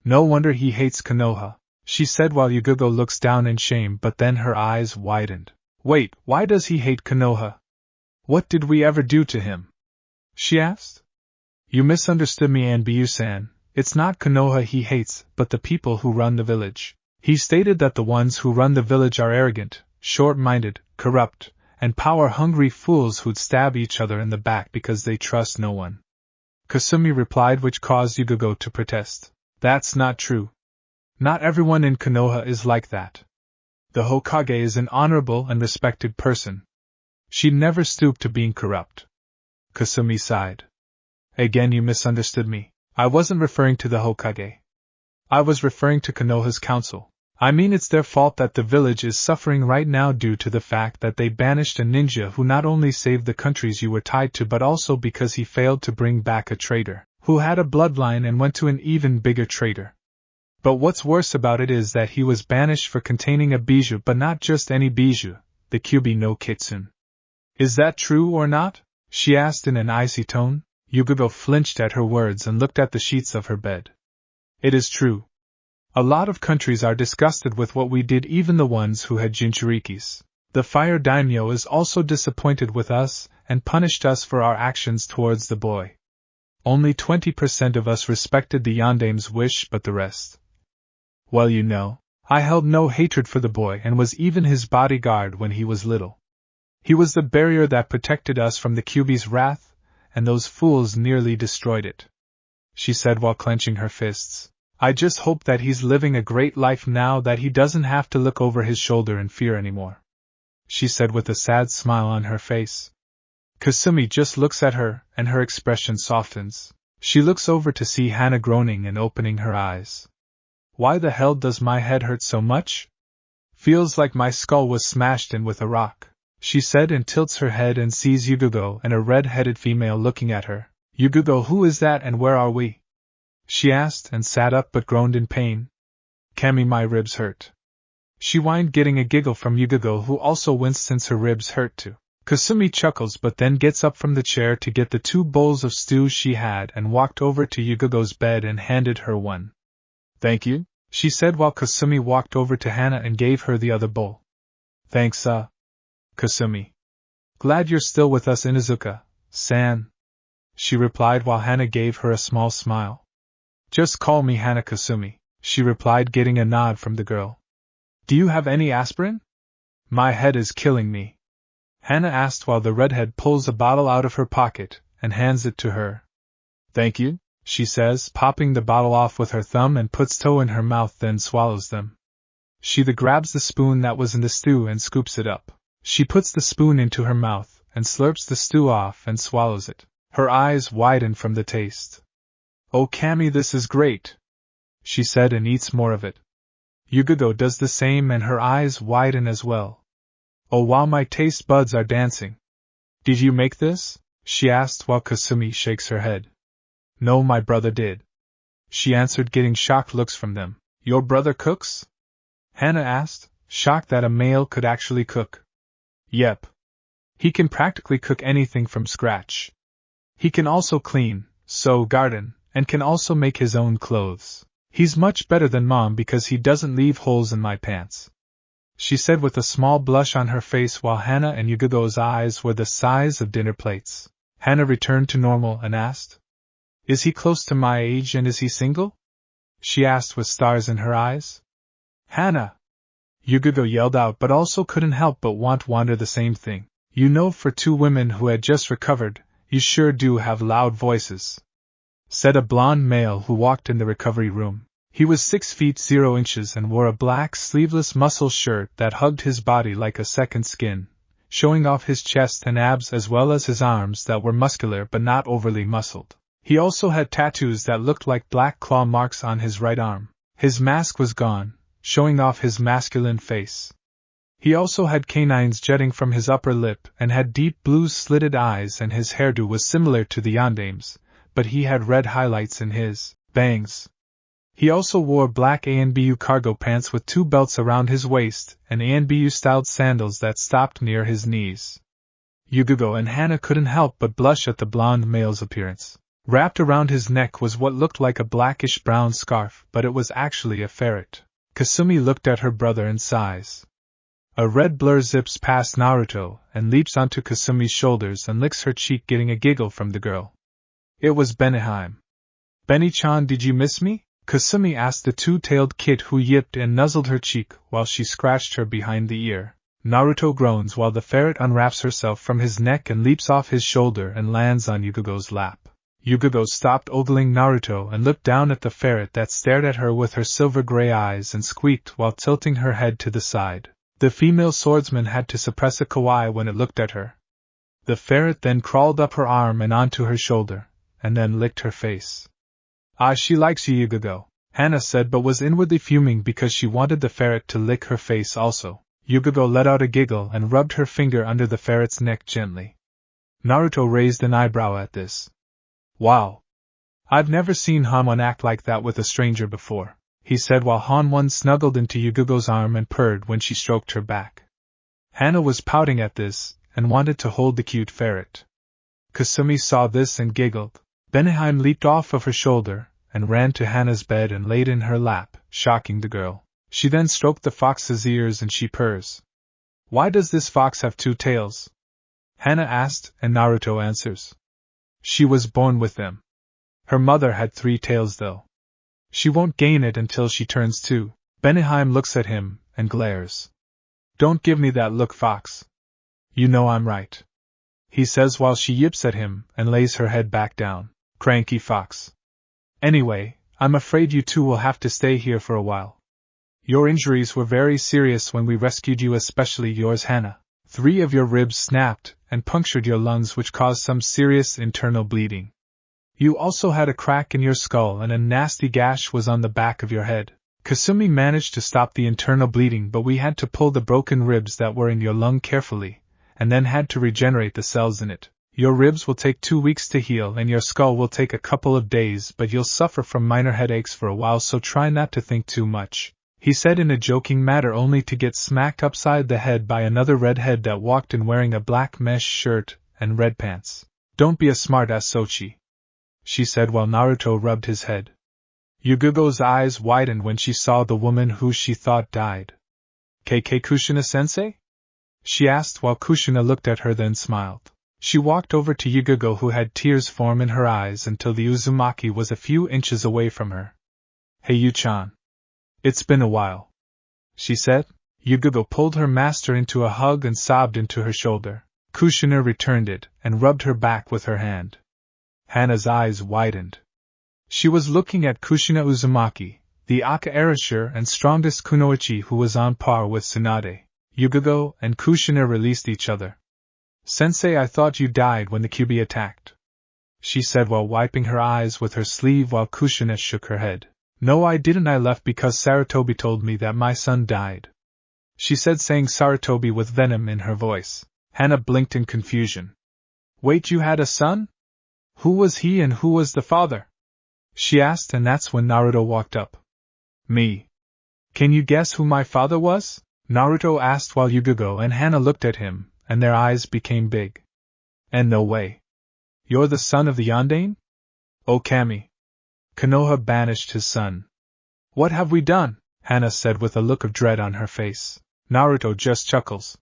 No wonder he hates Konoha, she said while Yugogo looks down in shame, but then her eyes widened. Wait, why does he hate Konoha? What did we ever do to him? She asked. You misunderstood me, Anbiyu-san. It's not Konoha he hates, but the people who run the village. He stated that the ones who run the village are arrogant, short-minded, corrupt, and power-hungry fools who'd stab each other in the back because they trust no one. Kasumi replied, which caused Yugogo to protest. That's not true. Not everyone in Konoha is like that. The Hokage is an honorable and respected person. She'd never stoop to being corrupt. Kasumi sighed. Again, you misunderstood me. I wasn't referring to the Hokage. I was referring to Konoha's council. I mean it's their fault that the village is suffering right now due to the fact that they banished a ninja who not only saved the countries you were tied to but also because he failed to bring back a traitor, who had a bloodline and went to an even bigger traitor. But what's worse about it is that he was banished for containing a bijou, but not just any bijou, the Kyubi no Kitsune. Is that true or not? She asked in an icy tone. Yugugo flinched at her words and looked at the sheets of her bed. It is true. A lot of countries are disgusted with what we did, even the ones who had jinchurikis. The fire daimyo is also disappointed with us and punished us for our actions towards the boy. Only 20% of us respected the yandame's wish, but the rest. Well, you know, I held no hatred for the boy and was even his bodyguard when he was little. He was the barrier that protected us from the Kyubi's wrath, and those fools nearly destroyed it. She said while clenching her fists. I just hope that he's living a great life now that he doesn't have to look over his shoulder in fear anymore. She said with a sad smile on her face. Kasumi just looks at her, and her expression softens. She looks over to see Hana groaning and opening her eyes. Why the hell does my head hurt so much? Feels like my skull was smashed in with a rock, she said, and tilts her head and sees Yugugo and a red-headed female looking at her. Yugugo, who is that and where are we? She asked and sat up but groaned in pain. Kami, my ribs hurt. She whined, getting a giggle from Yugugo, who also winced since her ribs hurt too. Kasumi chuckles but then gets up from the chair to get the 2 bowls of stew she had and walked over to Yugugo's bed and handed her one. Thank you, she said while Kasumi walked over to Hana and gave her the other bowl. Thanks, Kasumi. Glad you're still with us, Inuzuka-san, she replied while Hana gave her a small smile. Just call me Hana, Kasumi, she replied, getting a nod from the girl. Do you have any aspirin? My head is killing me, Hana asked while the redhead pulls a bottle out of her pocket and hands it to her. Thank you, she says, popping the bottle off with her thumb and puts toe in her mouth, then swallows them. She grabs the spoon that was in the stew and scoops it up. She puts the spoon into her mouth and slurps the stew off and swallows it. Her eyes widen from the taste. Oh, Kami, this is great, she said, and eats more of it. Yugugo does the same and her eyes widen as well. Oh wow, my taste buds are dancing. Did you make this? She asked while Kasumi shakes her head. No, my brother did, she answered, getting shocked looks from them. Your brother cooks? Hana asked, shocked that a male could actually cook. Yep. He can practically cook anything from scratch. He can also clean, sew, garden, and can also make his own clothes. He's much better than Mom because he doesn't leave holes in my pants, she said with a small blush on her face while Hana and Yugugo's eyes were the size of dinner plates. Hana returned to normal and asked, Is he close to my age and is he single? She asked with stars in her eyes. Hana! Yugugo yelled out, but also couldn't help but wonder the same thing. You know, for 2 women who had just recovered, you sure do have loud voices, said a blonde male who walked in the recovery room. He was 6 feet 0 inches and wore a black sleeveless muscle shirt that hugged his body like a second skin, showing off his chest and abs as well as his arms that were muscular but not overly muscled. He also had tattoos that looked like black claw marks on his right arm. His mask was gone, showing off his masculine face. He also had canines jutting from his upper lip and had deep blue slitted eyes, and his hairdo was similar to the yandame's, but he had red highlights in his bangs. He also wore black ANBU cargo pants with 2 belts around his waist and ANBU-styled sandals that stopped near his knees. Yugugo and Hana couldn't help but blush at the blonde male's appearance. Wrapped around his neck was what looked like a blackish-brown scarf, but it was actually a ferret. Kasumi looked at her brother and sighs. A red blur zips past Naruto and leaps onto Kasumi's shoulders and licks her cheek, getting a giggle from the girl. It was Beniheim. Beni-chan, did you miss me? Kasumi asked the 2-tailed kid who yipped and nuzzled her cheek while she scratched her behind the ear. Naruto groans while the ferret unwraps herself from his neck and leaps off his shoulder and lands on Yugugo's lap. Yugugo stopped ogling Naruto and looked down at the ferret that stared at her with her silver-gray eyes and squeaked while tilting her head to the side. The female swordsman had to suppress a kawaii when it looked at her. The ferret then crawled up her arm and onto her shoulder, and then licked her face. Ah, she likes you, Yugugo, Hana said, but was inwardly fuming because she wanted the ferret to lick her face also. Yugogo let out a giggle and rubbed her finger under the ferret's neck gently. Naruto raised an eyebrow at this. Wow! I've never seen Hanwon act like that with a stranger before, he said while Hanwon snuggled into Yugogo's arm and purred when she stroked her back. Hana was pouting at this, and wanted to hold the cute ferret. Kasumi saw this and giggled. Beneheim leaped off of her shoulder, and ran to Hana's bed and laid in her lap, shocking the girl. She then stroked the fox's ears and she purrs. Why does this fox have 2 tails? Hana asked, and Naruto answers. She was born with them. Her mother had 3 tails though. She won't gain it until she turns 2. Beneheim looks at him, and glares. Don't give me that look, fox. You know I'm right. He says while she yips at him, and lays her head back down. Cranky fox. Anyway, I'm afraid you two will have to stay here for a while. Your injuries were very serious when we rescued you, especially yours, Hana. 3 of your ribs snapped and punctured your lungs, which caused some serious internal bleeding. You also had a crack in your skull and a nasty gash was on the back of your head. Kasumi managed to stop the internal bleeding, but we had to pull the broken ribs that were in your lung carefully, and then had to regenerate the cells in it. Your ribs will take 2 weeks to heal and your skull will take a couple of days, but you'll suffer from minor headaches for a while, so try not to think too much, he said in a joking manner, only to get smacked upside the head by another redhead that walked in wearing a black mesh shirt and red pants. Don't be a smart-ass, Sochi, she said while Naruto rubbed his head. Yugogo's eyes widened when she saw the woman who she thought died. KK Kushina-sensei? She asked while Kushina looked at her, then smiled. She walked over to Yugogo, who had tears form in her eyes until the Uzumaki was a few inches away from her. Hey Yu-chan. It's been a while, she said. Yugogo pulled her master into a hug and sobbed into her shoulder. Kushina returned it and rubbed her back with her hand. Hana's eyes widened. She was looking at Kushina Uzumaki, the Aka Arashur and strongest kunoichi, who was on par with Tsunade. Yugogo and Kushina released each other. Sensei, I thought you died when the Kyuubi attacked, she said while wiping her eyes with her sleeve while Kushina shook her head. No, I didn't. I left because Sarutobi told me that my son died, she said, saying Sarutobi with venom in her voice. Hana blinked in confusion. Wait, you had a son? Who was he and who was the father? She asked, and that's when Naruto walked up. Me. Can you guess who my father was? Naruto asked while Yugogo and Hana looked at him, and their eyes became big. And no way. You're the son of the Yondaime? Oh, Kami. Konoha banished his son. What have we done? Hana said with a look of dread on her face. Naruto just chuckles.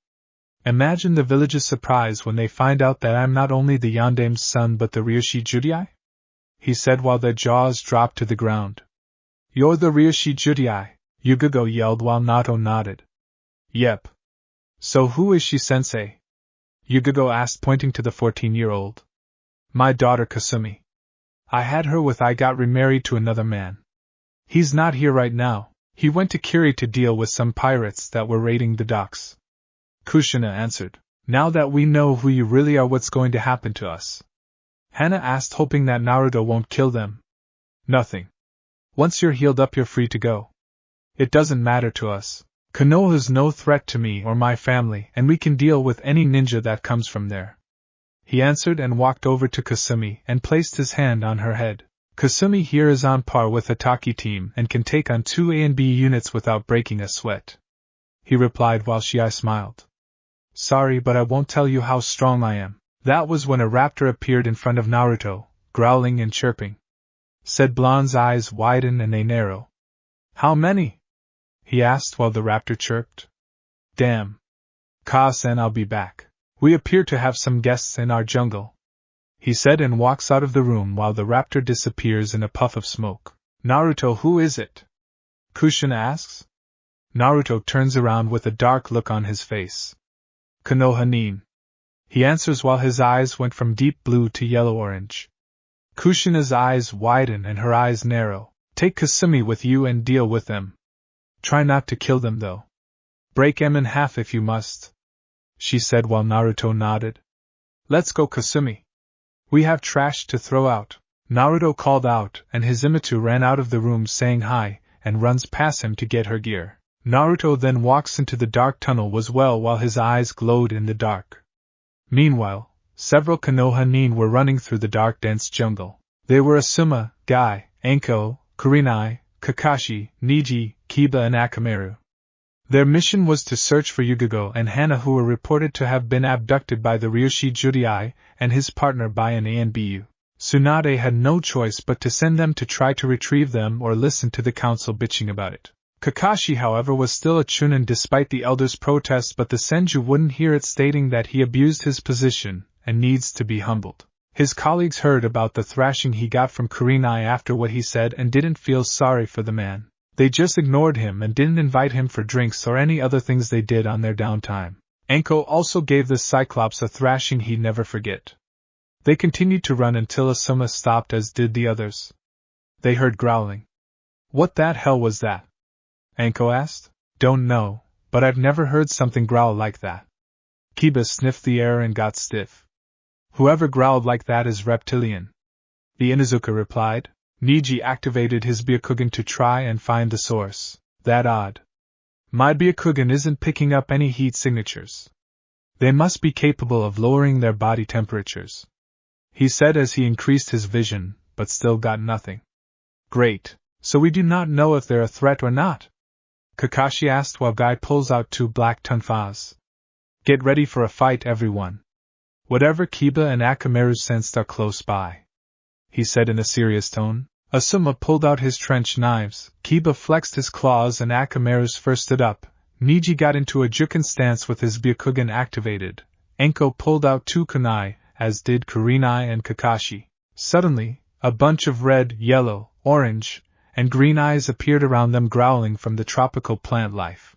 Imagine the village's surprise when they find out that I'm not only the Yondaime's son but the Ryoshi Judai? He said while their jaws dropped to the ground. You're the Ryoshi Judai, Yugogo yelled while Naruto nodded. Yep. So who is she, sensei? Yugogo asked, pointing to the 14-year-old. My daughter Kasumi. I had her I got remarried to another man. He's not here right now. He went to Kiri to deal with some pirates that were raiding the docks. Kushina answered. Now that we know who you really are, what's going to happen to us? Hana asked, hoping that Naruto won't kill them. Nothing. Once you're healed up, you're free to go. It doesn't matter to us. Konoha's no threat to me or my family, and we can deal with any ninja that comes from there, he answered and walked over to Kasumi and placed his hand on her head. Kasumi here is on par with Hataki team and can take on 2 A and B units without breaking a sweat, he replied while she smiled. Sorry, but I won't tell you how strong I am. That was when a raptor appeared in front of Naruto, growling and chirping. Said Blonde's eyes widen and they narrow. How many? He asked while the raptor chirped. Damn. Ka-san, I'll be back. We appear to have some guests in our jungle, he said, and walks out of the room while the raptor disappears in a puff of smoke. Naruto, who is it? Kushina asks. Naruto turns around with a dark look on his face. Konoha Nin, he answers while his eyes went from deep blue to yellow-orange. Kushina's eyes widen and her eyes narrow. Take Kasumi with you and deal with them. Try not to kill them though. Break them in half if you must, she said while Naruto nodded. Let's go, Kasumi. We have trash to throw out. Naruto called out, and Hizimitu ran out of the room saying hi, and runs past him to get her gear. Naruto then walks into the dark tunnel while his eyes glowed in the dark. Meanwhile, several Konoha nin were running through the dark dense jungle. They were Asuma, Guy, Anko, Kurenai, Kakashi, Neji, Kiba and Akamaru. Their mission was to search for Yugigo and Hana, who were reported to have been abducted by the Ryushi Judai and his partner by an ANBU. Tsunade had no choice but to send them to try to retrieve them or listen to the council bitching about it. Kakashi, however, was still a Chunin despite the elders' protests, but the Senju wouldn't hear it, stating that he abused his position and needs to be humbled. His colleagues heard about the thrashing he got from Kurenai after what he said and didn't feel sorry for the man. They just ignored him and didn't invite him for drinks or any other things they did on their downtime. Anko also gave the Cyclops a thrashing he'd never forget. They continued to run until Asuma stopped, as did the others. They heard growling. "What that hell was that?" Anko asked. "Don't know, but I've never heard something growl like that." Kiba sniffed the air and got stiff. "Whoever growled like that is reptilian," the Inuzuka replied. Neji activated his Byakugan to try and find the source. "That odd. My Byakugan isn't picking up any heat signatures. They must be capable of lowering their body temperatures," he said as he increased his vision, but still got nothing. "Great, so we do not know if they're a threat or not?" Kakashi asked while Guy pulls out 2 black tonfas. "Get ready for a fight, everyone. Whatever Kiba and Akamaru sensed are close by," he said in a serious tone. Asuma pulled out his trench knives, Kiba flexed his claws and Akamaru's first stood up. Neji got into a Juken stance with his Byakugan activated. Anko pulled out 2 kunai, as did Kurenai and Kakashi. Suddenly, a bunch of red, yellow, orange, and green eyes appeared around them, growling from the tropical plant life.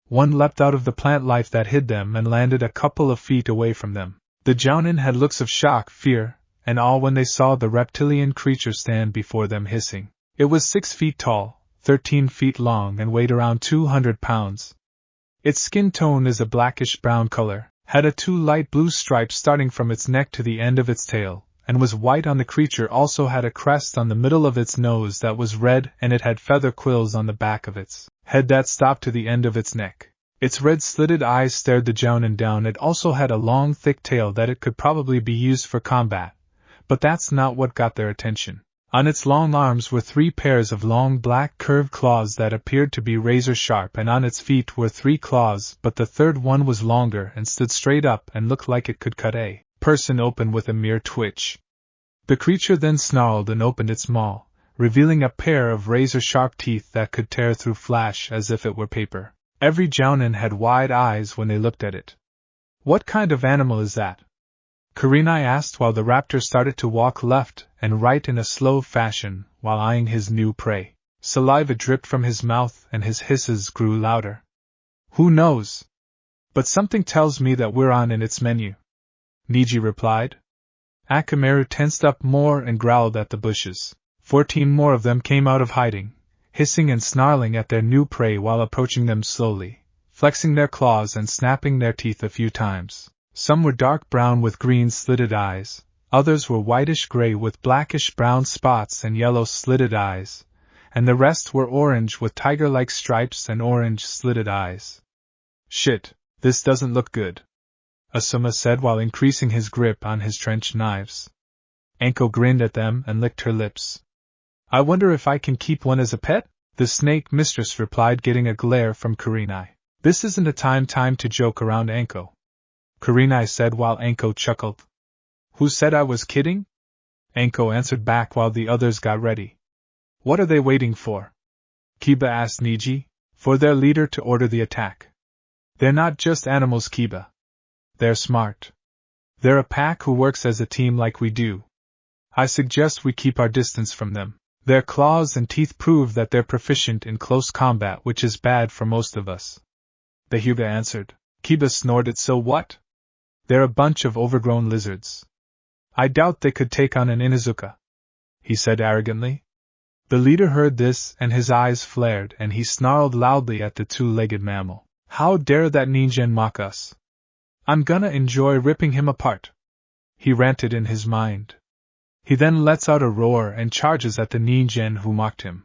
One leapt out of the plant life that hid them and landed a couple of feet away from them. The Jounin had looks of shock, fear, and awe when they saw the reptilian creature stand before them hissing. It was 6 feet tall, 13 feet long, and weighed around 200 pounds. Its skin tone is a blackish-brown color, had a 2 light blue stripes starting from its neck to the end of its tail, and was white on the creature. Also had a crest on the middle of its nose that was red, and it had feather quills on the back of its head that stopped to the end of its neck. Its red slitted eyes stared the Jounin down. It also had a long thick tail that it could probably be used for combat, but that's not what got their attention. On its long arms were 3 pairs of long black curved claws that appeared to be razor sharp, and on its feet were 3 claws, but the third one was longer and stood straight up and looked like it could cut a person open with a mere twitch. The creature then snarled and opened its maw, revealing a pair of razor sharp teeth that could tear through flesh as if it were paper. Every Jounin had wide eyes when they looked at it. "What kind of animal is that?" Kurenai asked while the raptor started to walk left and right in a slow fashion while eyeing his new prey. Saliva dripped from his mouth and his hisses grew louder. "Who knows? But something tells me that we're on in its menu," Neji replied. Akamaru tensed up more and growled at the bushes. 14 more of them came out of hiding, hissing and snarling at their new prey while approaching them slowly, flexing their claws and snapping their teeth a few times. Some were dark brown with green slitted eyes, others were whitish-gray with blackish-brown spots and yellow slitted eyes, and the rest were orange with tiger-like stripes and orange slitted eyes. "Shit, this doesn't look good," Asuma said while increasing his grip on his trench knives. Anko grinned at them and licked her lips. "I wonder if I can keep one as a pet?" the snake mistress replied, getting a glare from Kurenai. "This isn't a time to joke around, Anko," Kurenai said while Anko chuckled. "Who said I was kidding?" Anko answered back while the others got ready. "What are they waiting for?" Kiba asked Neji. "For their leader to order the attack. They're not just animals, Kiba. They're smart. They're a pack who works as a team like we do. I suggest we keep our distance from them. Their claws and teeth prove that they're proficient in close combat, which is bad for most of us," the Hyuga answered. Kiba snorted. "So what? They're a bunch of overgrown lizards. I doubt they could take on an Inuzuka," he said arrogantly. The leader heard this and his eyes flared and he snarled loudly at the 2-legged mammal. "How dare that ninja mock us? I'm gonna enjoy ripping him apart," he ranted in his mind. He then lets out a roar and charges at the ninja who mocked him.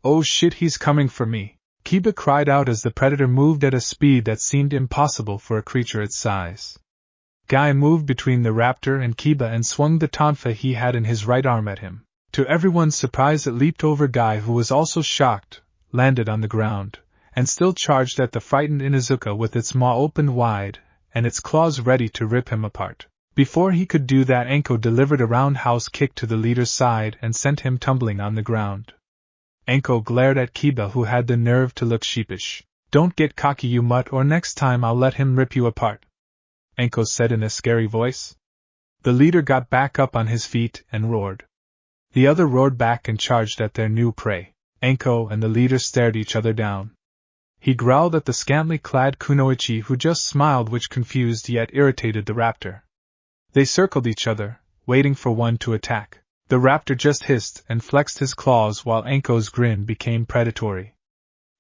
"Oh shit, he's coming for me!" Kiba cried out as the predator moved at a speed that seemed impossible for a creature its size. Guy moved between the raptor and Kiba and swung the tonfa he had in his right arm at him. To everyone's surprise, it leaped over Guy, who was also shocked, landed on the ground, and still charged at the frightened Inuzuka with its maw opened wide and its claws ready to rip him apart. Before he could do that, Anko delivered a roundhouse kick to the leader's side and sent him tumbling on the ground. Anko glared at Kiba, who had the nerve to look sheepish. "Don't get cocky, you mutt, or next time I'll let him rip you apart," Anko said in a scary voice. The leader got back up on his feet and roared. The other roared back and charged at their new prey. Anko and the leader stared each other down. He growled at the scantily clad kunoichi, who just smiled, which confused yet irritated the raptor. They circled each other, waiting for one to attack. The raptor just hissed and flexed his claws while Anko's grin became predatory.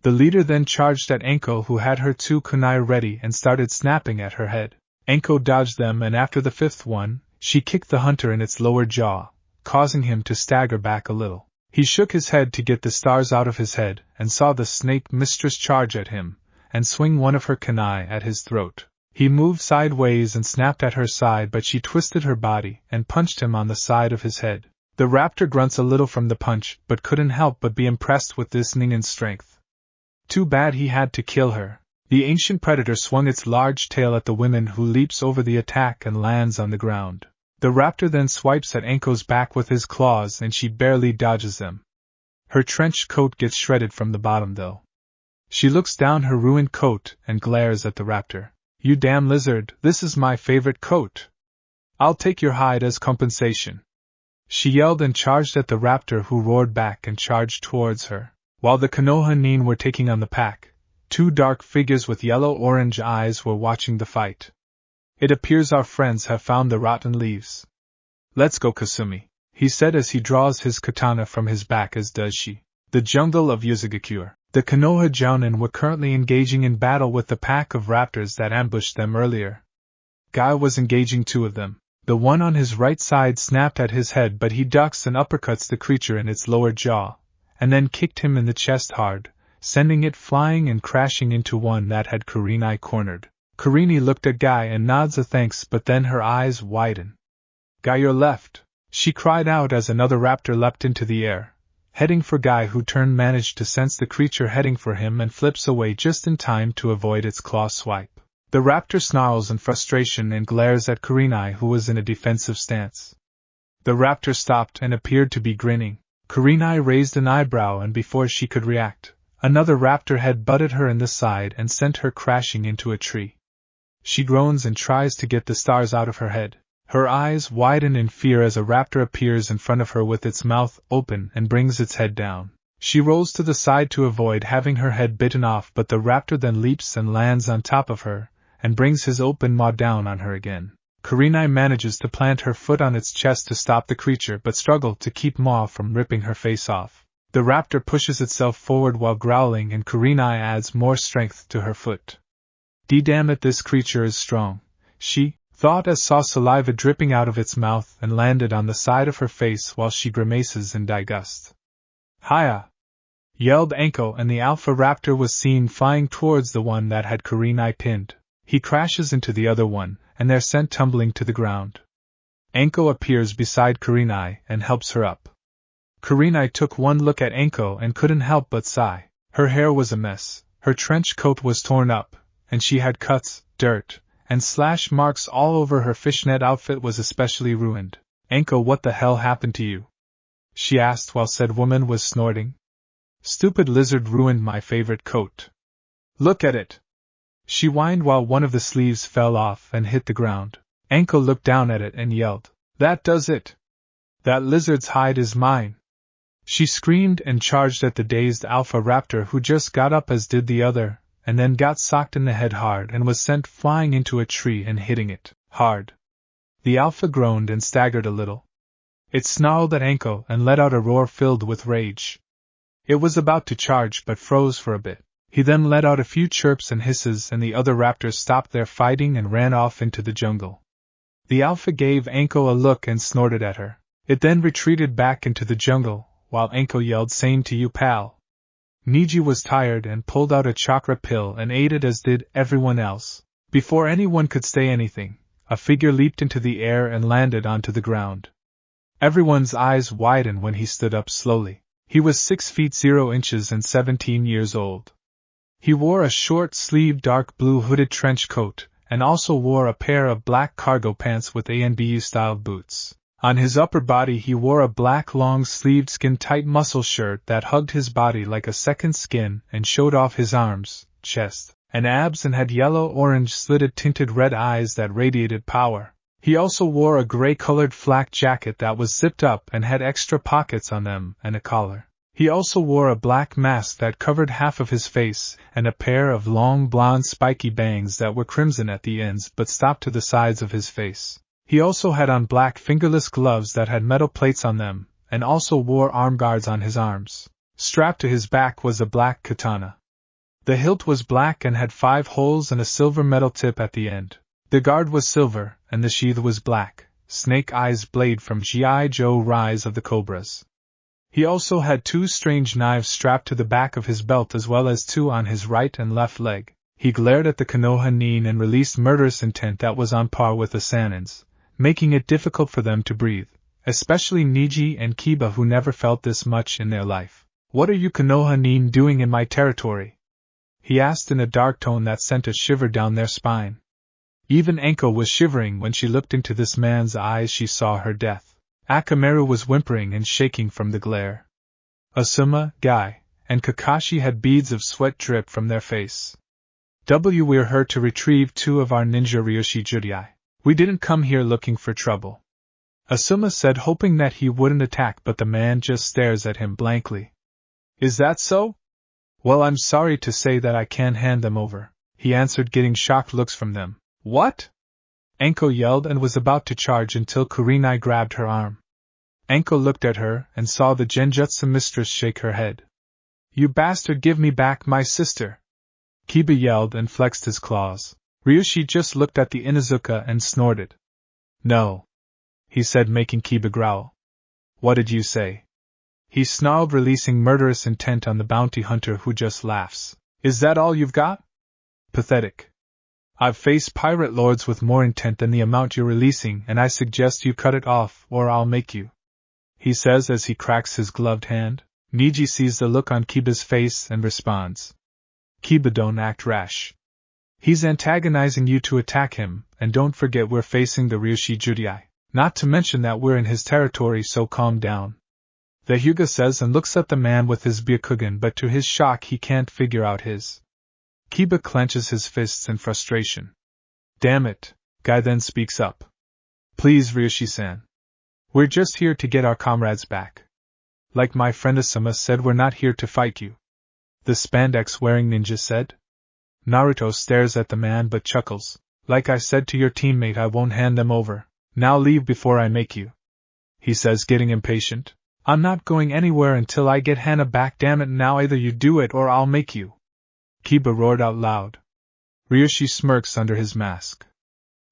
The leader then charged at Anko, who had her two kunai ready, and started snapping at her head. Anko dodged them, and after the fifth one, she kicked the hunter in its lower jaw, causing him to stagger back a little. He shook his head to get the stars out of his head and saw the snake mistress charge at him and swing one of her kunai at his throat. He moved sideways and snapped at her side, but she twisted her body and punched him on the side of his head. The raptor grunts a little from the punch, but couldn't help but be impressed with this ninja's strength. Too bad he had to kill her. The ancient predator swung its large tail at the woman, who leaps over the attack and lands on the ground. The raptor then swipes at Anko's back with his claws, and she barely dodges them. Her trench coat gets shredded from the bottom, though. She looks down her ruined coat and glares at the raptor. "You damn lizard, this is my favorite coat. I'll take your hide as compensation." She yelled and charged at the raptor, who roared back and charged towards her. While the Konoha nin were taking on the pack, two dark figures with yellow-orange eyes were watching the fight. "It appears our friends have found the rotten leaves. Let's go, Kasumi," he said as he draws his katana from his back, as does she. The jungle of Yuzugakure. The Konoha jounin were currently engaging in battle with the pack of raptors that ambushed them earlier. Guy was engaging two of them. The one on his right side snapped at his head, but he ducks and uppercuts the creature in its lower jaw, and then kicked him in the chest hard, sending it flying and crashing into one that had Kurenai cornered. Kurenai looked at Guy and nods a thanks, but then her eyes widen. "Guy, your left!" she cried out as another raptor leapt into the air, heading for Guy, who turned managed to sense the creature heading for him and flips away just in time to avoid its claw swipe. The raptor snarls in frustration and glares at Kurenai, who was in a defensive stance. The raptor stopped and appeared to be grinning. Kurenai raised an eyebrow, and before she could react, another raptor had butted her in the side and sent her crashing into a tree. She groans and tries to get the stars out of her head. Her eyes widen in fear as a raptor appears in front of her with its mouth open and brings its head down. She rolls to the side to avoid having her head bitten off, but the raptor then leaps and lands on top of her and brings his open maw down on her again. Kurenai manages to plant her foot on its chest to stop the creature, but struggled to keep maw from ripping her face off. The raptor pushes itself forward while growling, and Kurenai adds more strength to her foot. "Damn it, this creature is strong," she thought as saw saliva dripping out of its mouth and landed on the side of her face while she grimaces in disgust. "Hiya!" yelled Anko, and the alpha raptor was seen flying towards the one that had Kurenai pinned. He crashes into the other one, and they're sent tumbling to the ground. Anko appears beside Kurenai and helps her up. Kurenai took one look at Anko and couldn't help but sigh. Her hair was a mess, her trench coat was torn up, and she had cuts, dirt, and slash marks all over. Her fishnet outfit was especially ruined. "Anko, what the hell happened to you?" she asked while said woman was snorting. "Stupid lizard ruined my favorite coat. Look at it!" she whined while one of the sleeves fell off and hit the ground. Anko looked down at it and yelled, "That does it! That lizard's hide is mine!" She screamed and charged at the dazed alpha raptor, who just got up as did the other, and then got socked in the head hard and was sent flying into a tree and hitting it hard. The alpha groaned and staggered a little. It snarled at Anko and let out a roar filled with rage. It was about to charge but froze for a bit. He then let out a few chirps and hisses, and the other raptors stopped their fighting and ran off into the jungle. The alpha gave Anko a look and snorted at her. It then retreated back into the jungle, while Anko yelled, "Same to you, pal." Niji was tired and pulled out a chakra pill and ate it, as did everyone else. Before anyone could say anything, a figure leaped into the air and landed onto the ground. Everyone's eyes widened when he stood up slowly. He was 6 feet 0 inches and 17 years old. He wore a short-sleeved dark blue hooded trench coat, and also wore a pair of black cargo pants with ANBU-styled boots. On his upper body he wore a black long-sleeved skin-tight muscle shirt that hugged his body like a second skin and showed off his arms, chest, and abs, and had yellow-orange slitted tinted red eyes that radiated power. He also wore a gray-colored flak jacket that was zipped up and had extra pockets on them and a collar. He also wore a black mask that covered half of his face and a pair of long blonde spiky bangs that were crimson at the ends but stopped to the sides of his face. He also had on black fingerless gloves that had metal plates on them, and also wore arm guards on his arms. Strapped to his back was a black katana. The hilt was black and had 5 holes and a silver metal tip at the end. The guard was silver, and the sheath was black, Snake Eyes blade from G.I. Joe Rise of the Cobras. He also had 2 strange knives strapped to the back of his belt, as well as 2 on his right and left leg. He glared at the Konoha Nin and released murderous intent that was on par with the Sanins, making it difficult for them to breathe, especially Niji and Kiba, who never felt this much in their life. "What are you Konoha Nin doing in my territory?" he asked in a dark tone that sent a shiver down their spine. Even Anko was shivering when she looked into this man's eyes. She saw her death. Akamaru was whimpering and shaking from the glare. Asuma, Guy, and Kakashi had beads of sweat drip from their face. "We're here to retrieve 2 of our ninja Ryoshi Judai. We didn't come here looking for trouble," Asuma said, hoping that he wouldn't attack, but the man just stares at him blankly. "Is that so? Well, I'm sorry to say that I can't hand them over," he answered, getting shocked looks from them. "What?" Anko yelled and was about to charge until Kurenai grabbed her arm. Anko looked at her and saw the Genjutsu mistress shake her head. "You bastard, give me back my sister!" Kiba yelled and flexed his claws. Ryushi just looked at the Inuzuka and snorted. "No," he said, making Kiba growl. "What did you say?" he snarled, releasing murderous intent on the bounty hunter, who just laughs. "Is that all you've got? Pathetic. I've faced pirate lords with more intent than the amount you're releasing, and I suggest you cut it off, or I'll make you," he says as he cracks his gloved hand. Niji sees the look on Kiba's face and responds. "Kiba, don't act rash. He's antagonizing you to attack him, and don't forget we're facing the Ryoshi Judai. Not to mention that we're in his territory, so calm down," the Hyuga says and looks at the man with his Byakugan, but to his shock he can't figure out his. Kiba clenches his fists in frustration. "Damn it," Guy then speaks up. "Please, Ryoshi-san. We're just here to get our comrades back. Like my friend Asuma said, we're not here to fight you," the spandex-wearing ninja said. Naruto stares at the man but chuckles. "Like I said to your teammate, I won't hand them over. Now leave before I make you," he says, getting impatient. "I'm not going anywhere until I get Hana back, damn it, now either you do it or I'll make you," Kiba roared out loud. Ryoshi smirks under his mask.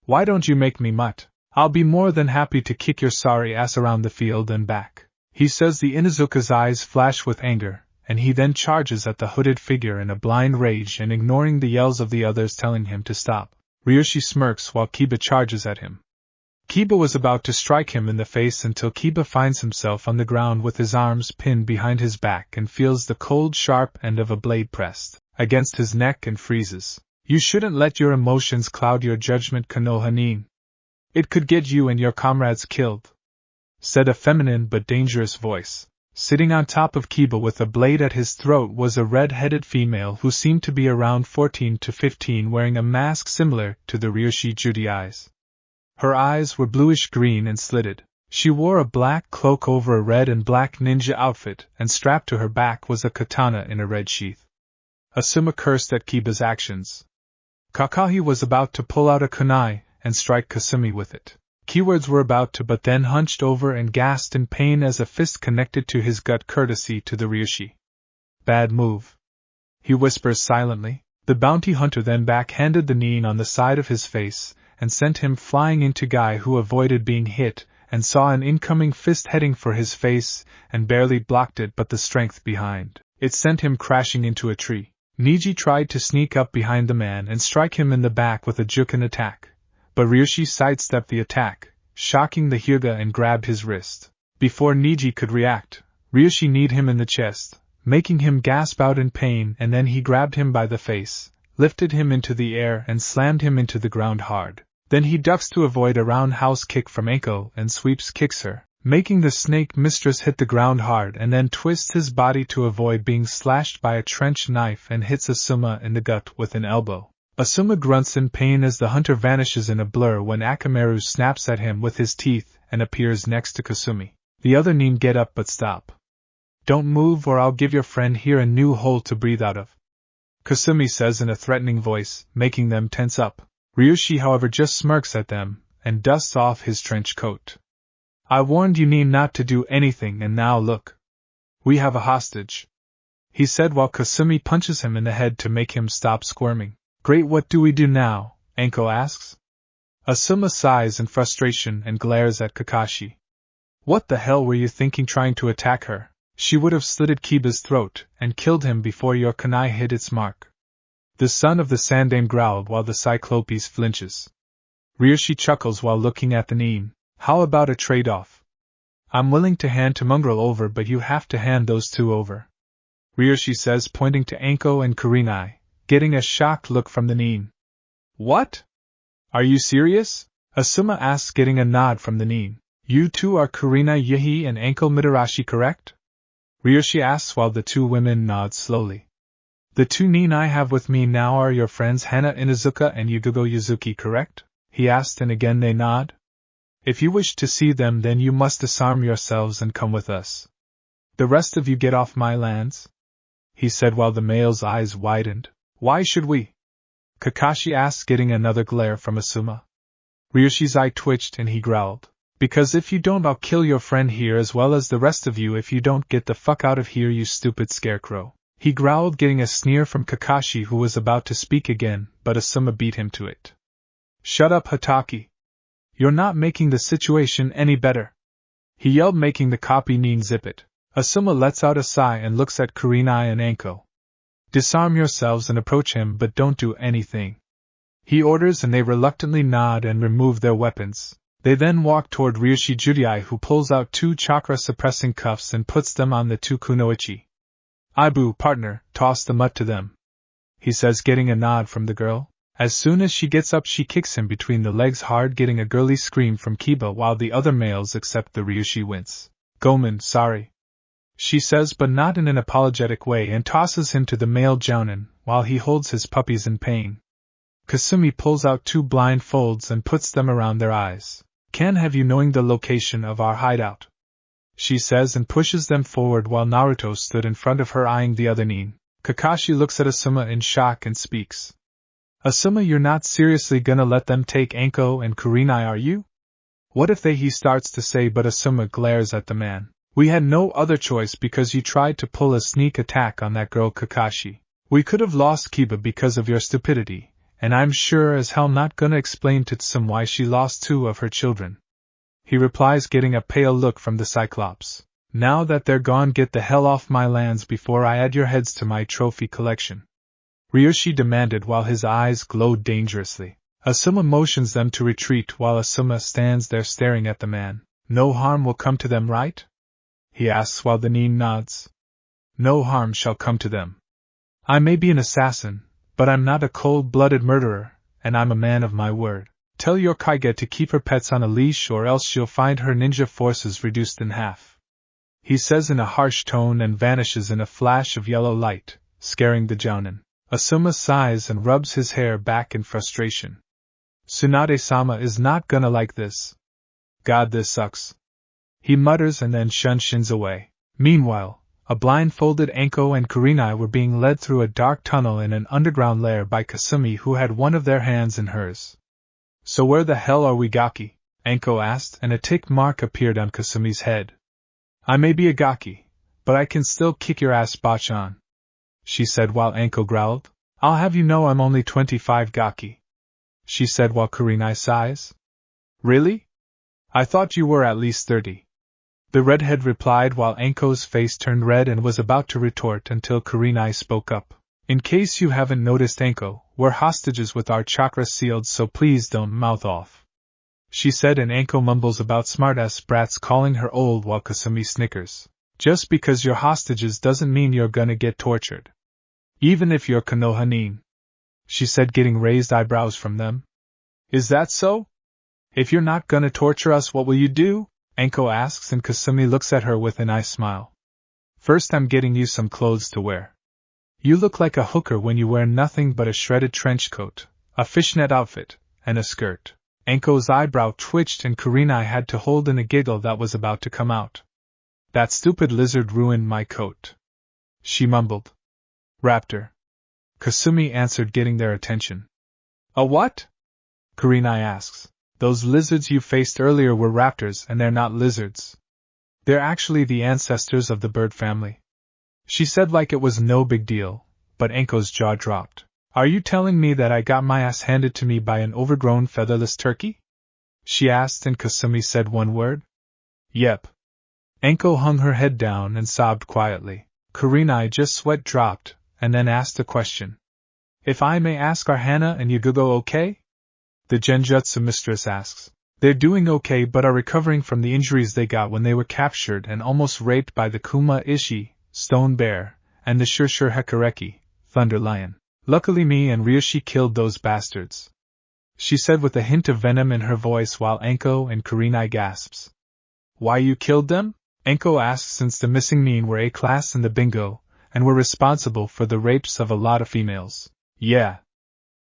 "Why don't you make me, mutt? I'll be more than happy to kick your sorry ass around the field and back," he says. The Inuzuka's eyes flash with anger, and he then charges at the hooded figure in a blind rage and ignoring the yells of the others telling him to stop. Ryoshi smirks while Kiba charges at him. Kiba was about to strike him in the face until Kiba finds himself on the ground with his arms pinned behind his back and feels the cold, sharp end of a blade pressed against his neck and freezes. "You shouldn't let your emotions cloud your judgment, Konoha Nin. It could get you and your comrades killed," said a feminine but dangerous voice. Sitting on top of Kiba with a blade at his throat was a red-headed female who seemed to be around 14 to 15, wearing a mask similar to the Ryoshi Judai's. Her eyes were bluish-green and slitted. She wore a black cloak over a red and black ninja outfit, and strapped to her back was a katana in a red sheath. Asuma cursed at Kiba's actions. Kakahi was about to pull out a kunai and strike Kasumi with it. Keywords were about to, but then hunched over and gasped in pain as a fist connected to his gut, courtesy to the Ryoshi. "Bad move," he whispers silently. The bounty hunter then backhanded the Nin on the side of his face and sent him flying into Guy, who avoided being hit and saw an incoming fist heading for his face, and barely blocked it, but the strength behind it sent him crashing into a tree. Niji tried to sneak up behind the man and strike him in the back with a juken attack, but Ryushi sidestepped the attack, shocking the Hyuga, and grabbed his wrist. Before Niji could react, Ryushi kneed him in the chest, making him gasp out in pain, and then he grabbed him by the face, lifted him into the air, and slammed him into the ground hard. Then he ducks to avoid a roundhouse kick from Anko and sweeps kicks her, making the snake mistress hit the ground hard, and then twists his body to avoid being slashed by a trench knife and hits Asuma in the gut with an elbow. Asuma grunts in pain as the hunter vanishes in a blur when Akamaru snaps at him with his teeth and appears next to Kasumi. The other nin get up but stop. "Don't move or I'll give your friend here a new hole to breathe out of," Kasumi says in a threatening voice, making them tense up. Ryushi, however, just smirks at them and dusts off his trench coat. "I warned you nin not to do anything, and now look. We have a hostage," he said while Kasumi punches him in the head to make him stop squirming. "Great, what do we do now?" Anko asks. Asuma sighs in frustration and glares at Kakashi. "What the hell were you thinking trying to attack her? She would have slitted Kiba's throat and killed him before your kunai hit its mark." The son of the Sandame growled while the Cyclopes flinches. Ryushi chuckles while looking at the nin. "How about a trade-off? I'm willing to hand Mongrel over, but you have to hand those two over," Ryushi says, pointing to Anko and Kurenai, getting a shocked look from the nin. "What? Are you serious?" Asuma asks, getting a nod from the nin. "You two are Kurenai Yehi and Anko Mitarashi, correct?" Ryushi asks while the two women nod slowly. "The two nin I have with me now are your friends Hana Inuzuka and Yugugo Yuzuki, correct?" he asked, and again they nod. "If you wish to see them, then you must disarm yourselves and come with us. The rest of you get off my lands," he said while the male's eyes widened. "Why should we?" Kakashi asked, getting another glare from Asuma. Ryushi's eye twitched and he growled. "Because if you don't, I'll kill your friend here as well as the rest of you if you don't get the fuck out of here, you stupid scarecrow," he growled, getting a sneer from Kakashi, who was about to speak again, but Asuma beat him to it. "Shut up, Hataki. You're not making the situation any better," he yelled, making the copy nin zip it. Asuma lets out a sigh and looks at Kurenai and Anko. "Disarm yourselves and approach him, but don't do anything," he orders, and they reluctantly nod and remove their weapons. They then walk toward Ryushi Judai, who pulls out two chakra-suppressing cuffs and puts them on the two kunoichi. "Ibu, partner, toss the mutt to them," he says, getting a nod from the girl. As soon as she gets up, she kicks him between the legs hard, getting a girly scream from Kiba, while the other males except the Ryushi wince. "Gomen, sorry," she says, but not in an apologetic way, and tosses him to the male jounin, while he holds his puppies in pain. Kasumi pulls out two blindfolds and puts them around their eyes. "Can have you knowing the location of our hideout," she says, and pushes them forward while Naruto stood in front of her eyeing the other nin. Kakashi looks at Asuma in shock and speaks. "Asuma, you're not seriously gonna let them take Anko and Kurenai, are you?" "What if they," he starts to say, but Asuma glares at the man. "We had no other choice because you tried to pull a sneak attack on that girl, Kakashi. We could have lost Kiba because of your stupidity, and I'm sure as hell not gonna explain to Tsum why she lost two of her children," he replies, getting a pale look from the Cyclops. "Now that they're gone, get the hell off my lands before I add your heads to my trophy collection," Ryushi demanded while his eyes glowed dangerously. Asuma motions them to retreat while Asuma stands there staring at the man. "No harm will come to them, right?" he asks while the nin nods. "No harm shall come to them. I may be an assassin, but I'm not a cold-blooded murderer, and I'm a man of my word. Tell your Kaiga to keep her pets on a leash or else she'll find her ninja forces reduced in half," he says in a harsh tone and vanishes in a flash of yellow light, scaring the jounin. Asuma sighs and rubs his hair back in frustration. "Tsunade-sama is not gonna like this. God, this sucks," he mutters and then shins away. Meanwhile, a blindfolded Anko and Kurenai were being led through a dark tunnel in an underground lair by Kasumi, who had one of their hands in hers. "So where the hell are we, Gaki?" Anko asked, and a tick mark appeared on Kasumi's head. "I may be a Gaki, but I can still kick your ass, Bachan," she said while Anko growled. "I'll have you know I'm only 25 Gaki," she said while Kurenai sighs. "Really?" I thought you were at least 30. The redhead replied while Anko's face turned red and was about to retort until Kurenai spoke up. In case you haven't noticed, Anko, we're hostages with our chakras sealed, so please don't mouth off. She said, and Anko mumbles about smartass brats calling her old while Kasumi snickers. Just because you're hostages doesn't mean you're gonna get tortured. Even if you're Konoha nin. She said, getting raised eyebrows from them. Is that so? If you're not gonna torture us, what will you do? Anko asks, and Kasumi looks at her with a nice smile. First, I'm getting you some clothes to wear. You look like a hooker when you wear nothing but a shredded trench coat, a fishnet outfit, and a skirt. Anko's eyebrow twitched and Kurenai had to hold in a giggle that was about to come out. That stupid lizard ruined my coat, she mumbled. Raptor, Kasumi answered, getting their attention. A what? Kurenai asks. Those lizards you faced earlier were raptors, and they're not lizards. They're actually the ancestors of the bird family. She said like it was no big deal, but Anko's jaw dropped. Are you telling me that I got my ass handed to me by an overgrown featherless turkey? She asked, and Kasumi said one word. Yep. Anko hung her head down and sobbed quietly. Kurenai just sweat dropped, and then asked a question. If I may ask, are Hana and Yagugo okay? The Genjutsu mistress asks. They're doing okay but are recovering from the injuries they got when they were captured and almost raped by the Kuma Ishi, Stone Bear, and the Shurshur Hekareki, Thunder Lion. Luckily me and Ryoshi killed those bastards, she said with a hint of venom in her voice while Anko and Kurenai gasps. Why you killed them? Anko asks, since the missing nin were A-class in the bingo, and were responsible for the rapes of a lot of females. Yeah.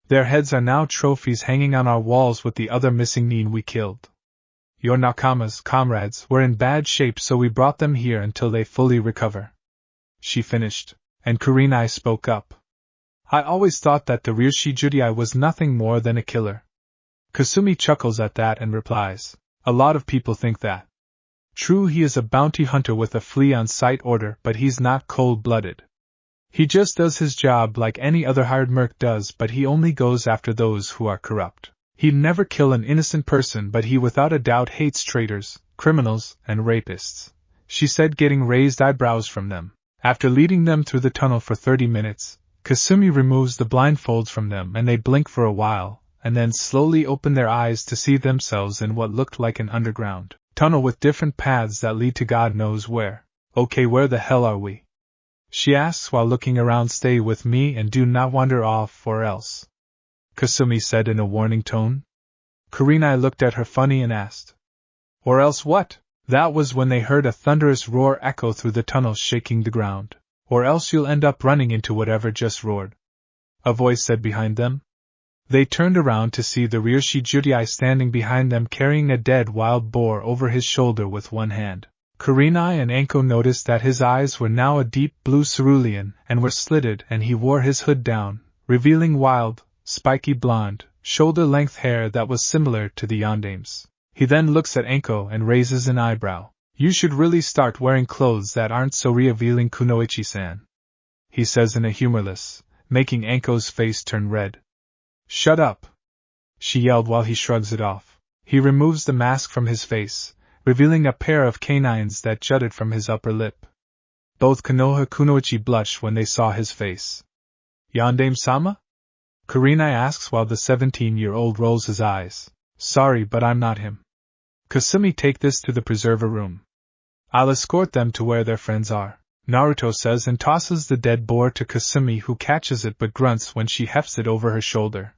Their heads are now trophies hanging on our walls with the other missing nin we killed. Your Nakamas, comrades, were in bad shape, so we brought them here until they fully recover. She finished, and Kurenai spoke up. I always thought that the Ryoshi Judai was nothing more than a killer. Kasumi chuckles at that and replies, a lot of people think that. True, he is a bounty hunter with a flea-on-sight order, but he's not cold-blooded. He just does his job like any other hired merc does, but he only goes after those who are corrupt. He'd never kill an innocent person, but he without a doubt hates traitors, criminals, and rapists, she said, getting raised eyebrows from them. After leading them through the tunnel for 30 minutes, Kasumi removes the blindfolds from them and they blink for a while, and then slowly open their eyes to see themselves in what looked like an underground tunnel with different paths that lead to God knows where. Okay, where the hell are we? She asks while looking around. Stay with me and do not wander off or else, Kasumi said in a warning tone. Kurenai looked at her funny and asked, or else what? That was when they heard a thunderous roar echo through the tunnel, shaking the ground. Or else you'll end up running into whatever just roared, a voice said behind them. They turned around to see the Ryoshi Judai standing behind them, carrying a dead wild boar over his shoulder with one hand. Kurenai and Anko noticed that his eyes were now a deep blue cerulean and were slitted, and he wore his hood down, revealing wild, spiky blonde, shoulder-length hair that was similar to the Yandame's. He then looks at Anko and raises an eyebrow. You should really start wearing clothes that aren't so revealing, Kunoichi-san, he says in a humorless, making Anko's face turn red. Shut up, she yelled while he shrugs it off. He removes the mask from his face, revealing a pair of canines that jutted from his upper lip. Both Konoha Kunoichi blushed when they saw his face. Yandame-sama? Kurenai asks while the 17-year-old rolls his eyes. Sorry, but I'm not him. Kasumi, take this to the preserver room. I'll escort them to where their friends are, Naruto says and tosses the dead boar to Kasumi, who catches it but grunts when she hefts it over her shoulder.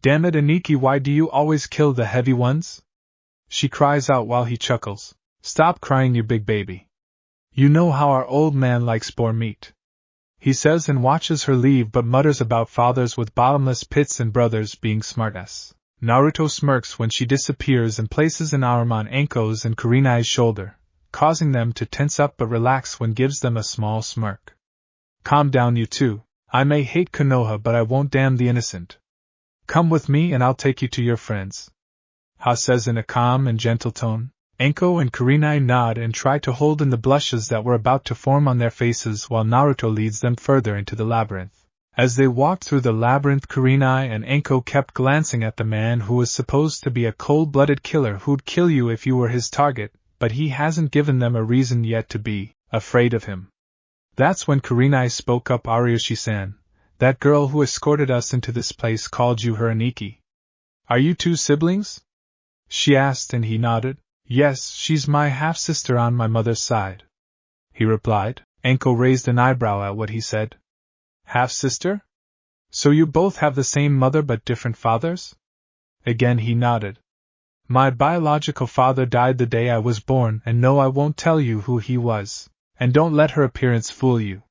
Damn it, Aniki, why do you always kill the heavy ones? She cries out while he chuckles. Stop crying, you big baby. You know how our old man likes boar meat, he says and watches her leave but mutters about fathers with bottomless pits and brothers being smartass. Naruto smirks when she disappears and places an arm on Anko's and Kurenai's shoulder, causing them to tense up but relax when gives them a small smirk. Calm down, you two. I may hate Konoha, but I won't damn the innocent. Come with me and I'll take you to your friends, Ha says in a calm and gentle tone. Anko and Kurenai nod and try to hold in the blushes that were about to form on their faces while Naruto leads them further into the labyrinth. As they walked through the labyrinth, Kurenai and Anko kept glancing at the man who was supposed to be a cold-blooded killer who'd kill you if you were his target, but he hasn't given them a reason yet to be afraid of him. That's when Kurenai spoke up. Ariyoshi-san, that girl who escorted us into this place called you her Aniki. Are you two siblings? She asked, and he nodded. Yes, she's my half-sister on my mother's side, he replied. Anko raised an eyebrow at what he said. Half-sister? So you both have the same mother but different fathers? Again he nodded. My biological father died the day I was born, and no, I won't tell you who he was. And don't let her appearance fool you.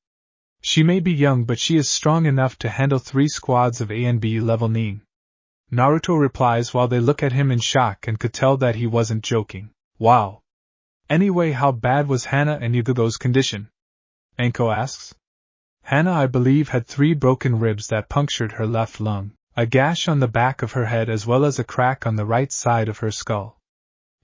She may be young, but she is strong enough to handle 3 squads of A and B level nin. Naruto replies while they look at him in shock and could tell that he wasn't joking. Wow. Anyway, how bad was Hana and Yugo's condition? Anko asks. Hana, I believe, had 3 broken ribs that punctured her left lung, a gash on the back of her head as well as a crack on the right side of her skull.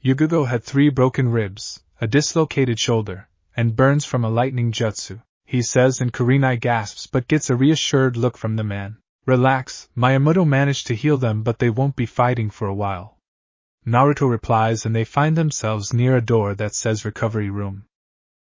Yugo had 3 broken ribs, a dislocated shoulder, and burns from a lightning jutsu, he says, and Kurenai gasps but gets a reassured look from the man. Relax, Miyamoto managed to heal them, but they won't be fighting for a while. Naruto replies, and they find themselves near a door that says recovery room.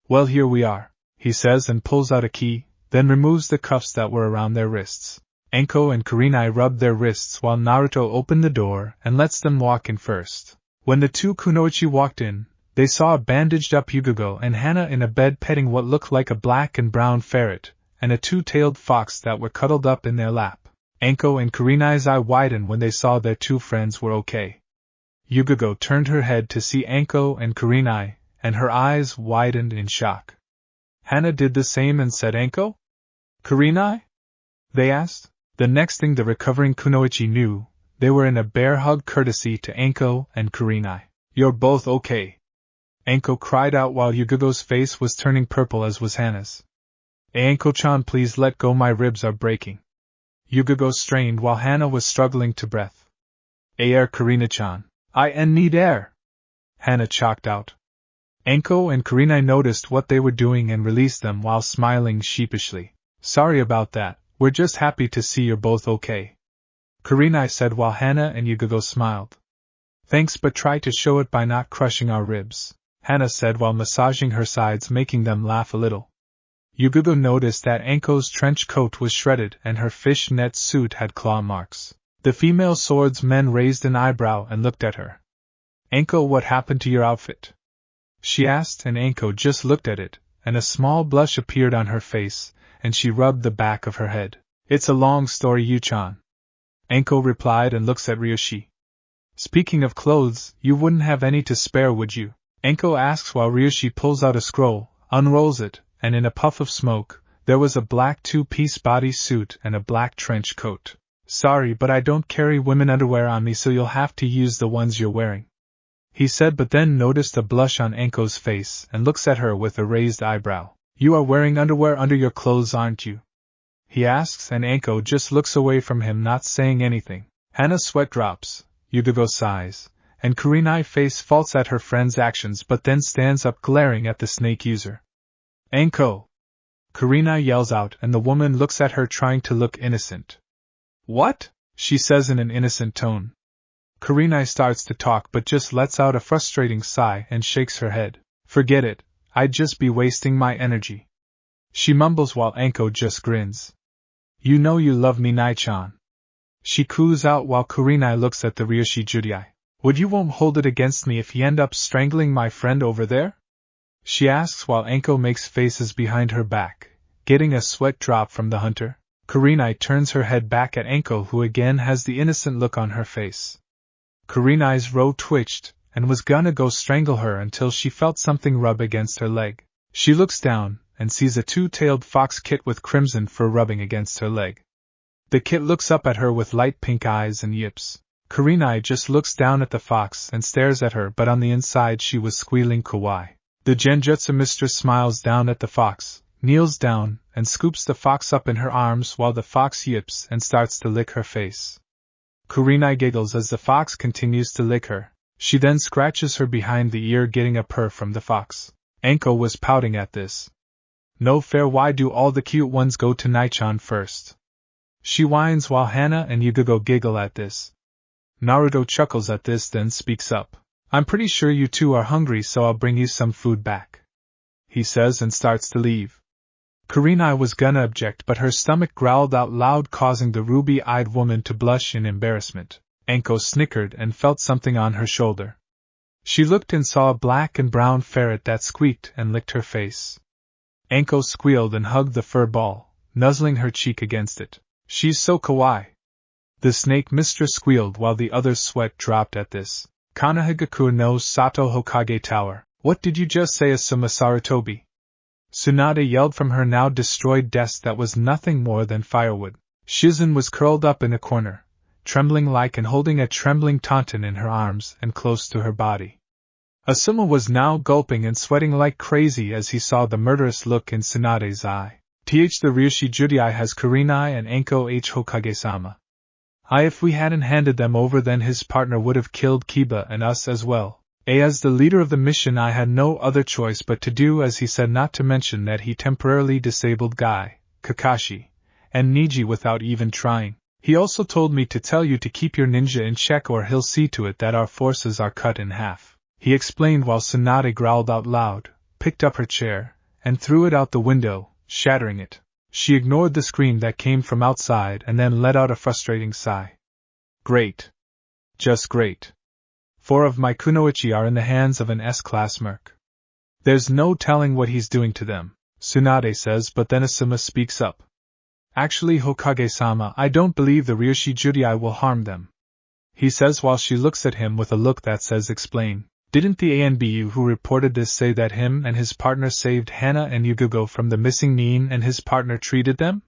Well, here we are, he says, and pulls out a key, then removes the cuffs that were around their wrists. Anko and Kurenai rub their wrists while Naruto opened the door and lets them walk in first. When the 2 kunoichi walked in, they saw a bandaged-up Yugo and Hana in a bed petting what looked like a black and brown ferret, and a 2-tailed fox that were cuddled up in their lap. Anko and Kurenai's eye widened when they saw their 2 friends were okay. Yugo turned her head to see Anko and Kurenai, and her eyes widened in shock. Hana did the same and said, Anko? Kurenai? They asked. The next thing the recovering kunoichi knew, they were in a bear hug courtesy to Anko and Kurenai. You're both okay. Anko cried out while Yugo's face was turning purple as was Hana's. Anko-chan, please let go, my ribs are breaking. Yugo strained while Hana was struggling to breath. Air, Kurenai-chan. I need air. Hana chalked out. Anko and Kurenai noticed what they were doing and released them while smiling sheepishly. Sorry about that, we're just happy to see you're both okay, Kurenai said while Hana and Yugo smiled. Thanks, but try to show it by not crushing our ribs, Hana said while massaging her sides, making them laugh a little. Yugo noticed that Anko's trench coat was shredded and her fishnet suit had claw marks. The female swordsman raised an eyebrow and looked at her. Anko, what happened to your outfit? She asked, and Anko just looked at it, and a small blush appeared on her face, and she rubbed the back of her head. It's a long story, Yu-chan, Anko replied and looks at Ryoshi. Speaking of clothes, you wouldn't have any to spare, would you? Anko asks while Ryoshi pulls out a scroll, unrolls it, and in a puff of smoke, there was a black 2-piece bodysuit and a black trench coat. Sorry, but I don't carry women underwear on me, so you'll have to use the ones you're wearing, he said, but then noticed a blush on Anko's face and looks at her with a raised eyebrow. You are wearing underwear under your clothes, aren't you? He asks, and Anko just looks away from him, not saying anything. Hana's sweat drops, Yugo sighs, and Kurenai's face faults at her friend's actions but then stands up glaring at the snake user. Anko! Kurenai yells out, and the woman looks at her trying to look innocent. What? She says in an innocent tone. Kurenai starts to talk but just lets out a frustrating sigh and shakes her head. Forget it, I'd just be wasting my energy. She mumbles while Anko just grins. You know you love me, Nai-chan. She coos out while Kurenai looks at the Ryoshi Judai. Would you won't hold it against me if he end up strangling my friend over there? She asks while Anko makes faces behind her back, getting a sweat drop from the hunter. Kurenai turns her head back at Anko, who again has the innocent look on her face. Kurenai's row twitched, and was gonna go strangle her until she felt something rub against her leg. She looks down, and sees a 2-tailed fox kit with crimson fur rubbing against her leg. The kit looks up at her with light pink eyes and yips. Kurenai just looks down at the fox and stares at her, but on the inside she was squealing kawaii. The Genjutsu mistress smiles down at the fox, kneels down, and scoops the fox up in her arms while the fox yips and starts to lick her face. Kurenai giggles as the fox continues to lick her. She then scratches her behind the ear, getting a purr from the fox. Anko was pouting at this. No fair, why do all the cute ones go to Nai-chan first? She whines while Hana and Yugugo giggle at this. Naruto chuckles at this, then speaks up. I'm pretty sure you two are hungry, so I'll bring you some food back, he says, and starts to leave. Kurenai was gonna object, but her stomach growled out loud, causing the ruby-eyed woman to blush in embarrassment. Anko snickered and felt something on her shoulder. She looked and saw a black and brown ferret that squeaked and licked her face. Anko squealed and hugged the fur ball, nuzzling her cheek against it. She's so kawaii. The snake mistress squealed while the others' sweat dropped at this. Kanahigaku no Sato Hokage Tower. What did you just say, Asuma Sarutobi? Tsunade yelled from her now destroyed desk that was nothing more than firewood. Shizen was curled up in a corner, trembling like and holding a trembling tauntaun in her arms and close to her body. Asuma was now gulping and sweating like crazy as he saw the murderous look in Tsunade's eye. The Ryushi Judai has Kurenai and Anko Hokage-sama. If we hadn't handed them over, then his partner would have killed Kiba and us as well. As the leader of the mission, I had no other choice but to do as he said, not to mention that he temporarily disabled Guy, Kakashi, and Niji without even trying. He also told me to tell you to keep your ninja in check, or he'll see to it that our forces are cut in half, he explained while Tsunade growled out loud, picked up her chair, and threw it out the window, shattering it. She ignored the scream that came from outside and then let out a frustrating sigh. Great. Just great. 4 of my kunoichi are in the hands of an S-class merc. There's no telling what he's doing to them, Tsunade says, but then Asuma speaks up. Actually, Hokage-sama, I don't believe the Ryushi Judai will harm them, he says while she looks at him with a look that says explain. Didn't the ANBU who reported this say that him and his partner saved Hana and Yugugo from the missing Nin and his partner treated them?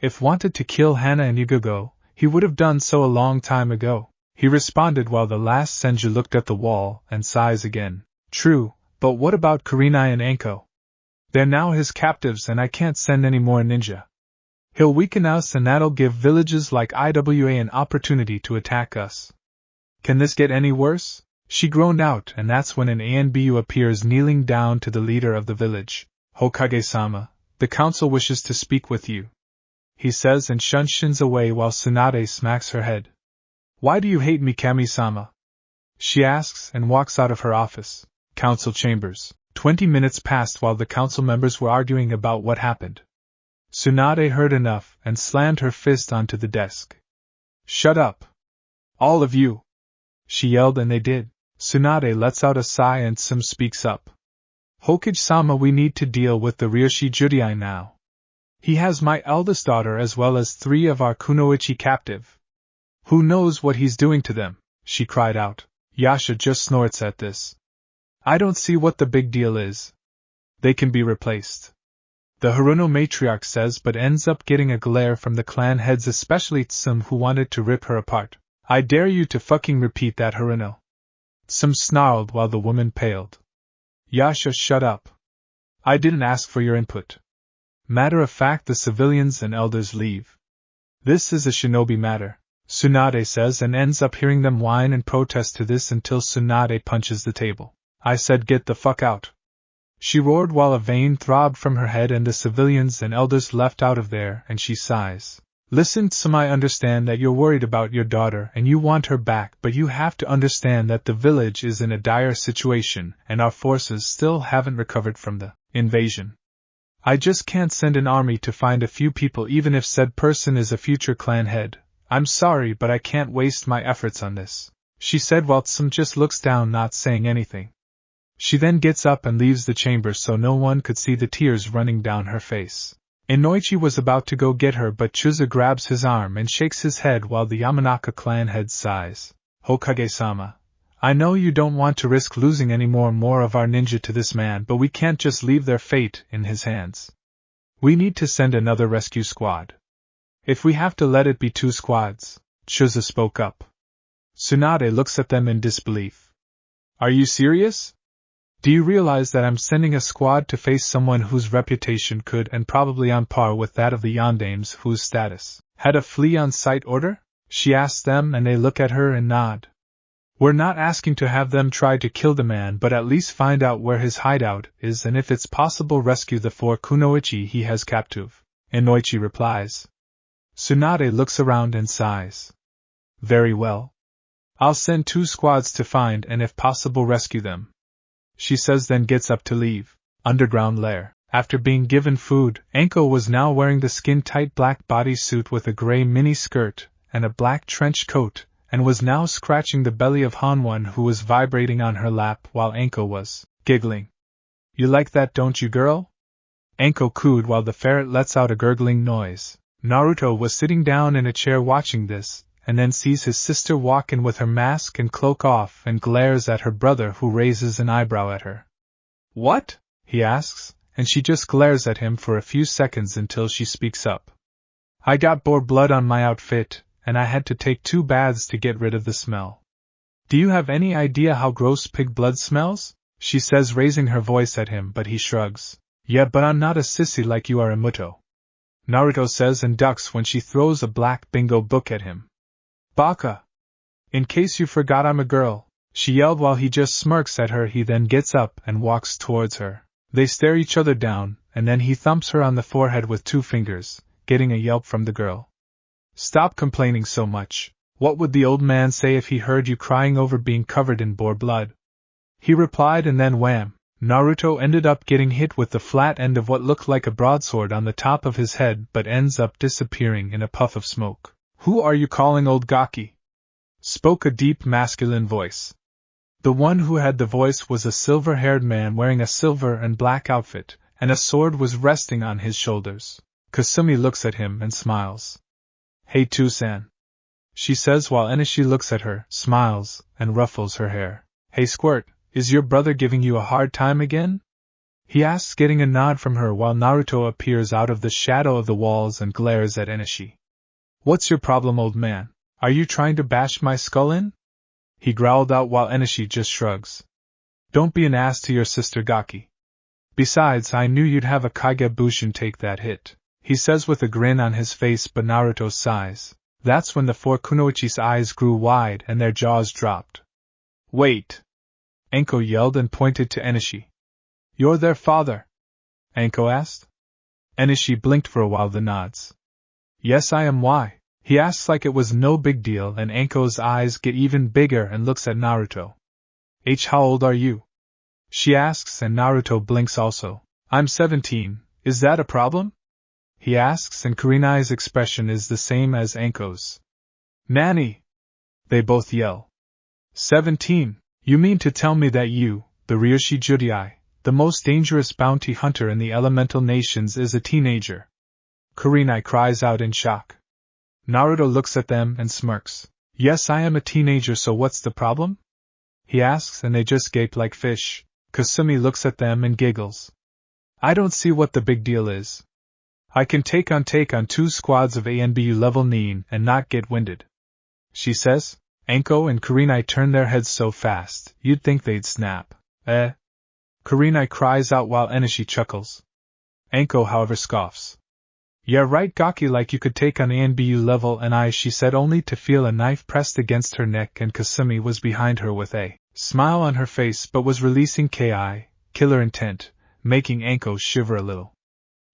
If wanted to kill Hana and Yugugo, he would have done so a long time ago, he responded while the last Senju looked at the wall and sighs again. True, but what about Kurenai and Anko? They're now his captives and I can't send any more ninja. He'll weaken us and that'll give villages like IWA an opportunity to attack us. Can this get any worse? She groaned out, and that's when an ANBU appears kneeling down to the leader of the village. Hokage-sama, the council wishes to speak with you, he says and shins away while Tsunade smacks her head. Why do you hate me, Kami-sama? She asks and walks out of her office. Council chambers. 20 minutes passed while the council members were arguing about what happened. Tsunade heard enough and slammed her fist onto the desk. Shut up. All of you, she yelled, and they did. Tsunade lets out a sigh and Sim speaks up. Hokage-sama, we need to deal with the Ryushi Judai now. He has my eldest daughter as well as 3 of our kunoichi captive. Who knows what he's doing to them, she cried out. Yasha just snorts at this. I don't see what the big deal is. They can be replaced, the Haruno matriarch says, but ends up getting a glare from the clan heads, especially Tsum, who wanted to rip her apart. I dare you to fucking repeat that, Haruno. Tsum snarled while the woman paled. Yasha, shut up. I didn't ask for your input. Matter of fact, the civilians and elders leave. This is a shinobi matter, Tsunade says, and ends up hearing them whine and protest to this until Tsunade punches the table. I said get the fuck out, she roared while a vein throbbed from her head and the civilians and elders left out of there, and she sighs. Listen, Tsum, I understand that you're worried about your daughter and you want her back, but you have to understand that the village is in a dire situation and our forces still haven't recovered from the invasion. I just can't send an army to find a few people even if said person is a future clan head. I'm sorry, but I can't waste my efforts on this, she said while Tsum just looks down, not saying anything. She then gets up and leaves the chamber so no one could see the tears running down her face. Inoichi was about to go get her, but Chuza grabs his arm and shakes his head while the Yamanaka clan head sighs. Hokage-sama, I know you don't want to risk losing any more of our ninja to this man, but we can't just leave their fate in his hands. We need to send another rescue squad. If we have to, let it be 2 squads, Chuza spoke up. Tsunade looks at them in disbelief. Are you serious? Do you realize that I'm sending a squad to face someone whose reputation could and probably on par with that of the Yondames whose status had a flee on sight order? She asks them and they look at her and nod. We're not asking to have them try to kill the man, but at least find out where his hideout is and if it's possible rescue the 4 kunoichi he has captive, Inoichi replies. Tsunade looks around and sighs. Very well. I'll send 2 squads to find and if possible rescue them. She says, then gets up to leave. Underground lair. After being given food, Anko was now wearing the skin-tight black bodysuit with a gray mini-skirt and a black trench coat, and was now scratching the belly of Hanwon, who was vibrating on her lap while Anko was giggling. You like that, don't you, girl? Anko cooed while the ferret lets out a gurgling noise. Naruto was sitting down in a chair watching this, and then sees his sister walk in with her mask and cloak off and glares at her brother, who raises an eyebrow at her. What? He asks, and she just glares at him for a few seconds until she speaks up. I got boar blood on my outfit, and I had to take 2 baths to get rid of the smell. Do you have any idea how gross pig blood smells? She says, raising her voice at him, but he shrugs. Yeah, but I'm not a sissy like you are, Imuto. Naruto says and ducks when she throws a black bingo book at him. Baka! In case you forgot, I'm a girl, she yelled while he just smirks at her. He then gets up and walks towards her. They stare each other down, and then he thumps her on the forehead with 2 fingers, getting a yelp from the girl. Stop complaining so much. What would the old man say if he heard you crying over being covered in boar blood? He replied, and then wham! Naruto ended up getting hit with the flat end of what looked like a broadsword on the top of his head, but ends up disappearing in a puff of smoke. Who are you calling old Gaki? Spoke a deep masculine voice. The one who had the voice was a silver-haired man wearing a silver and black outfit, and a sword was resting on his shoulders. Kasumi looks at him and smiles. Hey Tusan, she says while Enishi looks at her, smiles, and ruffles her hair. Hey Squirt, is your brother giving you a hard time again? He asks, getting a nod from her while Naruto appears out of the shadow of the walls and glares at Enishi. What's your problem, old man? Are you trying to bash my skull in? He growled out while Enishi just shrugs. Don't be an ass to your sister Gaki. Besides, I knew you'd have a Kage-bushin take that hit, he says with a grin on his face, but Naruto sighs. That's when the 4 kunoichi's eyes grew wide and their jaws dropped. Wait! Anko yelled and pointed to Enishi. You're their father? Anko asked. Enishi blinked for a while, then nods. Yes, I am. Why? He asks like it was no big deal, and Anko's eyes get even bigger and looks at Naruto. How old are you? She asks, and Naruto blinks also. I'm 17, is that a problem? He asks, and Kurenai's expression is the same as Anko's. Nanny! They both yell. 17? You mean to tell me that you, the Ryoshi Judai, the most dangerous bounty hunter in the elemental nations, is a teenager? Kurenai cries out in shock. Naruto looks at them and smirks. Yes, I am a teenager, so what's the problem? He asks, and they just gape like fish. Kasumi looks at them and giggles. I don't see what the big deal is. I can take on 2 squads of ANBU level Nin and not get winded, she says. Anko and Kurenai turn their heads so fast, you'd think they'd snap. Kurenai cries out while Enishi chuckles. Anko, however, scoffs. Yeah, right, Gaki, like you could take on ANBU level and she said, only to feel a knife pressed against her neck, and Kasumi was behind her with a smile on her face but was releasing KI, killer intent, making Anko shiver a little.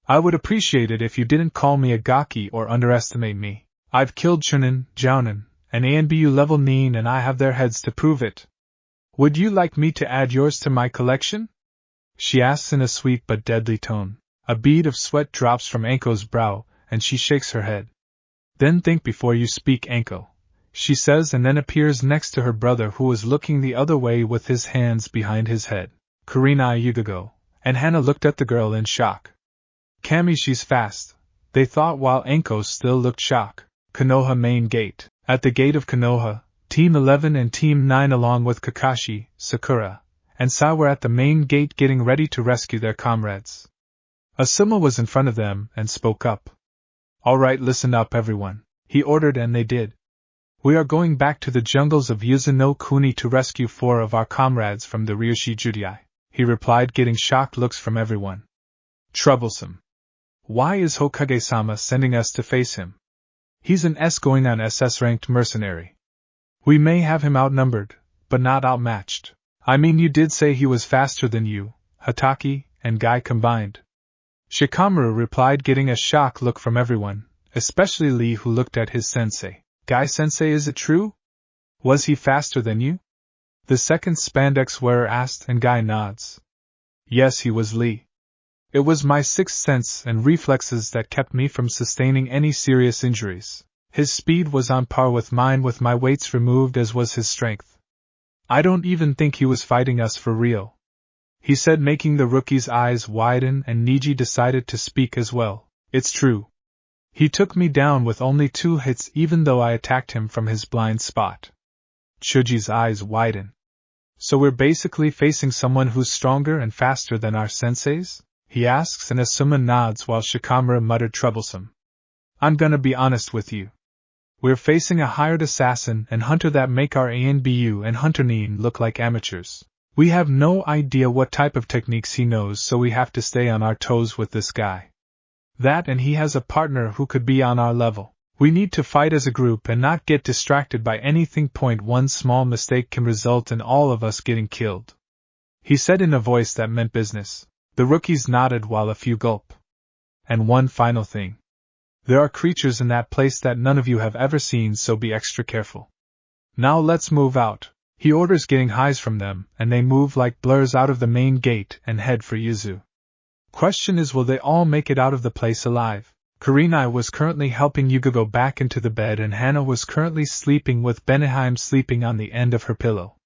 I would appreciate it if you didn't call me a Gaki or underestimate me. I've killed Chunin, Jounin, and ANBU level Nin, and I have their heads to prove it. Would you like me to add yours to my collection? She asks in a sweet but deadly tone. A bead of sweat drops from Anko's brow, and she shakes her head. Then think before you speak, Anko, she says, and then appears next to her brother, who was looking the other way with his hands behind his head. Kurenai, Yugago, and Hana looked at the girl in shock. Kami, she's fast, they thought while Anko still looked shocked. Konoha main gate. At the gate of Konoha, Team 11 and Team 9 along with Kakashi, Sakura, and Sai were at the main gate getting ready to rescue their comrades. Asuma was in front of them and spoke up. All right, listen up everyone, he ordered, and they did. We are going back to the jungles of Yuzuno Kuni to rescue 4 of our comrades from the Ryoshi Judai, he replied, getting shocked looks from everyone. Troublesome. Why is Hokage-sama sending us to face him? He's an going on SS-ranked mercenary. We may have him outnumbered, but not outmatched. I mean, you did say he was faster than you, Hatake, and Guy combined. Shikamaru replied, getting a shocked look from everyone, especially Lee, who looked at his sensei. Guy-sensei, is it true? Was he faster than you? The second spandex wearer asked, and Guy nods. Yes, he was Lee. It was my sixth sense and reflexes that kept me from sustaining any serious injuries. His speed was on par with mine, with my weights removed, as was his strength. I don't even think he was fighting us for real, he said, making the rookie's eyes widen, and Niji decided to speak as well. It's true. He took me down with only 2 hits, even though I attacked him from his blind spot. Chuji's eyes widen. So we're basically facing someone who's stronger and faster than our senseis? He asks, and Asuma nods while Shikamura muttered, troublesome. I'm gonna be honest with you. We're facing a hired assassin and hunter that make our ANBU and Hunter Neen look like amateurs. We have no idea what type of techniques he knows, so we have to stay on our toes with this guy. That, and he has a partner who could be on our level. We need to fight as a group and not get distracted by anything. One small mistake can result in all of us getting killed, he said in a voice that meant business. The rookies nodded while a few gulped. And one final thing. There are creatures in that place that none of you have ever seen, so be extra careful. Now let's move out. He orders, getting highs from them, and they move like blurs out of the main gate and head for Yuzu. Question is, will they all make it out of the place alive? Kurenai was currently helping Yuga go back into the bed, and Hana was currently sleeping with Beneheim sleeping on the end of her pillow.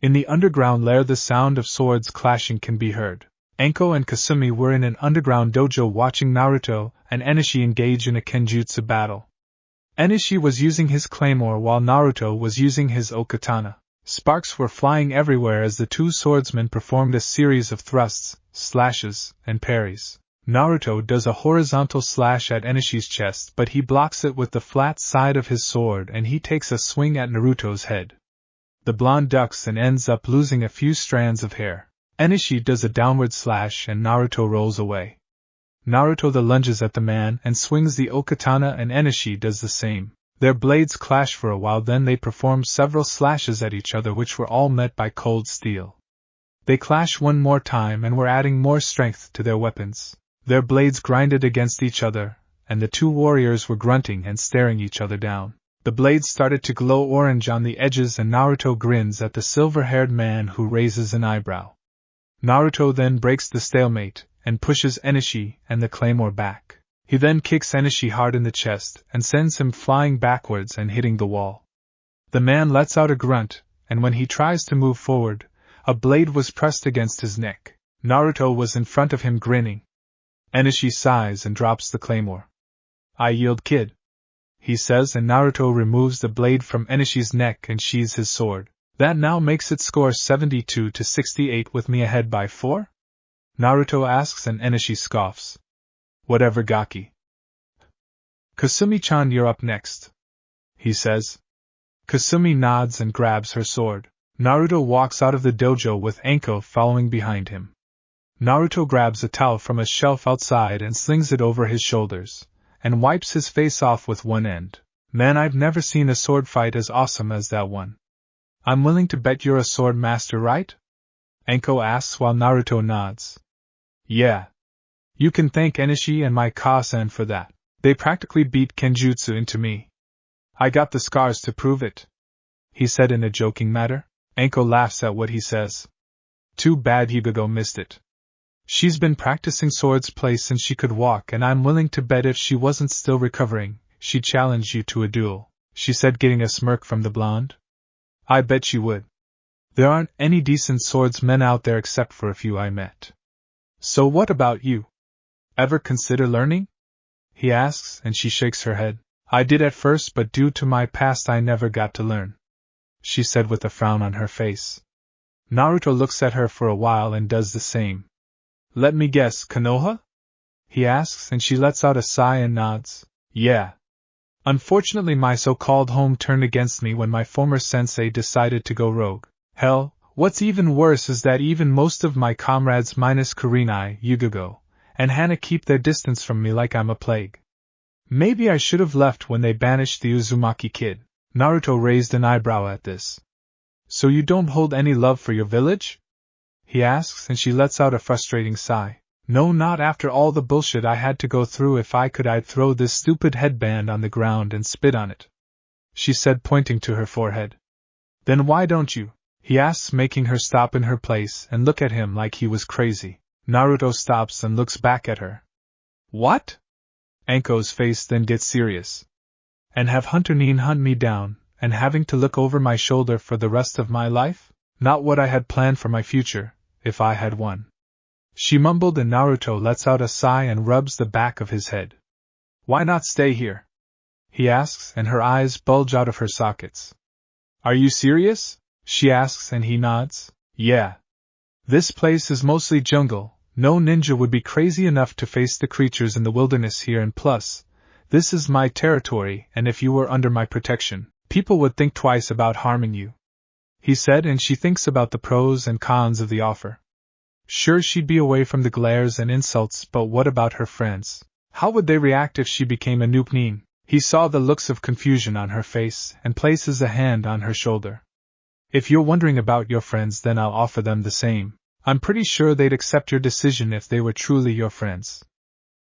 In the underground lair, the sound of swords clashing can be heard. Enko and Kasumi were in an underground dojo watching Naruto and Enishi engage in a kenjutsu battle. Enishi was using his claymore while Naruto was using his okatana. Sparks were flying everywhere as the two swordsmen performed a series of thrusts, slashes, and parries. Naruto does a horizontal slash at Enishi's chest, but he blocks it with the flat side of his sword, and he takes a swing at Naruto's head. The blonde ducks and ends up losing a few strands of hair. Enishi does a downward slash and Naruto rolls away. Naruto then lunges at the man and swings the okatana, and Enishi does the same. Their blades clash for a while, then they perform several slashes at each other, which were all met by cold steel. They clash one more time and were adding more strength to their weapons. Their blades grinded against each other, and the two warriors were grunting and staring each other down. The blades started to glow orange on the edges, and Naruto grins at the silver-haired man, who raises an eyebrow. Naruto then breaks the stalemate and pushes Enishi and the claymore back. He then kicks Enishi hard in the chest and sends him flying backwards and hitting the wall. The man lets out a grunt, and when he tries to move forward, a blade was pressed against his neck. Naruto was in front of him grinning. Enishi sighs and drops the claymore. I yield, kid, he says, and Naruto removes the blade from Enishi's neck and sheathes his sword. That now makes it score 72 to 68 with me ahead by 4? Naruto asks, and Enishi scoffs. Whatever, Gaki. Kasumi-chan, you're up next, he says. Kasumi nods and grabs her sword. Naruto walks out of the dojo with Anko following behind him. Naruto grabs a towel from a shelf outside and slings it over his shoulders, and wipes his face off with one end. Man, I've never seen a sword fight as awesome as that one. I'm willing to bet you're a sword master, right? Anko asks while Naruto nods. Yeah. You can thank Enishi and my Ka-san for that. They practically beat Kenjutsu into me. I got the scars to prove it, he said in a joking manner. Anko laughs at what he says. Too bad Higago missed it. She's been practicing swords play since she could walk, and I'm willing to bet if she wasn't still recovering, she'd challenge you to a duel, she said, getting a smirk from the blonde. I bet she would. There aren't any decent swordsmen out there except for a few I met. So what about you? Ever consider learning? He asks, and she shakes her head. I did at first, but due to my past I never got to learn, she said with a frown on her face. Naruto looks at her for a while and does the same. Let me guess, Konoha? He asks, and she lets out a sigh and nods. Yeah. Unfortunately, my so-called home turned against me when my former sensei decided to go rogue. Hell, what's even worse is that even most of my comrades minus Kurenai, Yugago, and Hana keep their distance from me like I'm a plague. Maybe I should have left when they banished the Uzumaki kid. Naruto raised an eyebrow at this. So you don't hold any love for your village? He asks, and she lets out a frustrating sigh. No, not after all the bullshit I had to go through. If I could, I'd throw this stupid headband on the ground and spit on it," she said, pointing to her forehead. "Then why don't you?" he asks, making her stop in her place and look at him like he was crazy. Naruto stops and looks back at her. "What?" Anko's face then gets serious. "And have Hunter Neen hunt me down, and having to look over my shoulder for the rest of my life? Not what I had planned for my future, if I had one," she mumbled, and Naruto lets out a sigh and rubs the back of his head. "Why not stay here?" he asks, and her eyes bulge out of her sockets. "Are you serious?" she asks, and he nods. "Yeah. This place is mostly jungle. No ninja would be crazy enough to face the creatures in the wilderness here, and plus, this is my territory, and if you were under my protection, people would think twice about harming you," he said, and she thinks about the pros and cons of the offer. Sure, she'd be away from the glares and insults, but what about her friends? How would they react if she became a noob Neen? He saw the looks of confusion on her face and places a hand on her shoulder. "If you're wondering about your friends, then I'll offer them the same. I'm pretty sure they'd accept your decision if they were truly your friends.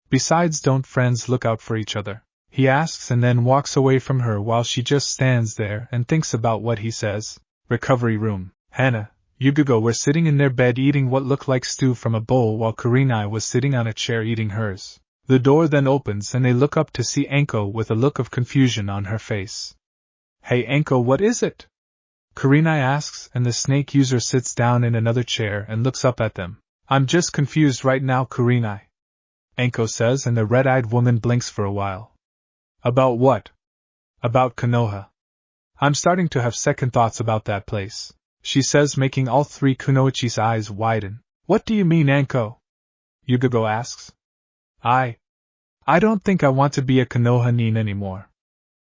Besides, don't friends look out for each other?" he asks, and then walks away from her while she just stands there and thinks about what he says. Recovery room. Hana, Yugugo were sitting in their bed eating what looked like stew from a bowl while Kurenai was sitting on a chair eating hers. The door then opens and they look up to see Anko with a look of confusion on her face. "Hey Anko, what is it?" Kurenai asks, and the snake user sits down in another chair and looks up at them. "I'm just confused right now, Kurenai," Anko says, and the red-eyed woman blinks for a while. "About what?" "About Konoha. I'm starting to have second thoughts about that place," she says, making all three Kunoichi's eyes widen. "What do you mean, Anko?" Yugugo asks. I don't think I want to be a Konoha Nin anymore,"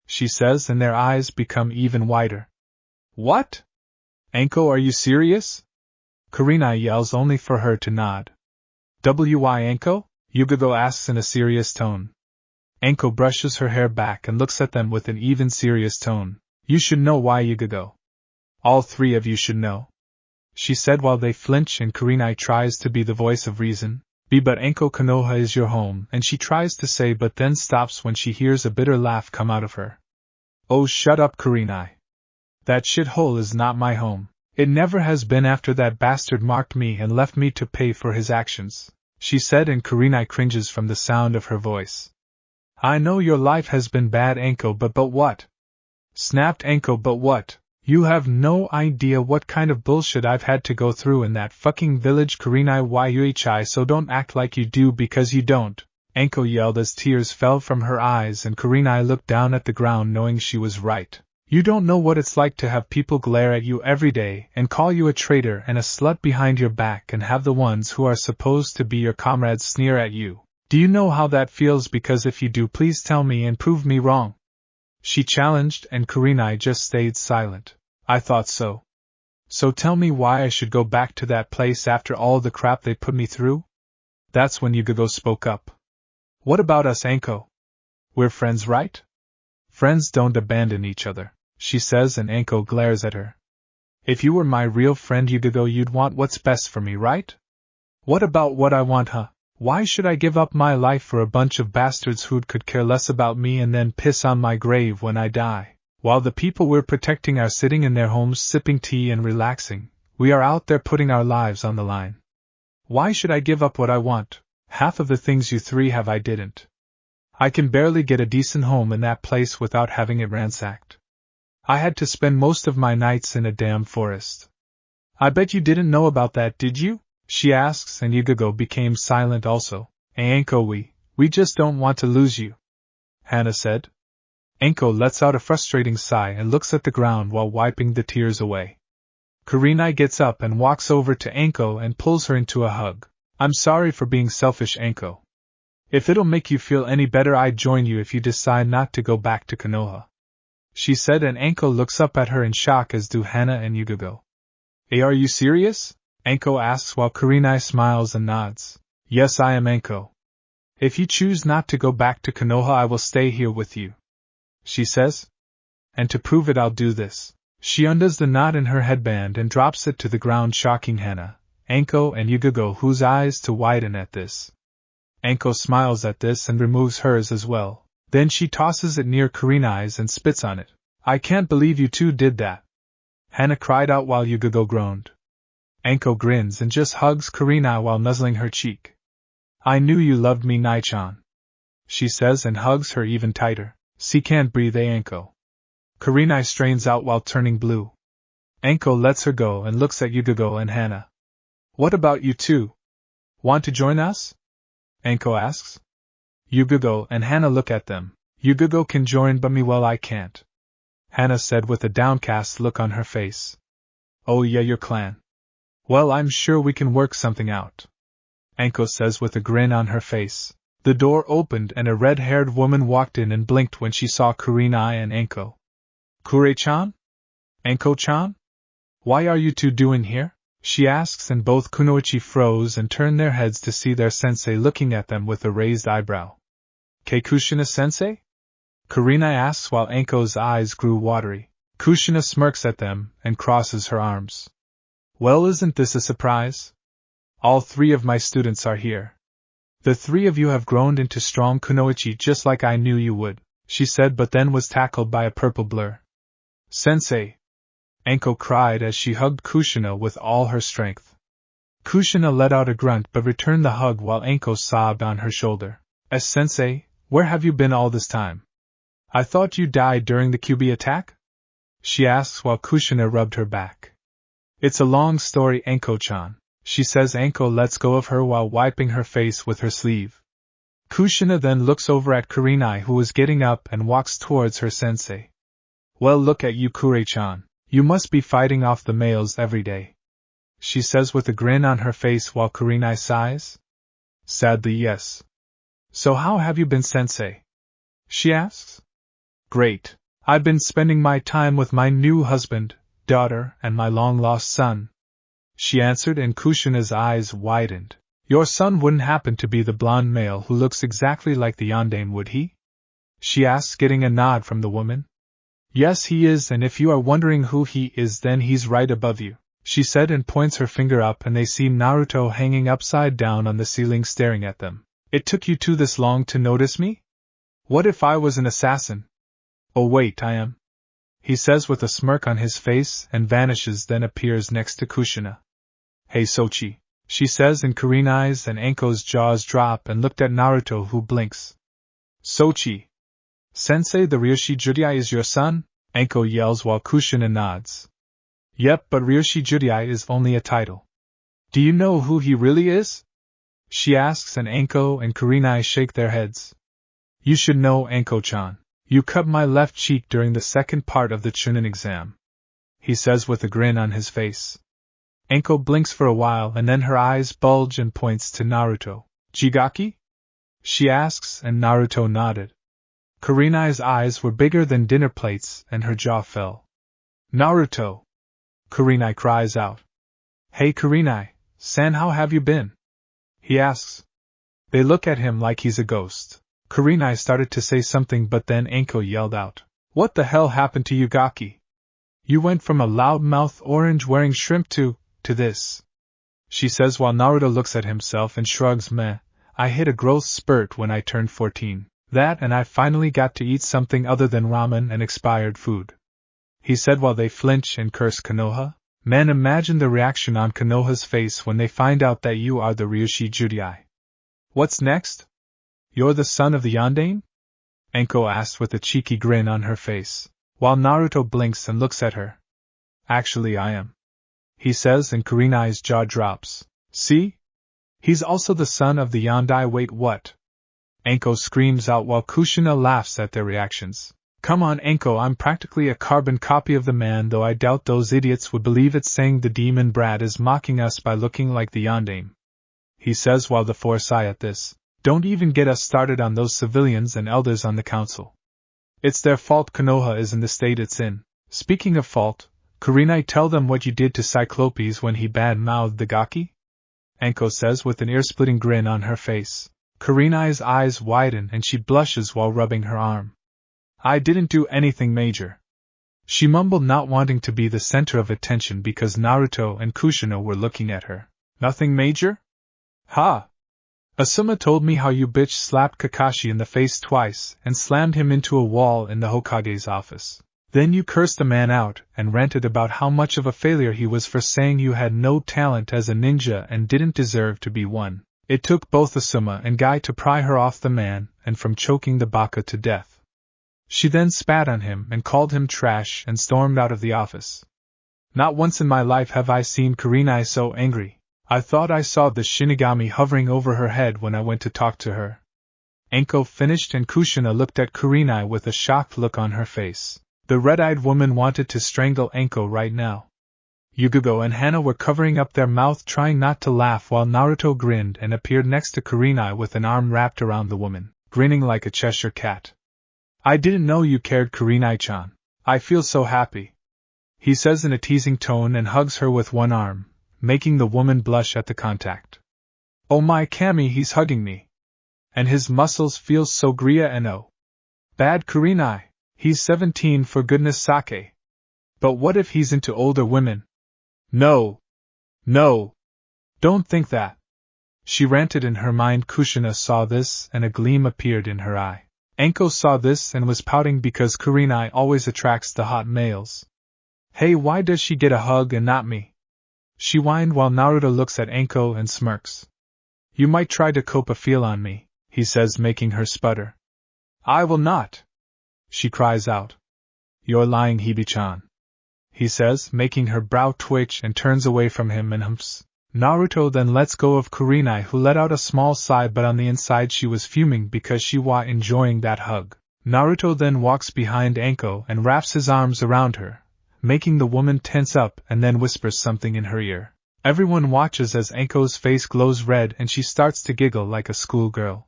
she says, and their eyes become even wider. "What? Anko, are you serious?" Kurenai yells, only for her to nod. "Why, Anko?" Yugugo asks in a serious tone. Anko brushes her hair back and looks at them with an even serious tone. "You should know why, Yugugo. All three of you should know," she said while they flinch and Kurenai tries to be the voice of reason. But Anko, Konoha is your home," and she tries to say but then stops when she hears a bitter laugh come out of her. "Oh, shut up, Kurenai. That shithole is not my home. It never has been after that bastard marked me and left me to pay for his actions," she said, and Kurenai cringes from the sound of her voice. "I know your life has been bad, Anko, but what?" snapped Anko. "But what? You have no idea what kind of bullshit I've had to go through in that fucking village, Kurenai Yuichai, so don't act like you do, because you don't," Anko yelled as tears fell from her eyes, and Kurenai looked down at the ground knowing she was right. "You don't know what it's like to have people glare at you every day and call you a traitor and a slut behind your back, and have the ones who are supposed to be your comrades sneer at you. Do you know how that feels? Because if you do, please tell me and prove me wrong," she challenged, and Kurenai just stayed silent. "I thought so. So tell me why I should go back to that place after all the crap they put me through?" That's when Yugugo spoke up. "What about us, Anko? We're friends, right? Friends don't abandon each other," she says, and Anko glares at her. "If you were my real friend, Yugugo, you'd want what's best for me, right? What about what I want, huh? Why should I give up my life for a bunch of bastards who could care less about me and then piss on my grave when I die? While the people we're protecting are sitting in their homes sipping tea and relaxing, we are out there putting our lives on the line. Why should I give up what I want? Half of the things you three have I didn't. I can barely get a decent home in that place without having it ransacked. I had to spend most of my nights in a damn forest. I bet you didn't know about that, did you?" she asks, and Yugugo became silent also. "Anko, we just don't want to lose you," Hana said. Anko lets out a frustrating sigh and looks at the ground while wiping the tears away. Kurenai gets up and walks over to Anko and pulls her into a hug. "I'm sorry for being selfish, Anko. If it'll make you feel any better, I'd join you if you decide not to go back to Konoha," she said, and Anko looks up at her in shock, as do Hana and Yugugo. Are you serious?" Anko asks while Kurenai smiles and nods. "Yes, I am, Anko. If you choose not to go back to Konoha, I will stay here with you," she says. "And to prove it, I'll do this." She undoes the knot in her headband and drops it to the ground, shocking Hana, Anko and Yugogo, whose eyes to widen at this. Anko smiles at this and removes hers as well. Then she tosses it near Kurenai's and spits on it. I can't believe you two did that. Hana cried out while Yugogo groaned. Anko grins and just hugs Kurenai while nuzzling her cheek. I knew you loved me, Nai-chan, she says and hugs her even tighter. See, can't breathe, Anko. Kurenai strains out while turning blue. Anko lets her go and looks at Yugogo and Hana. What about you two? Want to join us? Anko asks. Yugogo and Hana look at them. Yugogo can join but me, well, I can't, Hana said with a downcast look on her face. Oh yeah, your clan. Well, I'm sure we can work something out, Anko says with a grin on her face. The door opened and a red-haired woman walked in and blinked when she saw Kurenai and Anko. Kure-chan? Anko-chan? Why are you two doing here? She asks, and both Kunoichi froze and turned their heads to see their sensei looking at them with a raised eyebrow. Kushina-sensei? Kurenai asks while Anko's eyes grew watery. Kushina smirks at them and crosses her arms. Well, isn't this a surprise? All three of my students are here. The three of you have grown into strong kunoichi just like I knew you would, she said, but then was tackled by a purple blur. Sensei! Anko cried as she hugged Kushina with all her strength. Kushina let out a grunt but returned the hug while Anko sobbed on her shoulder. Sensei, where have you been all this time? I thought you died during the QB attack? She asks while Kushina rubbed her back. It's a long story, Anko-chan, she says. Anko lets go of her while wiping her face with her sleeve. Kushina then looks over at Kurenai, who is getting up, and walks towards her sensei. Well, look at you, Kure-chan. You must be fighting off the males every day, she says with a grin on her face while Kurenai sighs. Sadly, yes. So how have you been, sensei? She asks. Great. I've been spending my time with my new husband, daughter, and my long-lost son, she answered, and Kushina's eyes widened. Your son wouldn't happen to be the blonde male who looks exactly like the yandere, would he? She asks, getting a nod from the woman. Yes, he is, and if you are wondering who he is, then he's right above you, she said, and points her finger up, and they see Naruto hanging upside down on the ceiling staring at them. It took you two this long to notice me? What if I was an assassin? Oh wait, I am, he says with a smirk on his face and vanishes, then appears next to Kushina. Hey Sochi, she says, and Kurenai's and Anko's jaws drop and looked at Naruto, who blinks. Sochi. Sensei, the Ryoshi Judai is your son? Anko yells while Kushina nods. Yep, but Ryoshi Judai is only a title. Do you know who he really is? She asks, and Anko and Kurenai shake their heads. You should know, Anko-chan. You cut my left cheek during the second part of the Chunin exam, he says with a grin on his face. Anko blinks for a while and then her eyes bulge and points to Naruto. Jigaki? She asks, and Naruto nodded. Kurenai's eyes were bigger than dinner plates and her jaw fell. Naruto! Kurenai cries out. Hey Kurenai-san, how have you been? He asks. They look at him like he's a ghost. Kurenai started to say something, but then Anko yelled out. What the hell happened to you, Gaki? You went from a loudmouth orange wearing shrimp to this, she says while Naruto looks at himself and shrugs. Meh, I hit a growth spurt when I turned 14. That, and I finally got to eat something other than ramen and expired food, he said while they flinch and curse Konoha. Man, imagine the reaction on Konoha's face when they find out that you are the Ryoshi Judai. What's next? You're the son of the yandere? Anko asks with a cheeky grin on her face, while Naruto blinks and looks at her. Actually, I am, he says, and Kurenai's jaw drops. See? He's also the son of the yandere. Wait, what? Anko screams out while Kushina laughs at their reactions. Come on, Anko, I'm practically a carbon copy of the man, though I doubt those idiots would believe it, saying the demon brat is mocking us by looking like the yandere, he says while the four sigh at this. Don't even get us started on those civilians and elders on the council. It's their fault Konoha is in the state it's in. Speaking of fault, Kurenai, tell them what you did to Cyclopes when he bad-mouthed the Gaki? Anko says with an ear-splitting grin on her face. Kurenai's eyes widen and she blushes while rubbing her arm. I didn't do anything major, she mumbled, not wanting to be the center of attention because Naruto and Kushina were looking at her. Nothing major? Ha! Asuma told me how you bitch slapped Kakashi in the face twice and slammed him into a wall in the Hokage's office. Then you cursed the man out and ranted about how much of a failure he was for saying you had no talent as a ninja and didn't deserve to be one. It took both Asuma and Guy to pry her off the man and from choking the baka to death. She then spat on him and called him trash and stormed out of the office. Not once in my life have I seen Kurenai so angry. I thought I saw the Shinigami hovering over her head when I went to talk to her. Anko finished and Kushina looked at Kurenai with a shocked look on her face. The red-eyed woman wanted to strangle Anko right now. Yugugo and Hana were covering up their mouth trying not to laugh while Naruto grinned and appeared next to Kurenai with an arm wrapped around the woman, grinning like a Cheshire cat. I didn't know you cared, Kurenai-chan. I feel so happy, he says in a teasing tone and hugs her with one arm, making the woman blush at the contact. Oh my Kami, he's hugging me. And his muscles feel so gria and oh. Bad Kurenai, he's 17 for goodness sake. But what if he's into older women? No. No. Don't think that. She ranted in her mind. Kushina saw this and a gleam appeared in her eye. Anko saw this and was pouting because Kurenai always attracts the hot males. Hey, why does she get a hug and not me? She whined while Naruto looks at Anko and smirks. You might try to cope a feel on me, he says, making her sputter. I will not. She cries out. You're lying, Hibi-chan, he says, making her brow twitch and turns away from him and humps. Naruto then lets go of Kurenai, who let out a small sigh, but on the inside she was fuming because she was enjoying that hug. Naruto then walks behind Anko and wraps his arms around her, making the woman tense up, and then whispers something in her ear. Everyone watches as Anko's face glows red and she starts to giggle like a schoolgirl.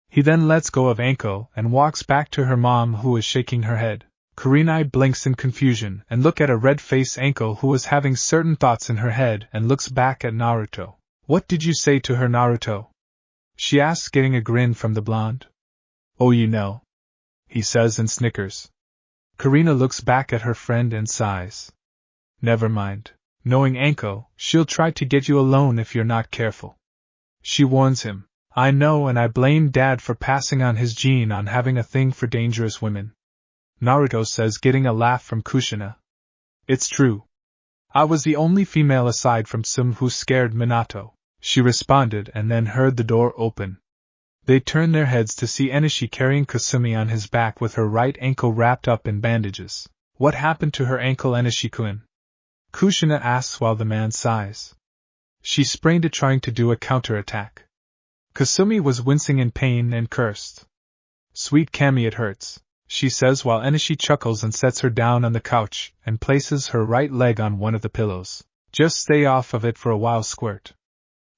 He then lets go of Anko and walks back to her mom, who is shaking her head. Kurenai blinks in confusion and looks at a red-faced Anko who is having certain thoughts in her head and looks back at Naruto. What did you say to her, Naruto? She asks, getting a grin from the blonde. Oh, you know, he says and snickers. Karina looks back at her friend and sighs. Never mind. Knowing Anko, she'll try to get you alone if you're not careful. She warns him. I know, and I blame Dad for passing on his gene on having a thing for dangerous women. Naruto says, getting a laugh from Kushina. It's true. I was the only female aside from Sum who scared Minato, she responded, and then heard the door open. They turned their heads to see Enishi carrying Kasumi on his back with her right ankle wrapped up in bandages. What happened to her ankle, Enishi-kun? Kushina asks while the man sighs. She sprained it trying to do a counterattack. Kasumi was wincing in pain and cursed. Sweet Kami, it hurts, she says while Enishi chuckles and sets her down on the couch and places her right leg on one of the pillows. Just stay off of it for a while, squirt,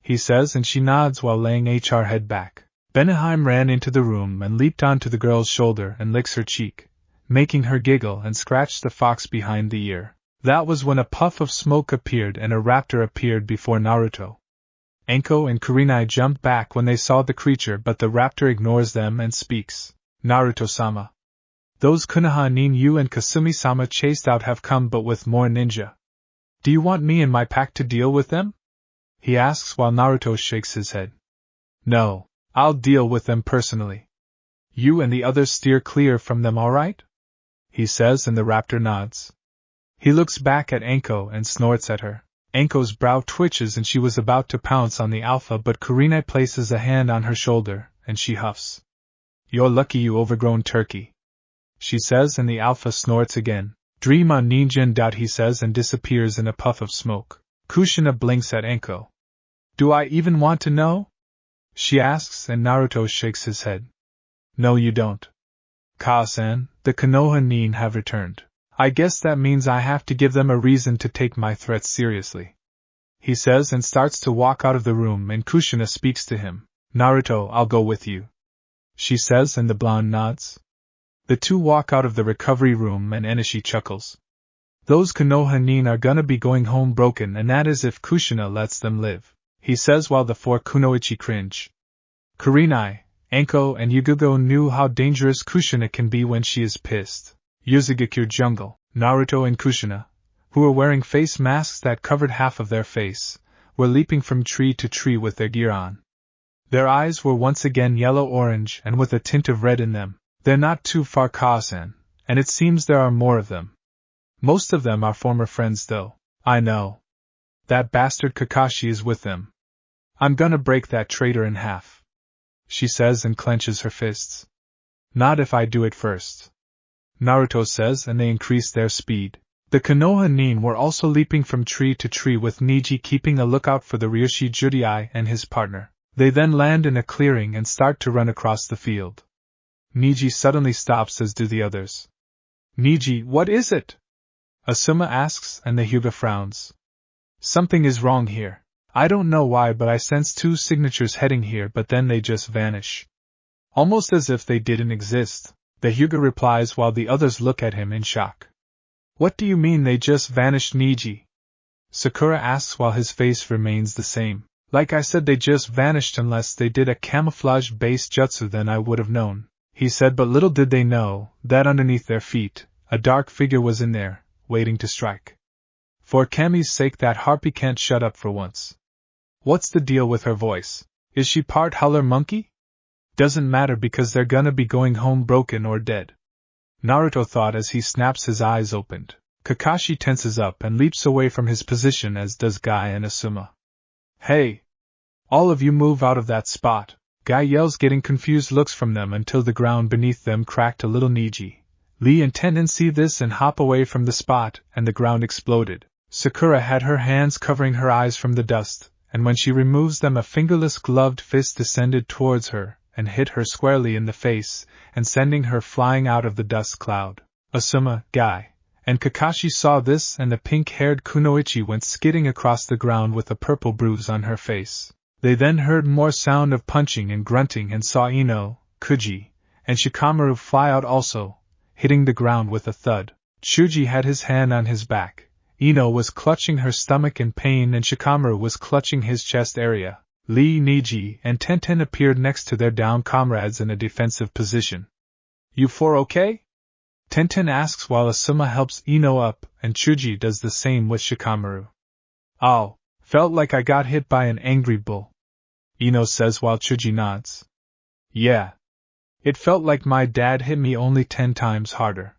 he says, and she nods while laying her head back. Beneheim ran into the room and leaped onto the girl's shoulder and licks her cheek, making her giggle and scratch the fox behind the ear. That was when a puff of smoke appeared and a raptor appeared before Naruto. Anko and Kurenai jumped back when they saw the creature, but the raptor ignores them and speaks. Naruto-sama. Those Konoha nin you and Kasumi-sama chased out have come, but with more ninja. Do you want me and my pack to deal with them? He asks while Naruto shakes his head. No, I'll deal with them personally. You and the others steer clear from them, alright? He says, and the raptor nods. He looks back at Anko and snorts at her. Anko's brow twitches and she was about to pounce on the alpha, but Kurenai places a hand on her shoulder, and she huffs. You're lucky, you overgrown turkey, she says, and the alpha snorts again. Dream on ninja, he says, and disappears in a puff of smoke. Kushina blinks at Anko. Do I even want to know? She asks, and Naruto shakes his head. No, you don't. Ka-san, the Konoha nin have returned. I guess that means I have to give them a reason to take my threats seriously, he says, and starts to walk out of the room, and Kushina speaks to him. Naruto, I'll go with you, she says, and the blonde nods. The two walk out of the recovery room and Enishi chuckles. Those Konoha nin are gonna be going home broken, and that is if Kushina lets them live, he says while the four Kunoichi cringe. Kurenai, Anko, and Yugugo knew how dangerous Kushina can be when she is pissed. Yuzugakure Jungle, Naruto and Kushina, who were wearing face masks that covered half of their face, were leaping from tree to tree with their gear on. Their eyes were once again yellow-orange and with a tint of red in them. They're not too far Kaasan, and it seems there are more of them. Most of them are former friends though. I know. That bastard Kakashi is with them. I'm gonna break that traitor in half, she says and clenches her fists. Not if I do it first, Naruto says, and they increase their speed. The Konoha nin were also leaping from tree to tree with Niji keeping a lookout for the Ryoshi Judai and his partner. They then land in a clearing and start to run across the field. Niji suddenly stops, as do the others. Niji, what is it? Asuma asks, and the Hyuga frowns. Something is wrong here. I don't know why, but I sense 2 signatures heading here, but then they just vanish. Almost as if they didn't exist, the Hyuga replies while the others look at him in shock. What do you mean they just vanished, Niji? Sakura asks while his face remains the same. Like I said, they just vanished. Unless they did a camouflage-based jutsu, then I would have known, he said, but little did they know that underneath their feet, a dark figure was in there, waiting to strike. For Kami's sake, that harpy can't shut up for once. What's the deal with her voice? Is she part howler monkey? Doesn't matter because they're gonna be going home broken or dead, Naruto thought as he snaps his eyes opened. Kakashi tenses up and leaps away from his position, as does Guy and Asuma. Hey! All of you move out of that spot, Guy yells, getting confused looks from them until the ground beneath them cracked a little. Niji, Lee and Tenten see this and hop away from the spot, and the ground exploded. Sakura had her hands covering her eyes from the dust, and when she removes them a fingerless gloved fist descended towards her and hit her squarely in the face, and sending her flying out of the dust cloud. Asuma, Guy, and Kakashi saw this, and the pink-haired Kunoichi went skidding across the ground with a purple bruise on her face. They then heard more sound of punching and grunting and saw Ino, Kuji, and Shikamaru fly out also, hitting the ground with a thud. Chuji had his hand on his back. Ino was clutching her stomach in pain and Shikamaru was clutching his chest area. Lee, Niji, and Tenten appeared next to their downed comrades in a defensive position. You 4 okay? Tenten asks while Asuma helps Ino up, and Chuji does the same with Shikamaru. Ow, felt like I got hit by an angry bull, Ino says while Chuji nods. Yeah. It felt like my dad hit me only 10 times harder,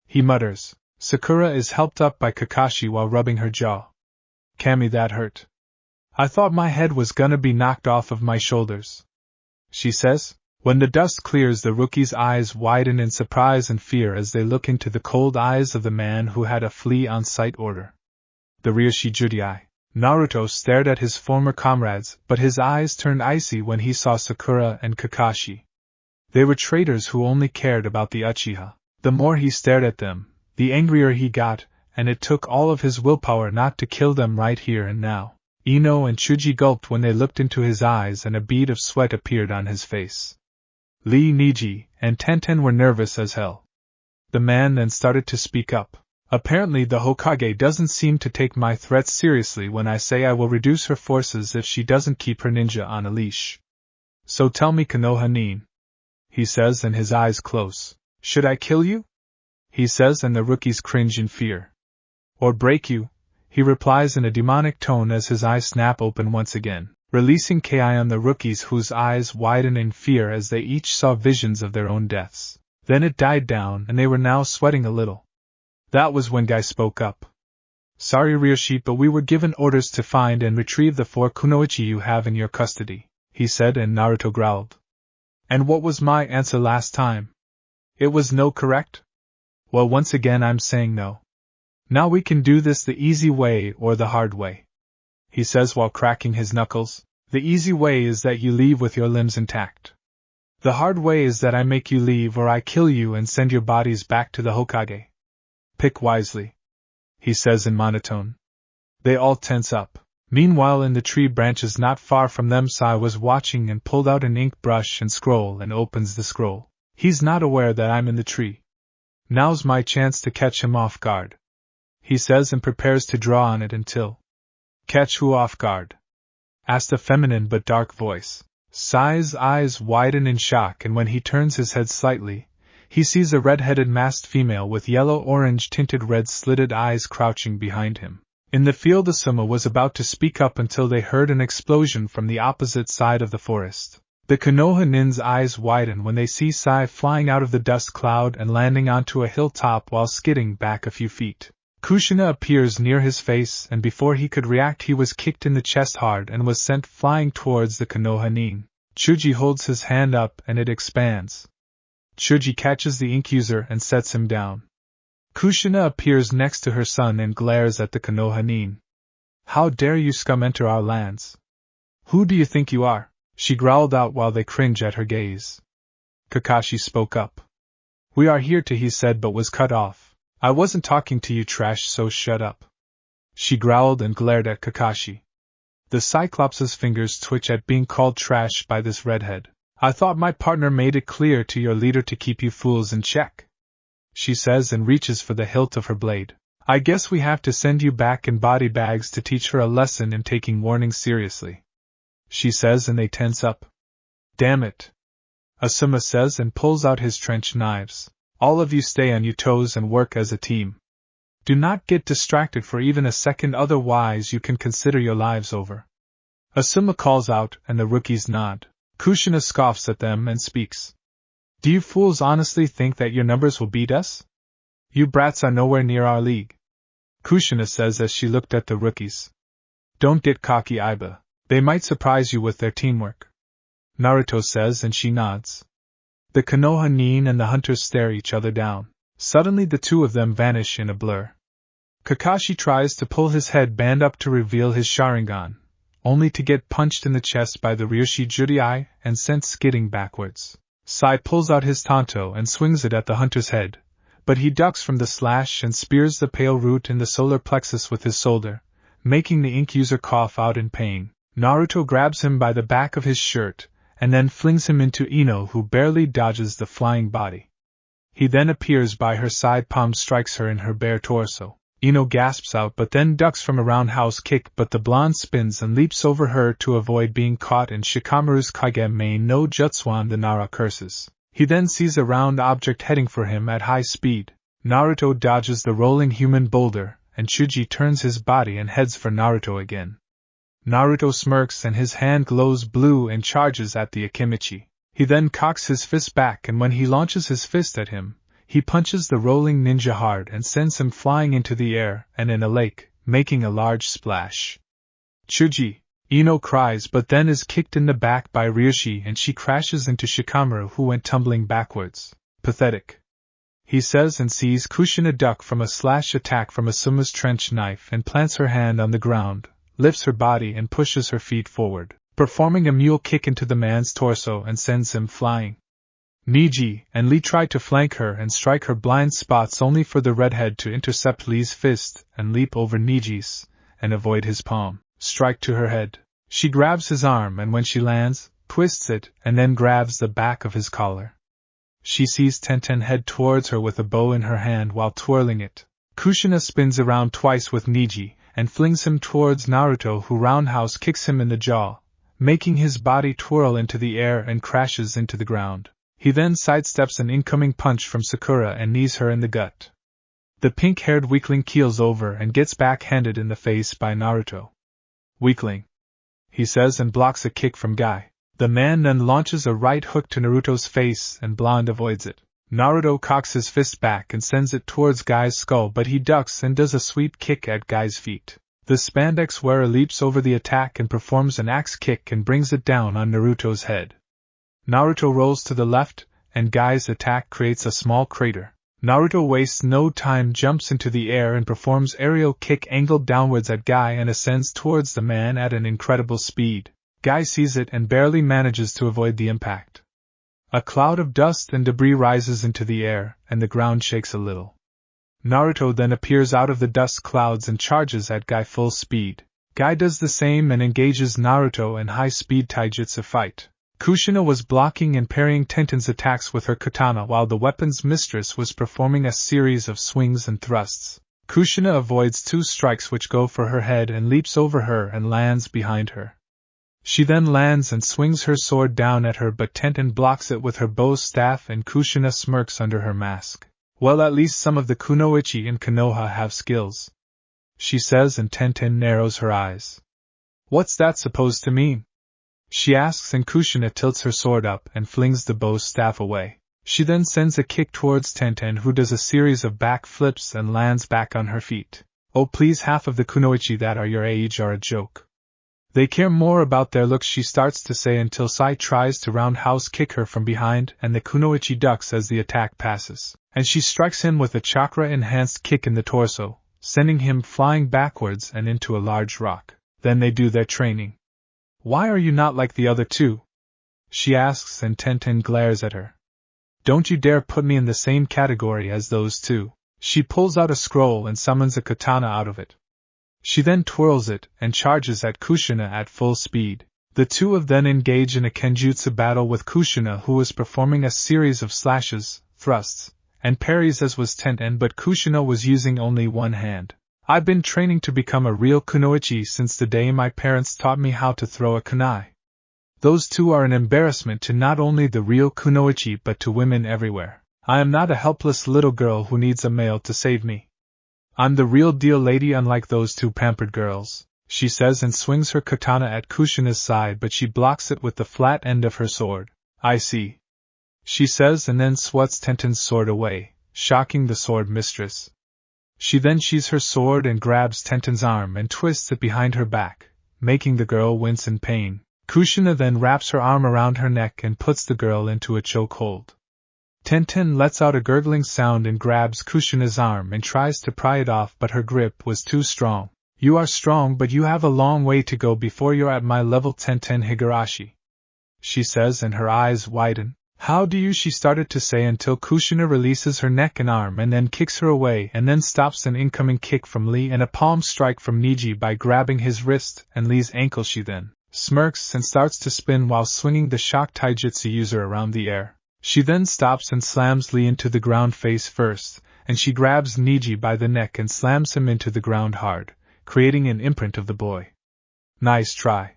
he mutters. Sakura is helped up by Kakashi while rubbing her jaw. Kami, that hurt. I thought my head was gonna be knocked off of my shoulders, she says. When the dust clears, the rookie's eyes widen in surprise and fear as they look into the cold eyes of the man who had a flea on sight order. The Ryoshi Judai. Naruto stared at his former comrades, but his eyes turned icy when he saw Sakura and Kakashi. They were traitors who only cared about the Uchiha. The more he stared at them, the angrier he got, and it took all of his willpower not to kill them right here and now. Ino and Chuji gulped when they looked into his eyes, and a bead of sweat appeared on his face. Lee, Niji, and Tenten were nervous as hell. The man then started to speak up. Apparently the Hokage doesn't seem to take my threats seriously when I say I will reduce her forces if she doesn't keep her ninja on a leash. So tell me, Konoha nin, he says, and his eyes close. Should I kill you? He says, and the rookies cringe in fear. Or break you, he replies in a demonic tone as his eyes snap open once again, releasing Ki on the rookies, whose eyes widen in fear as they each saw visions of their own deaths. Then it died down and they were now sweating a little. That was when Guy spoke up. Sorry Ryoshi, but we were given orders to find and retrieve the 4 kunoichi you have in your custody, he said, and Naruto growled. And what was my answer last time? It was no, correct? Well, once again I'm saying no. Now we can do this the easy way or the hard way, he says while cracking his knuckles. The easy way is that you leave with your limbs intact. The hard way is that I make you leave or I kill you and send your bodies back to the Hokage. Pick wisely, he says in monotone. They all tense up. Meanwhile, in the tree branches not far from them, Sai was watching and pulled out an ink brush and scroll and opens the scroll. He's not aware that I'm in the tree. Now's my chance to catch him off guard, he says, and prepares to draw on it until. Catch who off guard? Asked a feminine but dark voice. Sai's eyes widen in shock, and when he turns his head slightly, he sees a red-headed masked female with yellow-orange tinted red slitted eyes crouching behind him. In the field, Asuma was about to speak up until they heard an explosion from the opposite side of the forest. The Konoha nin's eyes widen when they see Sai flying out of the dust cloud and landing onto a hilltop while skidding back a few feet. Kushina appears near his face, and before he could react he was kicked in the chest hard and was sent flying towards the Konoha nin. Chuji holds his hand up and it expands. Chuji catches the ink user and sets him down. Kushina appears next to her son and glares at the Konoha nin. How dare you scum enter our lands? Who do you think you are? She growled out while they cringe at her gaze. Kakashi spoke up. We are here to, he said, but was cut off. I wasn't talking to you, trash, so shut up. She growled and glared at Kakashi. The Cyclops' fingers twitch at being called trash by this redhead. I thought my partner made it clear to your leader to keep you fools in check, she says and reaches for the hilt of her blade. I guess we have to send you back in body bags to teach her a lesson in taking warnings seriously, she says, and they tense up. Damn it, Asuma says and pulls out his trench knives. All of you stay on your toes and work as a team. Do not get distracted for even a second, otherwise you can consider your lives over. Asuma calls out and the rookies nod. Kushina scoffs at them and speaks. Do you fools honestly think that your numbers will beat us? You brats are nowhere near our league, Kushina says as she looked at the rookies. Don't get cocky, Iba. They might surprise you with their teamwork, Naruto says, and she nods. The Konoha nin and the hunters stare each other down. Suddenly the two of them vanish in a blur. Kakashi tries to pull his headband up to reveal his Sharingan, only to get punched in the chest by the Ryushi Judai and sent skidding backwards. Sai pulls out his Tanto and swings it at the hunter's head, but he ducks from the slash and spears the pale root in the solar plexus with his shoulder, making the ink user cough out in pain. Naruto grabs him by the back of his shirt and then flings him into Ino, who barely dodges the flying body. He then appears by her side, palm strikes her in her bare torso. Ino gasps out but then ducks from a roundhouse kick, but the blonde spins and leaps over her to avoid being caught in Shikamaru's Kagame no Jutsuan. The Nara curses. He then sees a round object heading for him at high speed. Naruto dodges the rolling human boulder, and Chuji turns his body and heads for Naruto again. Naruto smirks and his hand glows blue and charges at the Akimichi. He then cocks his fist back, and when he launches his fist at him, he punches the rolling ninja hard and sends him flying into the air and in a lake, making a large splash. Chuji, Ino cries but then is kicked in the back by Ryushi and she crashes into Shikamaru, who went tumbling backwards. Pathetic, he says, and sees Kushina duck from a slash attack from Asuma's trench knife and plants her hand on the ground, lifts her body and pushes her feet forward, performing a mule kick into the man's torso and sends him flying. Niji and Lee try to flank her and strike her blind spots, only for the redhead to intercept Lee's fist and leap over Niji's and avoid his palm strike to her head. She grabs his arm and when she lands, twists it and then grabs the back of his collar. She sees Tenten head towards her with a bow in her hand while twirling it. Kushina spins around twice with Niji and flings him towards Naruto, who roundhouse kicks him in the jaw, making his body twirl into the air and crashes into the ground. He then sidesteps an incoming punch from Sakura and knees her in the gut. The pink-haired weakling keels over and gets backhanded in the face by Naruto. Weakling, he says, and blocks a kick from Guy. The man then launches a right hook to Naruto's face and Blonde avoids it. Naruto cocks his fist back and sends it towards Guy's skull, but he ducks and does a sweep kick at Guy's feet. The spandex wearer leaps over the attack and performs an axe kick and brings it down on Naruto's head. Naruto rolls to the left, and Guy's attack creates a small crater. Naruto wastes no time, jumps into the air and performs aerial kick angled downwards at Guy and ascends towards the man at an incredible speed. Guy sees it and barely manages to avoid the impact. A cloud of dust and debris rises into the air, and the ground shakes a little. Naruto then appears out of the dust clouds and charges at Guy full speed. Guy does the same and engages Naruto in high-speed taijutsu fight. Kushina was blocking and parrying Tenten's attacks with her katana while the weapon's mistress was performing a series of swings and thrusts. Kushina avoids two strikes which go for her head and leaps over her and lands behind her. She then lands and swings her sword down at her, but Tenten blocks it with her bow staff and Kushina smirks under her mask. Well, at least some of the kunoichi in Konoha have skills. she says, and Tenten narrows her eyes. What's that supposed to mean? She asks, and Kushina tilts her sword up and flings the bow staff away. She then sends a kick towards Tenten, who does a series of back flips and lands back on her feet. Oh please, half of the kunoichi that are your age are a joke. They care more about their looks, she starts to say, until Sai tries to roundhouse kick her from behind, and the kunoichi ducks as the attack passes, and she strikes him with a chakra-enhanced kick in the torso, sending him flying backwards and into a large rock. Then they do their training. Why are you not like the other two? She asks, and Tenten glares at her. Don't you dare put me in the same category as those two. She pulls out a scroll and summons a katana out of it. She then twirls it and charges at Kushina at full speed. The two of them engage in a kenjutsu battle, with Kushina, who was performing a series of slashes, thrusts, and parries as was Tenten, but Kushina was using only one hand. I've been training to become a real kunoichi since the day my parents taught me how to throw a kunai. Those two are an embarrassment to not only the real kunoichi but to women everywhere. I am not a helpless little girl who needs a male to save me. I'm the real deal lady, unlike those two pampered girls, she says, and swings her katana at Kushina's side, but she blocks it with the flat end of her sword. I see, she says, and then swats Tenten's sword away, shocking the sword mistress. She then sheathes her sword and grabs Tenten's arm and twists it behind her back, making the girl wince in pain. Kushina then wraps her arm around her neck and puts the girl into a chokehold. Tenten lets out a gurgling sound and grabs Kushina's arm and tries to pry it off, but her grip was too strong. You are strong, but you have a long way to go before you're at my level, Tenten Higurashi, she says, and her eyes widen. How do you? She started to say, until Kushina releases her neck and arm and then kicks her away, and then stops an incoming kick from Lee and a palm strike from Niji by grabbing his wrist and Lee's ankle. She then smirks and starts to spin while swinging the shock taijutsu user around the air. She then stops and slams Lee into the ground face first, and she grabs Niji by the neck and slams him into the ground hard, creating an imprint of the boy. Nice try,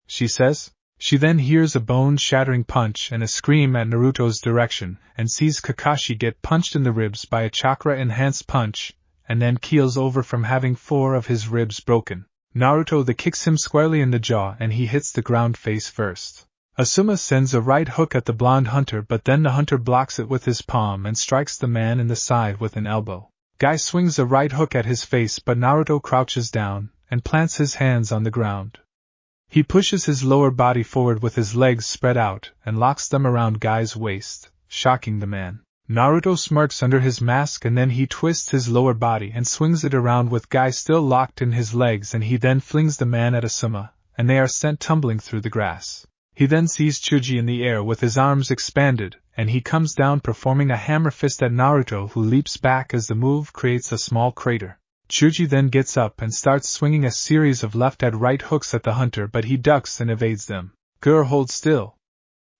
she says. She then hears a bone-shattering punch and a scream at Naruto's direction, and sees Kakashi get punched in the ribs by a chakra-enhanced punch, and then keels over from having 4 of his ribs broken. Naruto kicks him squarely in the jaw, and he hits the ground face first. Asuma sends a right hook at the blonde hunter, but then the hunter blocks it with his palm and strikes the man in the side with an elbow. Guy swings a right hook at his face, but Naruto crouches down and plants his hands on the ground. He pushes his lower body forward with his legs spread out and locks them around Guy's waist, shocking the man. Naruto smirks under his mask, and then he twists his lower body and swings it around with Guy still locked in his legs, and he then flings the man at Asuma, and they are sent tumbling through the grass. He then sees Chuji in the air with his arms expanded, and he comes down performing a hammer fist at Naruto, who leaps back as the move creates a small crater. Chuji then gets up and starts swinging a series of left and right hooks at the hunter, but he ducks and evades them. Girl, hold still,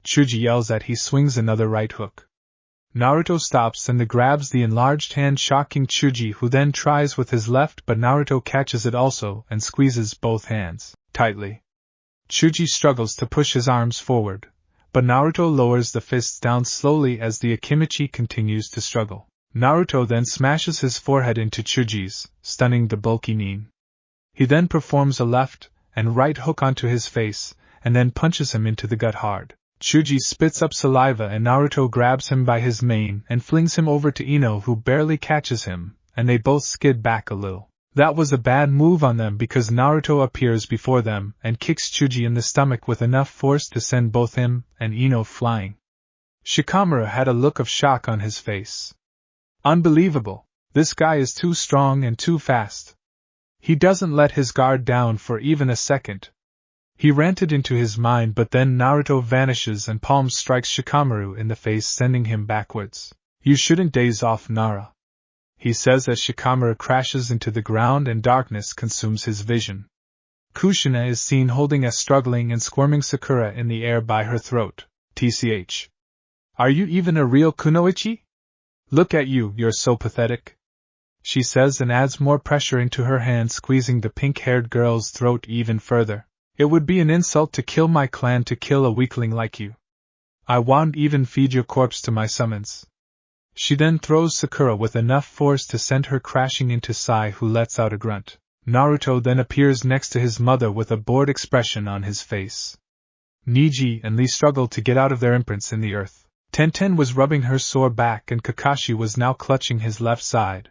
Chuji yells as he swings another right hook. Naruto stops and grabs the enlarged hand, shocking Chuji, who then tries with his left, but Naruto catches it also and squeezes both hands tightly. Chuji struggles to push his arms forward, but Naruto lowers the fists down slowly as the Akimichi continues to struggle. Naruto then smashes his forehead into Chuji's, stunning the bulky nin. He then performs a left and right hook onto his face, and then punches him into the gut hard. Chuji spits up saliva, and Naruto grabs him by his mane and flings him over to Ino, who barely catches him, and they both skid back a little. That was a bad move on them, because Naruto appears before them and kicks Chuji in the stomach with enough force to send both him and Ino flying. Shikamaru had a look of shock on his face. Unbelievable. This guy is too strong and too fast. He doesn't let his guard down for even a second. He ranted into his mind, but then Naruto vanishes and palm strikes Shikamaru in the face, sending him backwards. You shouldn't daze off, Nara, he says as Shikamaru crashes into the ground and darkness consumes his vision. Kushina is seen holding a struggling and squirming Sakura in the air by her throat. TCH. Are you even a real kunoichi? Look at you, you're so pathetic, she says, and adds more pressure into her hand, squeezing the pink-haired girl's throat even further. It would be an insult to kill my clan to kill a weakling like you. I won't even feed your corpse to my summons. She then throws Sakura with enough force to send her crashing into Sai, who lets out a grunt. Naruto then appears next to his mother with a bored expression on his face. Niji and Lee struggled to get out of their imprints in the earth. Tenten was rubbing her sore back and Kakashi was now clutching his left side.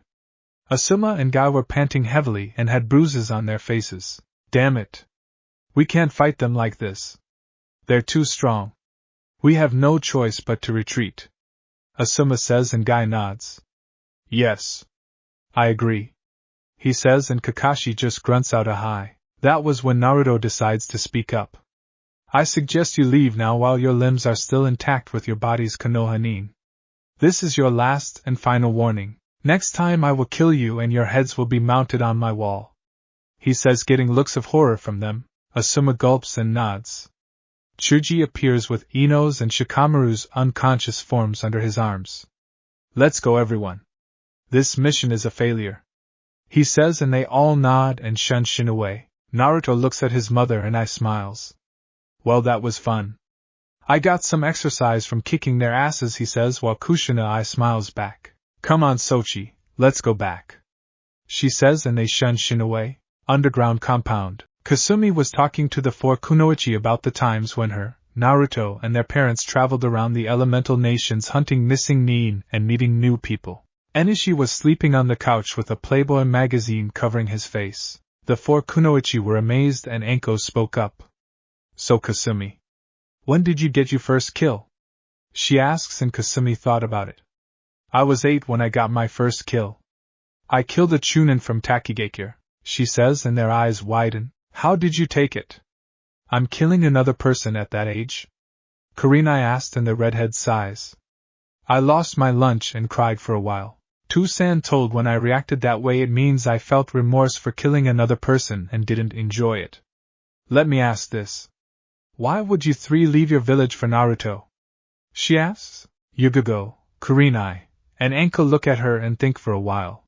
Asuma and Guy were panting heavily and had bruises on their faces. Damn it! We can't fight them like this. They're too strong. We have no choice but to retreat. Asuma says and Guy nods. Yes. I agree. He says and Kakashi just grunts out a hi. That was when Naruto decides to speak up. I suggest you leave now while your limbs are still intact with your body's Konoha Nin. This is your last and final warning. Next time I will kill you and your heads will be mounted on my wall. He says, getting looks of horror from them. Asuma gulps and nods. Chuji appears with Ino's and Shikamaru's unconscious forms under his arms. Let's go, everyone. This mission is a failure. He says and they all nod and shun Shin away. Naruto looks at his mother and I smiles. Well, that was fun. I got some exercise from kicking their asses, he says, while Kushina I smiles back. Come on, Sochi, let's go back. She says and they shun Shin away. Underground compound. Kasumi was talking to the four kunoichi about the times when her, Naruto, and their parents traveled around the elemental nations hunting missing nin and meeting new people. Enishi was sleeping on the couch with a Playboy magazine covering his face. The four kunoichi were amazed and Anko spoke up. So Kasumi, when did you get your first kill? She asks and Kasumi thought about it. I was 8 when I got my first kill. I killed a Chunin from Takigakure, she says and their eyes widen. How did you take it? I'm killing another person at that age? Kurenai asked and the redhead sighs. I lost my lunch and cried for a while. Tusan told when I reacted that way it means I felt remorse for killing another person and didn't enjoy it. Let me ask this. Why would you 3 leave your village for Naruto? She asks. Yugogo, Kurenai, and Anko look at her and think for a while.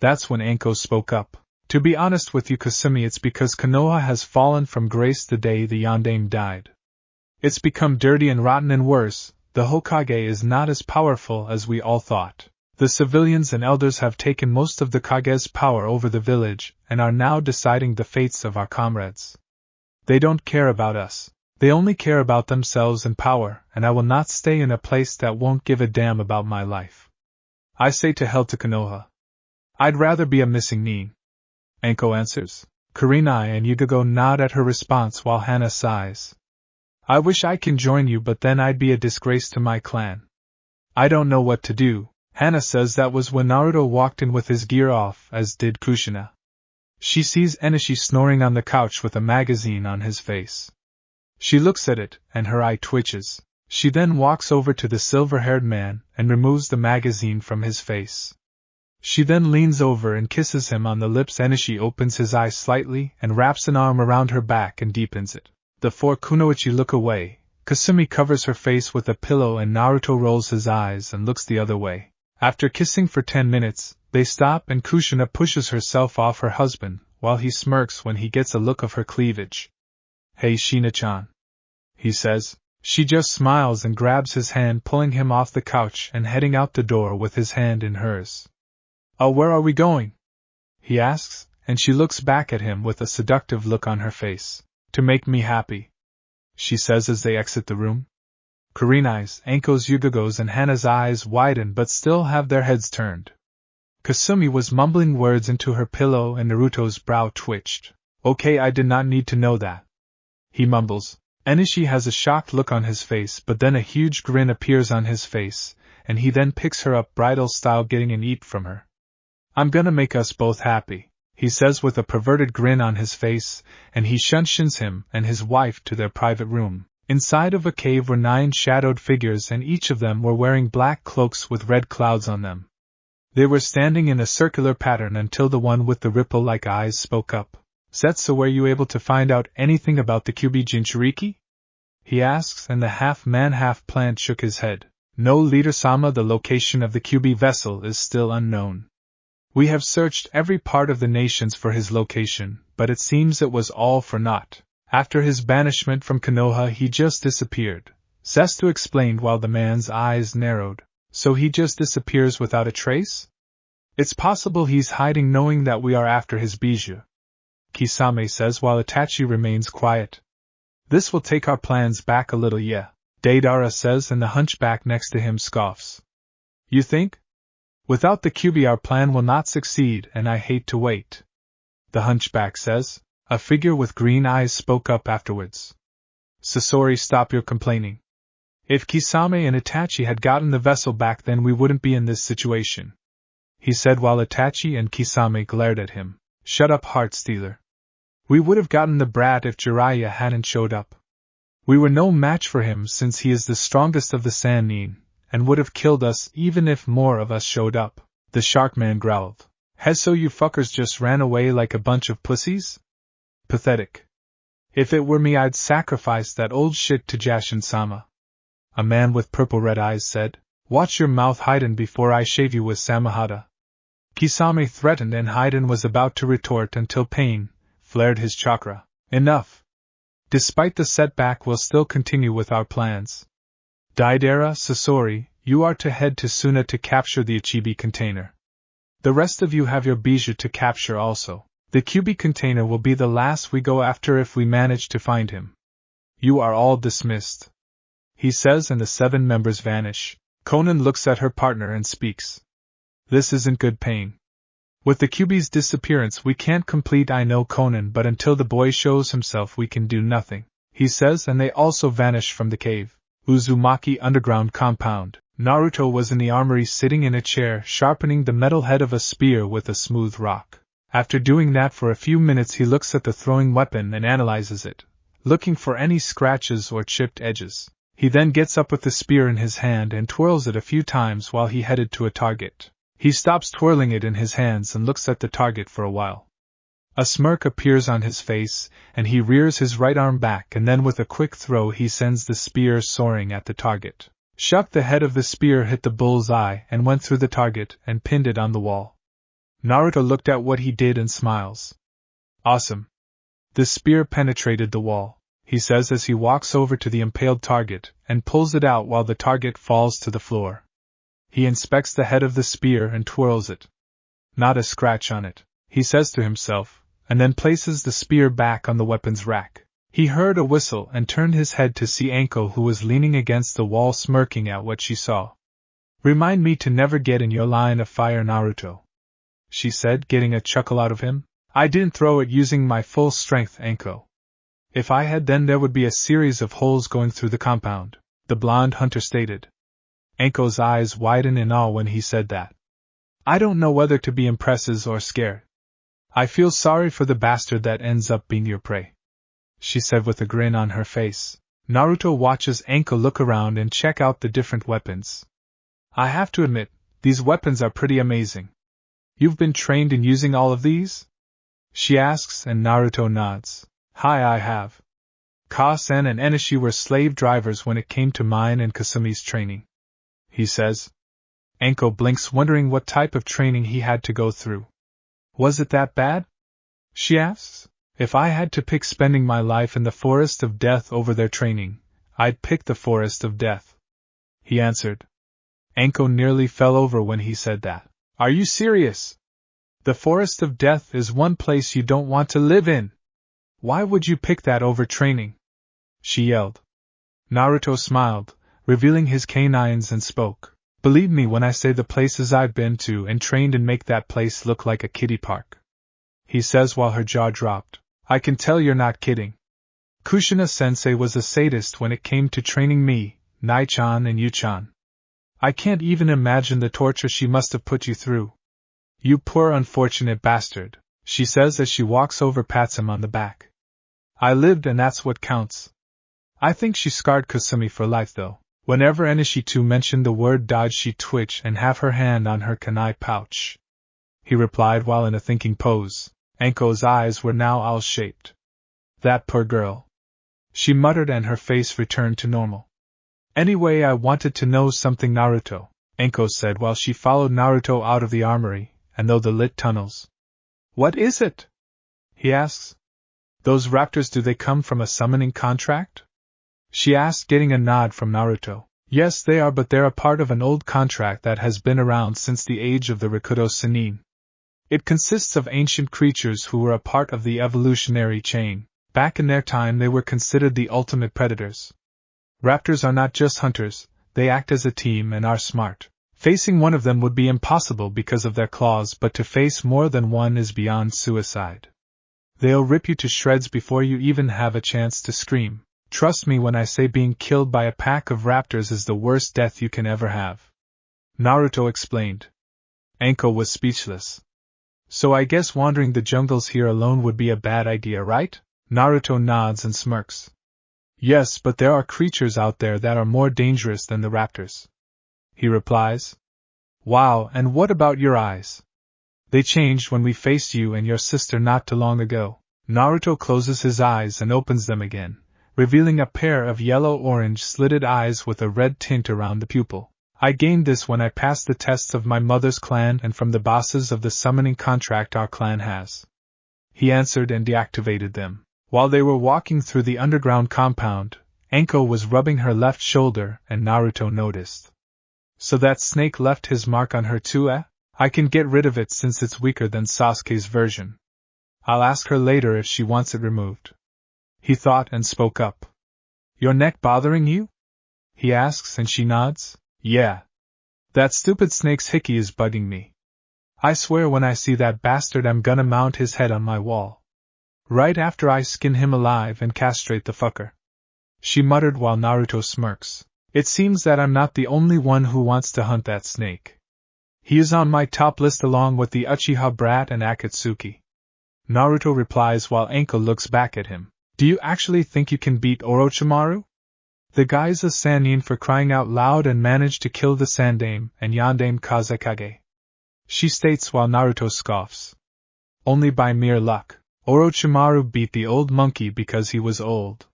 That's when Anko spoke up. To be honest with you, Kasumi, it's because Konoha has fallen from grace the day the Yondaime died. It's become dirty and rotten and worse, the Hokage is not as powerful as we all thought. The civilians and elders have taken most of the Kage's power over the village and are now deciding the fates of our comrades. They don't care about us. They only care about themselves and power, and I will not stay in a place that won't give a damn about my life. I say to hell to Konoha. I'd rather be a missing nin. Anko answers. Kurenai and Yugogo nod at her response while Hana sighs. I wish I can join you, but then I'd be a disgrace to my clan. I don't know what to do. Hana says that was when Naruto walked in with his gear off, as did Kushina. She sees Enishi snoring on the couch with a magazine on his face. She looks at it, and her eye twitches. She then walks over to the silver-haired man and removes the magazine from his face. She then leans over and kisses him on the lips. Enishi opens his eyes slightly and wraps an arm around her back and deepens it. The four kunoichi look away. Kasumi covers her face with a pillow and Naruto rolls his eyes and looks the other way. After kissing for 10 minutes, they stop and Kushina pushes herself off her husband, while he smirks when he gets a look of her cleavage. Hey Shina-chan, he says. She just smiles and grabs his hand, pulling him off the couch and heading out the door with his hand in hers. Oh, where are we going? He asks, and she looks back at him with a seductive look on her face. To make me happy, she says as they exit the room. Kurenai's, Anko's, Yugogo's and Hana's eyes widen but still have their heads turned. Kasumi was mumbling words into her pillow and Naruto's brow twitched. Okay, I did not need to know that. He mumbles. Enishi has a shocked look on his face, but then a huge grin appears on his face, and he then picks her up bridal style, getting an eat from her. I'm gonna make us both happy, he says with a perverted grin on his face, and he shunshins him and his wife to their private room. Inside of a cave were 9 shadowed figures, and each of them were wearing black cloaks with red clouds on them. They were standing in a circular pattern until the one with the ripple-like eyes spoke up. Setsu, were you able to find out anything about the Kyuubi Jinchuriki? He asks, and the half-man half-plant shook his head. No, Leader-sama, the location of the Kyuubi vessel is still unknown. We have searched every part of the nations for his location, but it seems it was all for naught. After his banishment from Konoha he just disappeared, Setsu explained while the man's eyes narrowed. So he just disappears without a trace? It's possible he's hiding knowing that we are after his bijou, Kisame says while Itachi remains quiet. This will take our plans back a little, yeah, Deidara says, and the hunchback next to him scoffs. You think? Without the Kyuubi our plan will not succeed, and I hate to wait, the hunchback says. A figure with green eyes spoke up afterwards. Sasori, stop your complaining. If Kisame and Itachi had gotten the vessel back, then we wouldn't be in this situation, he said while Itachi and Kisame glared at him. Shut up, heart stealer. We would have gotten the brat if Jiraiya hadn't showed up. We were no match for him since he is the strongest of the Sannin, and would have killed us even if more of us showed up, the Sharkman growled. So you fuckers just ran away like a bunch of pussies? Pathetic. If it were me, I'd sacrifice that old shit to Jashin-sama. A man with purple-red eyes said. Watch your mouth, Haiden, before I shave you with Samahata. Kisame threatened, and Haiden was about to retort until Pain flared his chakra. Enough. Despite the setback, we'll still continue with our plans. Deidara, Sasori, you are to head to Suna to capture the Ichibi container. The rest of you have your bijou to capture also. The Kyuubi container will be the last we go after if we manage to find him. You are all dismissed, he says, and the 7 members vanish. Konan looks at her partner and speaks. This isn't good, Pain. With the Kyuubi's disappearance we can't complete. I know, Konan, but until the boy shows himself we can do nothing, he says, and they also vanish from the cave. Uzumaki underground compound. Naruto was in the armory sitting in a chair sharpening the metal head of a spear with a smooth rock. After doing that for a few minutes he looks at the throwing weapon and analyzes it, looking for any scratches or chipped edges. He then gets up with the spear in his hand and twirls it a few times while he headed to a target. He stops twirling it in his hands and looks at the target for a while. A smirk appears on his face, and he rears his right arm back, and then with a quick throw he sends the spear soaring at the target. Shuck, the head of the spear hit the bull's eye and went through the target and pinned it on the wall. Naruto looked at what he did and smiles. Awesome. The spear penetrated the wall, he says as he walks over to the impaled target and pulls it out while the target falls to the floor. He inspects the head of the spear and twirls it. Not a scratch on it, he says to himself, and then places the spear back on the weapons rack. He heard a whistle and turned his head to see Anko, who was leaning against the wall smirking at what she saw. Remind me to never get in your line of fire, Naruto, she said, getting a chuckle out of him. I didn't throw it using my full strength, Anko. If I had, then there would be a series of holes going through the compound, the blonde hunter stated. Anko's eyes widen in awe when he said that. I don't know whether to be impressed or scared. I feel sorry for the bastard that ends up being your prey, she said with a grin on her face. Naruto watches Anko look around and check out the different weapons. I have to admit, these weapons are pretty amazing. You've been trained in using all of these? She asks, and Naruto nods. Hi, I have. Ka-sen and Enishi were slave drivers when it came to mine and Kasumi's training, he says. Anko blinks, wondering what type of training he had to go through. Was it that bad? She asks. If I had to pick spending my life in the forest of death over their training, I'd pick the forest of death, he answered. Anko nearly fell over when he said that. Are you serious? The forest of death is one place you don't want to live in. Why would you pick that over training? She yelled. Naruto smiled, revealing his canines, and spoke. Believe me when I say the places I've been to and trained in make that place look like a kiddie park, he says while her jaw dropped. I can tell you're not kidding. Kushina-sensei was a sadist when it came to training me, Nai-chan and Yu-chan. I can't even imagine the torture she must have put you through. You poor unfortunate bastard, she says as she walks over, pats him on the back. I lived, and that's what counts. I think she scarred Kasumi for life, though. Whenever Enishi mentioned the word dodge, she'd twitch and have her hand on her kunai pouch, he replied while in a thinking pose. Anko's eyes were now owl-shaped. That poor girl, she muttered, and her face returned to normal. Anyway, I wanted to know something, Naruto, Anko said while she followed Naruto out of the armory and through the lit tunnels. What is it? He asks. Those raptors, do they come from a summoning contract? She asked, getting a nod from Naruto. Yes, they are, but they're a part of an old contract that has been around since the age of the Rikudo Sennin. It consists of ancient creatures who were a part of the evolutionary chain. Back in their time they were considered the ultimate predators. Raptors are not just hunters, they act as a team and are smart. Facing one of them would be impossible because of their claws, but to face more than one is beyond suicide. They'll rip you to shreds before you even have a chance to scream. Trust me when I say being killed by a pack of raptors is the worst death you can ever have. Naruto explained. Anko was speechless. So I guess wandering the jungles here alone would be a bad idea, right? Naruto nods and smirks. Yes, but there are creatures out there that are more dangerous than the raptors. He replies. Wow, and what about your eyes? They changed when we faced you and your sister not too long ago. Naruto closes his eyes and opens them again, revealing a pair of yellow-orange slitted eyes with a red tint around the pupil. I gained this when I passed the tests of my mother's clan and from the bosses of the summoning contract our clan has. He answered and deactivated them. While they were walking through the underground compound, Anko was rubbing her left shoulder and Naruto noticed. So that snake left his mark on her too, eh? I can get rid of it since it's weaker than Sasuke's version. I'll ask her later if she wants it removed. He thought and spoke up. Your neck bothering you? He asks and she nods. Yeah. That stupid snake's hickey is bugging me. I swear when I see that bastard I'm gonna mount his head on my wall. Right after I skin him alive and castrate the fucker. She muttered while Naruto smirks. It seems that I'm not the only one who wants to hunt that snake. He is on my top list along with the Uchiha brat and Akatsuki. Naruto replies while Anko looks back at him. Do you actually think you can beat Orochimaru? The guy's a Sannin for crying out loud and managed to kill the Sandame and Yandame Kazekage. She states while Naruto scoffs. Only by mere luck. Orochimaru beat the old monkey because he was old.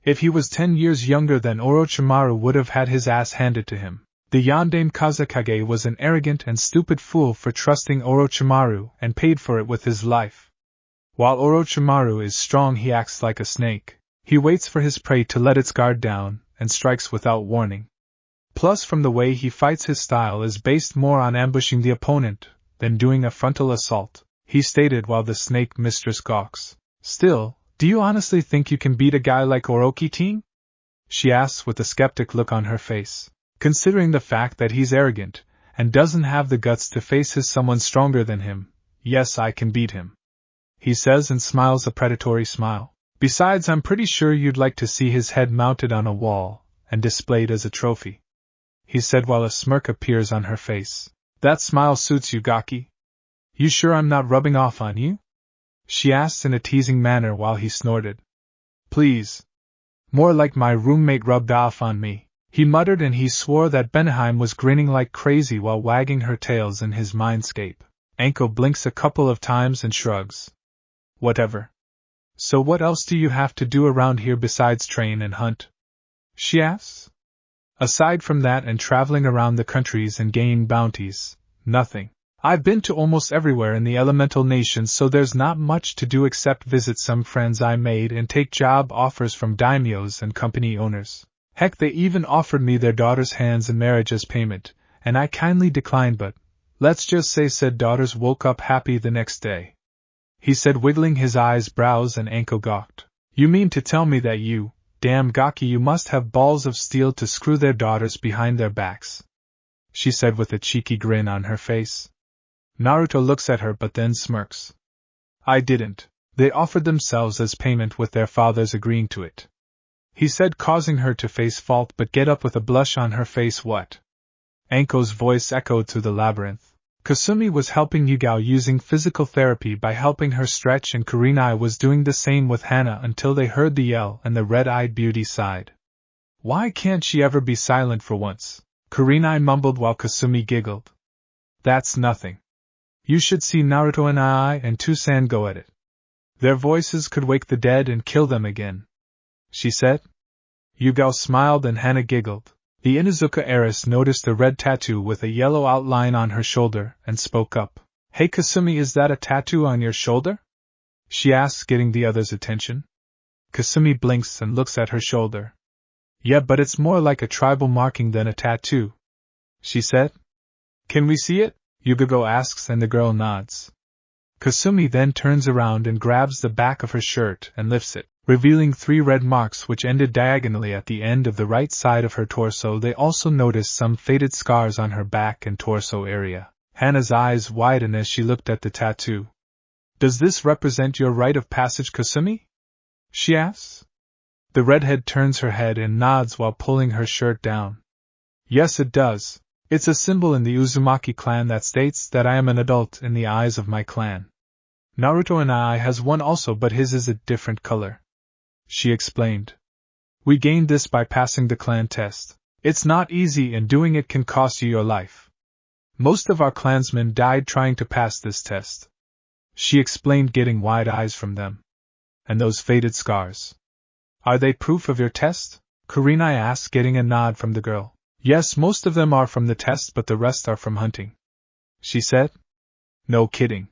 If he was 10 years younger then Orochimaru would have had his ass handed to him. The Yandame Kazekage was an arrogant and stupid fool for trusting Orochimaru and paid for it with his life. While Orochimaru is strong he acts like a snake. He waits for his prey to let its guard down and strikes without warning. Plus from the way he fights his style is based more on ambushing the opponent than doing a frontal assault. He stated while the snake mistress gawks. Still, do you honestly think you can beat a guy like Orochi-teen? She asks with a skeptic look on her face. Considering the fact that he's arrogant, and doesn't have the guts to face someone stronger than him, yes I can beat him. He says and smiles a predatory smile. Besides I'm pretty sure you'd like to see his head mounted on a wall, and displayed as a trophy. He said while a smirk appears on her face. That smile suits you, Gaki. You sure I'm not rubbing off on you? She asked in a teasing manner while he snorted. Please. More like my roommate rubbed off on me. He muttered and he swore that Benheim was grinning like crazy while wagging her tails in his mindscape. Anko blinks a couple of times and shrugs. Whatever. So what else do you have to do around here besides train and hunt? She asks. Aside from that and traveling around the countries and gaining bounties, nothing. I've been to almost everywhere in the elemental nations so there's not much to do except visit some friends I made and take job offers from daimyos and company owners. Heck, they even offered me their daughters' hands in marriage as payment, and I kindly declined but, let's just say said daughters woke up happy the next day. He said wiggling his brows and Anko gawked. You mean to tell me that you, damn Gaki you must have balls of steel to screw their daughters behind their backs? She said with a cheeky grin on her face. Naruto looks at her but then smirks. I didn't. They offered themselves as payment with their fathers agreeing to it. He said causing her to face fault but get up with a blush on her face. What? Anko's voice echoed through the labyrinth. Kasumi was helping Yugao using physical therapy by helping her stretch and Kurenai was doing the same with Hana until they heard the yell and the red-eyed beauty sighed. Why can't she ever be silent for once? Kurenai mumbled while Kasumi giggled. That's nothing. You should see Naruto and I and Tusan go at it. Their voices could wake the dead and kill them again. She said. Yugao smiled and Hana giggled. The Inuzuka heiress noticed a red tattoo with a yellow outline on her shoulder and spoke up. Hey Kasumi, is that a tattoo on your shoulder? She asks, getting the other's attention. Kasumi blinks and looks at her shoulder. Yeah, but it's more like a tribal marking than a tattoo, she said. Can we see it? Yugogo asks and the girl nods. Kasumi then turns around and grabs the back of her shirt and lifts it, revealing 3 red marks which ended diagonally at the end of the right side of her torso. They also noticed some faded scars on her back and torso area. Hana's eyes widen as she looked at the tattoo. Does this represent your rite of passage, Kasumi? She asks. The redhead turns her head and nods while pulling her shirt down. Yes, it does. It's a symbol in the Uzumaki clan that states that I am an adult in the eyes of my clan. Naruto and I has one also, but his is a different color, she explained. We gained this by passing the clan test. It's not easy and doing it can cost you your life. Most of our clansmen died trying to pass this test, she explained, getting wide eyes from them. And those faded scars. Are they proof of your test? Kurenai asked, getting a nod from the girl. Yes, most of them are from the test, but the rest are from hunting, she said. No kidding,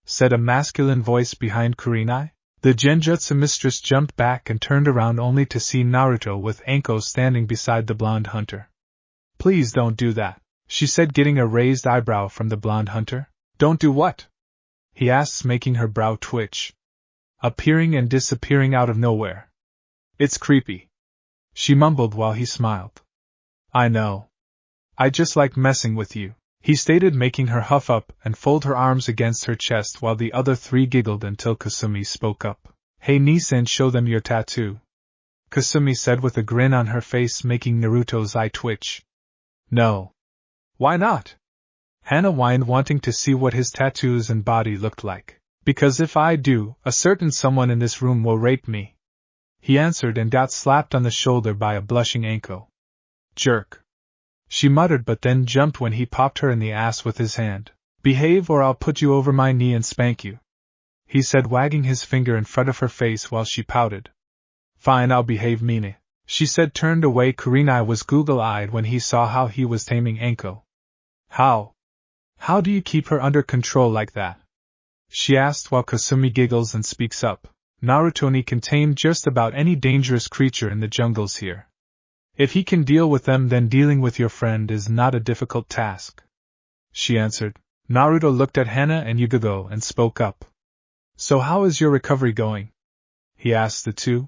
said a masculine voice behind Kurenai. The Genjutsu mistress jumped back and turned around only to see Naruto with Anko standing beside the blonde hunter. Please don't do that, she said, getting a raised eyebrow from the blonde hunter. Don't do what? He asks, making her brow twitch. Appearing and disappearing out of nowhere. It's creepy, she mumbled while he smiled. I know. I just like messing with you, he stated, making her huff up and fold her arms against her chest while the other 3 giggled until Kasumi spoke up. Hey Nissen, show them your tattoo, Kasumi said with a grin on her face, making Naruto's eye twitch. No. Why not? Hana whined, wanting to see what his tattoos and body looked like. Because if I do, a certain someone in this room will rape me, he answered, and got slapped on the shoulder by a blushing Anko. Jerk, she muttered, but then jumped when he popped her in the ass with his hand. Behave or I'll put you over my knee and spank you, he said, wagging his finger in front of her face while she pouted. Fine, I'll behave, Mine, she said, turned away. Kurenai was goggle-eyed when he saw how he was taming Anko. How do you keep her under control like that? She asked while Kasumi giggles and speaks up. Naruto can tame just about any dangerous creature in the jungles here. If he can deal with them, then dealing with your friend is not a difficult task, she answered. Naruto looked at Hana and Yugogo and spoke up. So how is your recovery going? He asked the 2.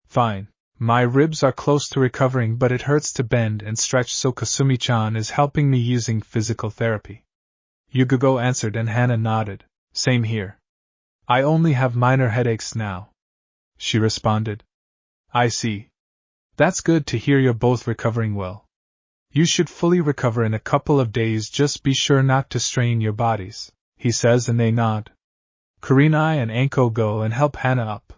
Fine. My ribs are close to recovering, but it hurts to bend and stretch, so Kasumi-chan is helping me using physical therapy, Yugogo answered, and Hana nodded. Same here. I only have minor headaches now, she responded. I see. That's good to hear you're both recovering well. You should fully recover in a couple of days, just be sure not to strain your bodies, he says, and they nod. Kurenai and Anko go and help Hana up.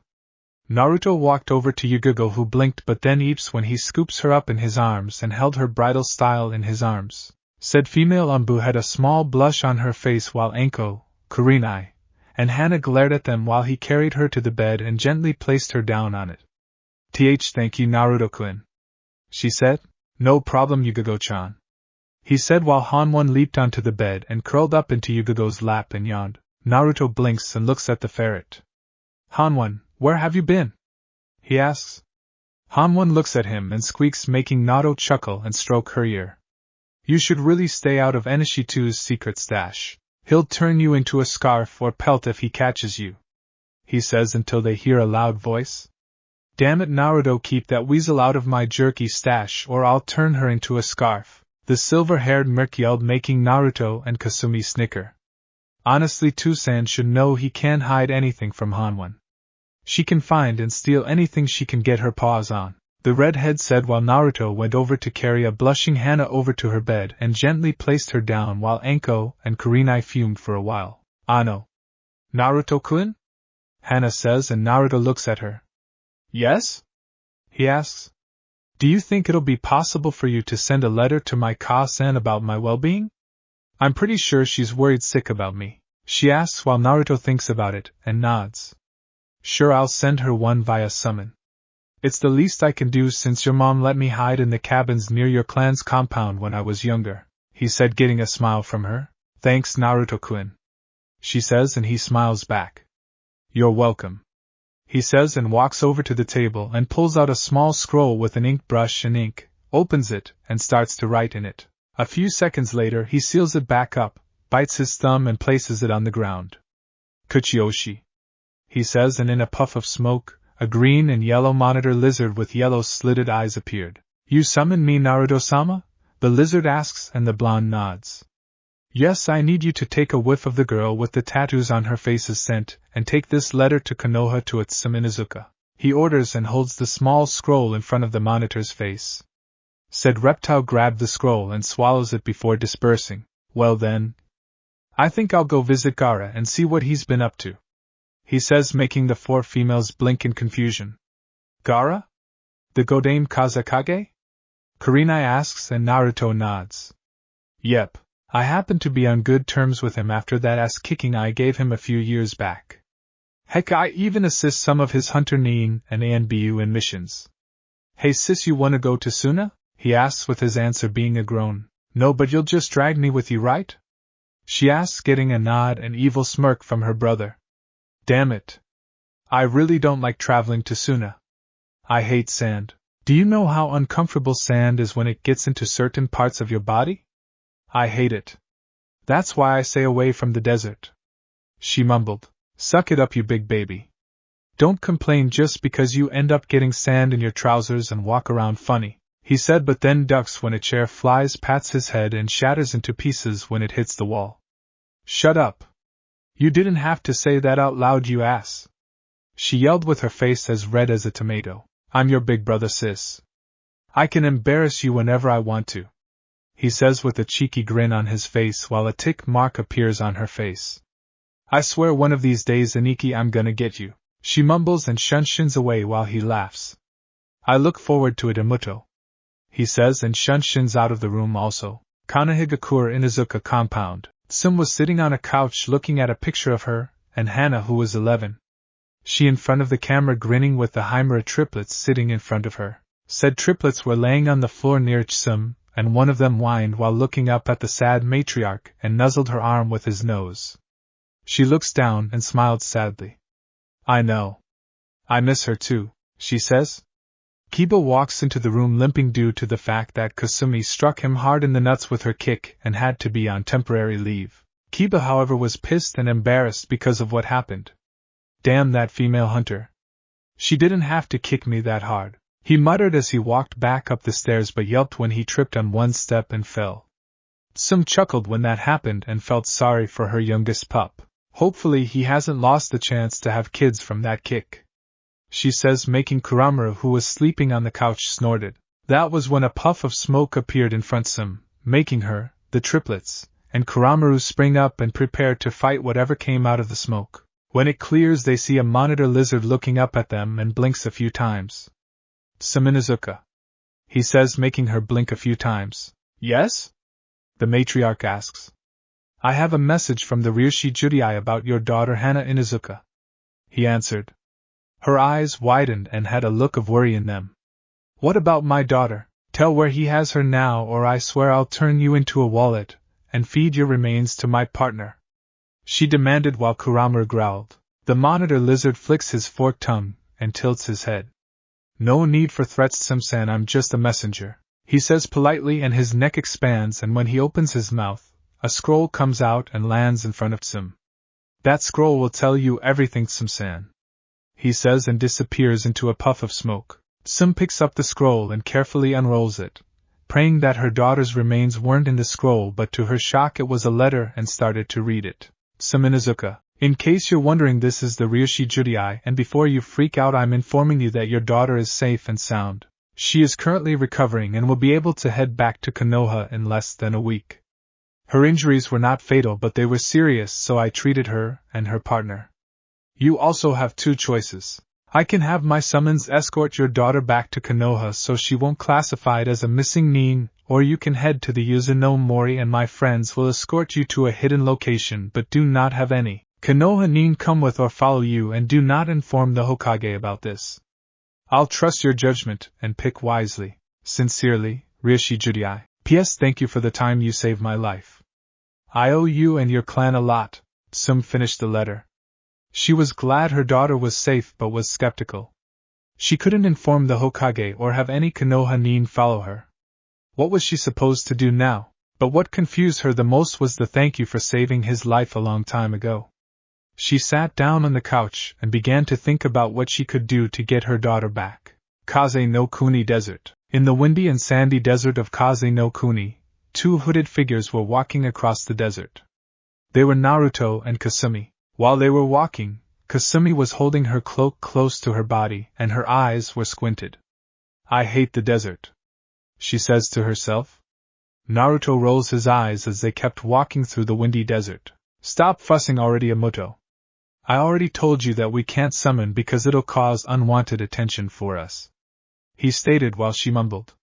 Naruto walked over to Yugogo, who blinked but then eeps when he scoops her up in his arms and held her bridal style in his arms. Said female Umbu had a small blush on her face while Anko, Kurenai, and Hana glared at them while he carried her to the bed and gently placed her down on it. Thank you, Naruto-kun, she said. No problem, Yugogo-chan, he said while Hanwon leaped onto the bed and curled up into Yugogo's lap and yawned. Naruto blinks and looks at the ferret. Hanwon, where have you been? He asks. Hanwon looks at him and squeaks, making Naruto chuckle and stroke her ear. You should really stay out of Enishi's secret stash. He'll turn you into a scarf or pelt if he catches you, he says, until they hear a loud voice. Damn it, Naruto, keep that weasel out of my jerky stash or I'll turn her into a scarf, the silver-haired merc yelled, making Naruto and Kasumi snicker. Honestly, Tusan should know he can't hide anything from Hanwon. She can find and steal anything she can get her paws on, the redhead said while Naruto went over to carry a blushing Hana over to her bed and gently placed her down while Anko and Kurenai fumed for a while. Ano. Naruto-kun? Hana says, and Naruto looks at her. Yes? He asks. Do you think it'll be possible for you to send a letter to my Ka-san about my well-being? I'm pretty sure she's worried sick about me, she asks while Naruto thinks about it and nods. Sure, I'll send her one via summon. It's the least I can do since your mom let me hide in the cabins near your clan's compound when I was younger, he said, getting a smile from her. Thanks, Naruto-kun, she says, and he smiles back. You're welcome. he says and walks over to the table and pulls out a small scroll with an ink brush and ink, opens it, and starts to write in it. A few seconds later he seals it back up, bites his thumb and places it on the ground. Kuchioshi, he says, and in a puff of smoke, a green and yellow monitor lizard with yellow slitted eyes appeared. You summoned me, Naruto-sama? The lizard asks, and the blonde nods. Yes, I need you to take a whiff of the girl with the tattoos on her face's scent, and take this letter to Konoha to Utsum Inuzuka. He orders and holds the small scroll in front of the monitor's face. Said reptile grabbed the scroll and swallows it before dispersing. Well then, I think I'll go visit Gaara and see what he's been up to, he says, making the 4 females blink in confusion. Gaara? The Godame Kazakage? Kurenai asks, and Naruto nods. Yep, I happen to be on good terms with him after that ass-kicking I gave him a few years back. Heck, I even assist some of his Hunter Nin and ANBU in missions. Hey sis, you wanna go to Suna? He asks, with his answer being a groan. No, but you'll just drag me with you, right? She asks, getting a nod and evil smirk from her brother. Damn it. I really don't like traveling to Suna. I hate sand. Do you know how uncomfortable sand is when it gets into certain parts of your body? I hate it. That's why I stay away from the desert. She mumbled. Suck it up, you big baby. Don't complain just because you end up getting sand in your trousers and walk around funny, he said, but then ducks when a chair flies past his head and shatters into pieces when it hits the wall. Shut up. You didn't have to say that out loud, you ass. She yelled with her face as red as a tomato. I'm your big brother, sis. I can embarrass you whenever I want to, he says with a cheeky grin on his face while a tick mark appears on her face. I swear one of these days, Aniki, I'm gonna get you, she mumbles and shins away while he laughs. I look forward to it, Imuto, he says, and shins out of the room also. Kanehigakure Inuzuka compound. Tsum was sitting on a couch looking at a picture of her and Hana, who was 11. She in front of the camera grinning with the Himera triplets sitting in front of her. Said triplets were laying on the floor near Tsum, and one of them whined while looking up at the sad matriarch and nuzzled her arm with his nose. She looks down and smiled sadly. I know. I miss her too, she says. Kiba walks into the room limping due to the fact that Kasumi struck him hard in the nuts with her kick and had to be on temporary leave. Kiba, however, was pissed and embarrassed because of what happened. Damn that female hunter. She didn't have to kick me that hard, he muttered as he walked back up the stairs, but yelped when he tripped on one step and fell. Tsum chuckled when that happened and felt sorry for her youngest pup. Hopefully he hasn't lost the chance to have kids from that kick, she says, making Kuramaru, who was sleeping on the couch, snorted. That was when a puff of smoke appeared in front of Tsum, making her, the triplets, and Kuramaru spring up and prepare to fight whatever came out of the smoke. When it clears, they see a monitor lizard looking up at them and blinks a few times. Tsum Inuzuka, he says, making her blink a few times. Yes? The matriarch asks. I have a message from the Ryushi Judai about your daughter Hana Inuzuka, he answered. Her eyes widened and had a look of worry in them. What about my daughter? Tell where he has her now, or I swear I'll turn you into a wallet and feed your remains to my partner, she demanded while Kuramaru growled. The monitor lizard flicks his forked tongue and tilts his head. No need for threats, Tsum-san, I'm just a messenger, he says politely, and his neck expands, and when he opens his mouth, a scroll comes out and lands in front of Tsum. That scroll will tell you everything, Tsum-san, he says, and disappears into a puff of smoke. Tsum picks up the scroll and carefully unrolls it, praying that her daughter's remains weren't in the scroll, but to her shock it was a letter, and started to read it. Tsum Inuzuka, in case you're wondering, this is the Ryushi Judai, and before you freak out, I'm informing you that your daughter is safe and sound. She is currently recovering and will be able to head back to Konoha in less than a week. Her injuries were not fatal, but they were serious, so I treated her and her partner. You also have 2 choices. I can have my summons escort your daughter back to Konoha so she won't classify it as a missing nin, or you can head to the Yuzuno Mori and my friends will escort you to a hidden location, but do not have any Konoha nin come with or follow you, and do not inform the Hokage about this. I'll trust your judgment and pick wisely. Sincerely, Ryushi Judai. P.S. Thank you for the time you saved my life. I owe you and your clan a lot. Tsum finished the letter. She was glad her daughter was safe but was skeptical. She couldn't inform the Hokage or have any Konoha nin follow her. What was she supposed to do now? But what confused her the most was the thank you for saving his life a long time ago. She sat down on the couch and began to think about what she could do to get her daughter back. Kaze no Kuni Desert. In the windy and sandy desert of Kaze no Kuni, two hooded figures were walking across the desert. They were Naruto and Kasumi. While they were walking, Kasumi was holding her cloak close to her body and her eyes were squinted. "I hate the desert," she says to herself. Naruto rolls his eyes as they kept walking through the windy desert. "Stop fussing already, Amoto. I already told you that we can't summon because it'll cause unwanted attention for us," he stated while she mumbled,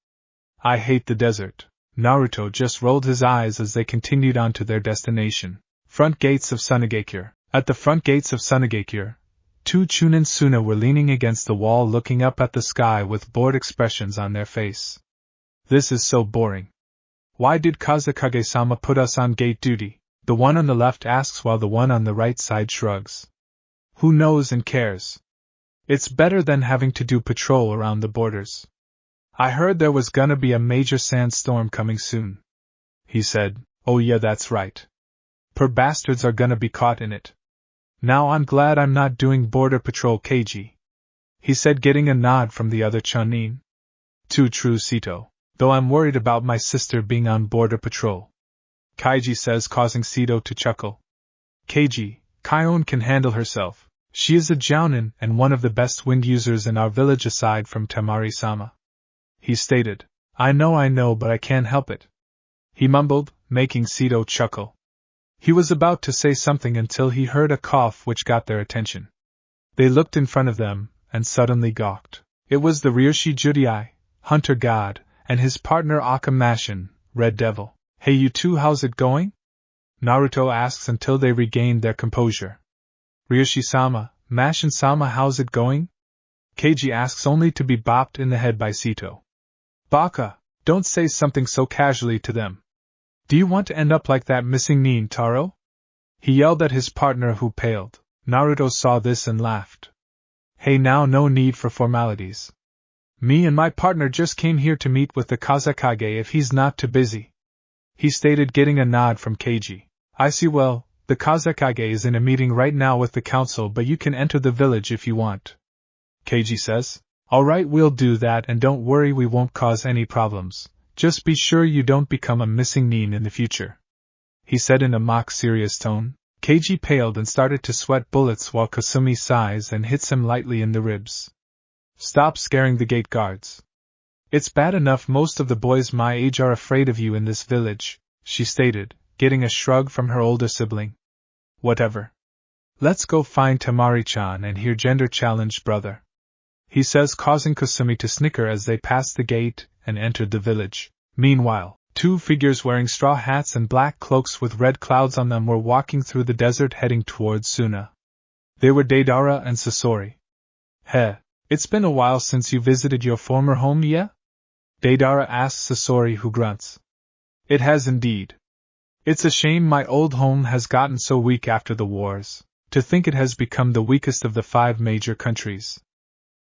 "I hate the desert." Naruto just rolled his eyes as they continued on to their destination. Front gates of Sunagakure. At the front gates of Sunagakure, two Chunin Suna were leaning against the wall looking up at the sky with bored expressions on their face. "This is so boring. Why did Kazekage-sama put us on gate duty?" the one on the left asks while the one on the right side shrugs. "Who knows and cares? It's better than having to do patrol around the borders. I heard there was gonna be a major sandstorm coming soon," he said. "Oh yeah, that's right. Poor bastards are gonna be caught in it. Now I'm glad I'm not doing border patrol, Keiji," he said, getting a nod from the other Chunin. "Too true, Sito, though I'm worried about my sister being on border patrol," Kaiji says, causing Sito to chuckle. "Keiji, Kaion can handle herself. She is a Jounin and one of the best wind users in our village aside from Temari-sama," he stated. I know, but I can't help it," he mumbled, making Sito chuckle. He was about to say something until he heard a cough which got their attention. They looked in front of them, and suddenly gawked. It was the Ryoshi Judai, Hunter God, and his partner Akamashin, Red Devil. "Hey you two, how's it going?" Naruto asks until they regained their composure. "Ryoshi-sama, Mashin-sama, how's it going?" Keiji asks, only to be bopped in the head by Sito. "Baka, don't say something so casually to them. Do you want to end up like that missing nin Taro?" he yelled at his partner, who paled. Naruto saw this and laughed. "Hey now, no need for formalities. Me and my partner just came here to meet with the Kazekage if he's not too busy," he stated, getting a nod from Keiji. "I see. Well, the Kazekage is in a meeting right now with the council, but you can enter the village if you want," Keiji says. "Alright, we'll do that, and don't worry, we won't cause any problems. Just be sure you don't become a missing nin in the future," he said in a mock serious tone. Keiji paled and started to sweat bullets while Kasumi sighs and hits him lightly in the ribs. "Stop scaring the gate guards. It's bad enough most of the boys my age are afraid of you in this village," she stated, getting a shrug from her older sibling. "Whatever. Let's go find Temari-chan and hear gender-challenged brother," he says, causing Kasumi to snicker as they passed the gate and entered the village. Meanwhile, two figures wearing straw hats and black cloaks with red clouds on them were walking through the desert heading towards Suna. They were Deidara and Sasori. "Heh, it's been a while since you visited your former home, yeah?" Deidara asks Sasori, who grunts. "It has indeed. It's a shame my old home has gotten so weak after the wars. To think it has become the weakest of the 5 major countries,"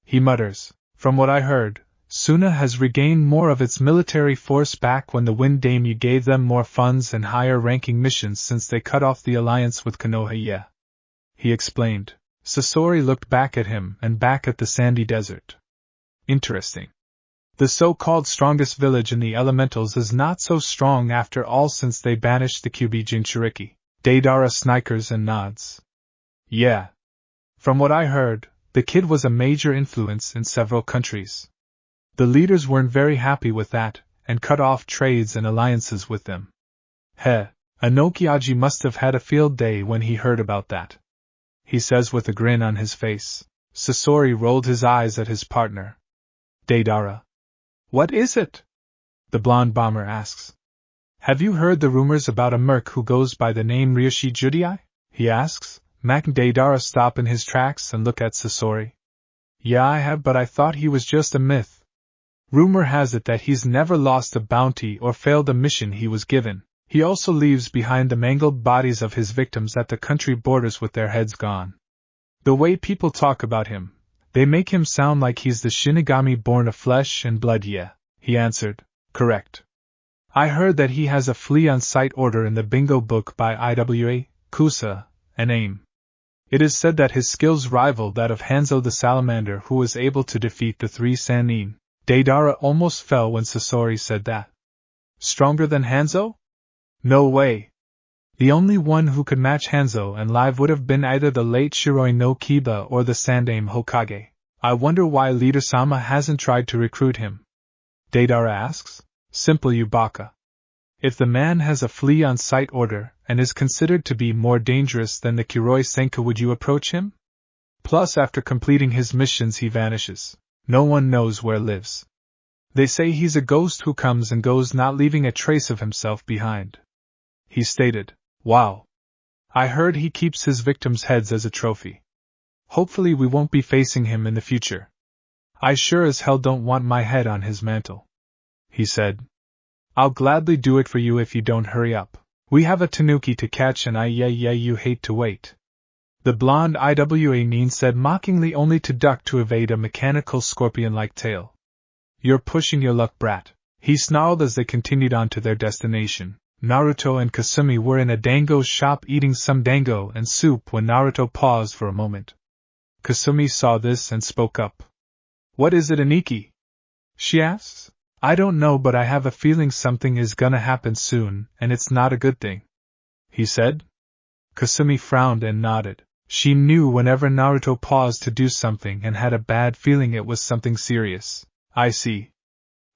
he mutters. "From what I heard, Suna has regained more of its military force back when the Wind Daimyo gave them more funds and higher-ranking missions since they cut off the alliance with Konoha, yeah," he explained. Sasori looked back at him and back at the sandy desert. "Interesting. The so-called strongest village in the elementals is not so strong after all since they banished the Kyubi Jinchuriki." Deidara snickers and nods. "Yeah. From what I heard, the kid was a major influence in several countries. The leaders weren't very happy with that, and cut off trades and alliances with them. Heh, Anokiaji must have had a field day when he heard about that," he says with a grin on his face. Sasori rolled his eyes at his partner. "Deidara. What is it?" the blonde bomber asks. "Have you heard the rumors about a merc who goes by the name Ryoshi Judai?" he asks, making Deidara stop in his tracks and look at Sasori. "Yeah, I have, but I thought he was just a myth. Rumor has it that he's never lost a bounty or failed a mission he was given. He also leaves behind the mangled bodies of his victims at the country borders with their heads gone. The way people talk about him, they make him sound like he's the Shinigami born of flesh and blood. Yeah, he answered. Correct. I heard that he has a flea on sight order in the bingo book by IWA, Kusa, and AIM. It is said that his skills rival that of Hanzo the Salamander, who was able to defeat the 3 Sannin. Deidara almost fell when Sasori said that. Stronger than Hanzo? No way. The only one who could match Hanzo and live would have been either the late Shiroi no Kiba or the Sandaime Hokage. I wonder why Leader-sama hasn't tried to recruit him. Deidara asks. Simple, you baka. If the man has a flea on sight order and is considered to be more dangerous than the Kiroi Senka, would you approach him? Plus, after completing his missions he vanishes. No one knows where lives. They say he's a ghost who comes and goes, not leaving a trace of himself behind. He stated. Wow. I heard he keeps his victims' heads as a trophy. Hopefully we won't be facing him in the future. I sure as hell don't want my head on his mantle. He said. I'll gladly do it for you if you don't hurry up. We have a tanuki to catch and you hate to wait. The blonde IWA Nin said mockingly, only to duck to evade a mechanical scorpion-like tail. You're pushing your luck, brat. He snarled as they continued on to their destination. Naruto and Kasumi were in a dango's shop eating some dango and soup when Naruto paused for a moment. Kasumi saw this and spoke up. What is it, Aniki? She asks. I don't know, but I have a feeling something is gonna happen soon, and it's not a good thing. He said. Kasumi frowned and nodded. She knew whenever Naruto paused to do something and had a bad feeling it was something serious. I see.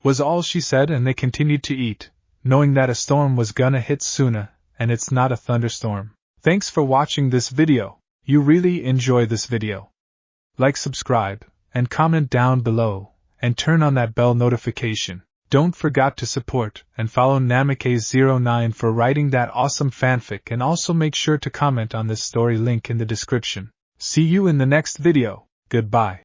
Was all she said, and they continued to eat, knowing that a storm was gonna hit soon, and it's not a thunderstorm. Thanks for watching this video. You really enjoy this video. Like, subscribe, and comment down below, and turn on that bell notification. Don't forget to support and follow Namike09 for writing that awesome fanfic, and also make sure to comment on this story, link in the description. See you in the next video. Goodbye.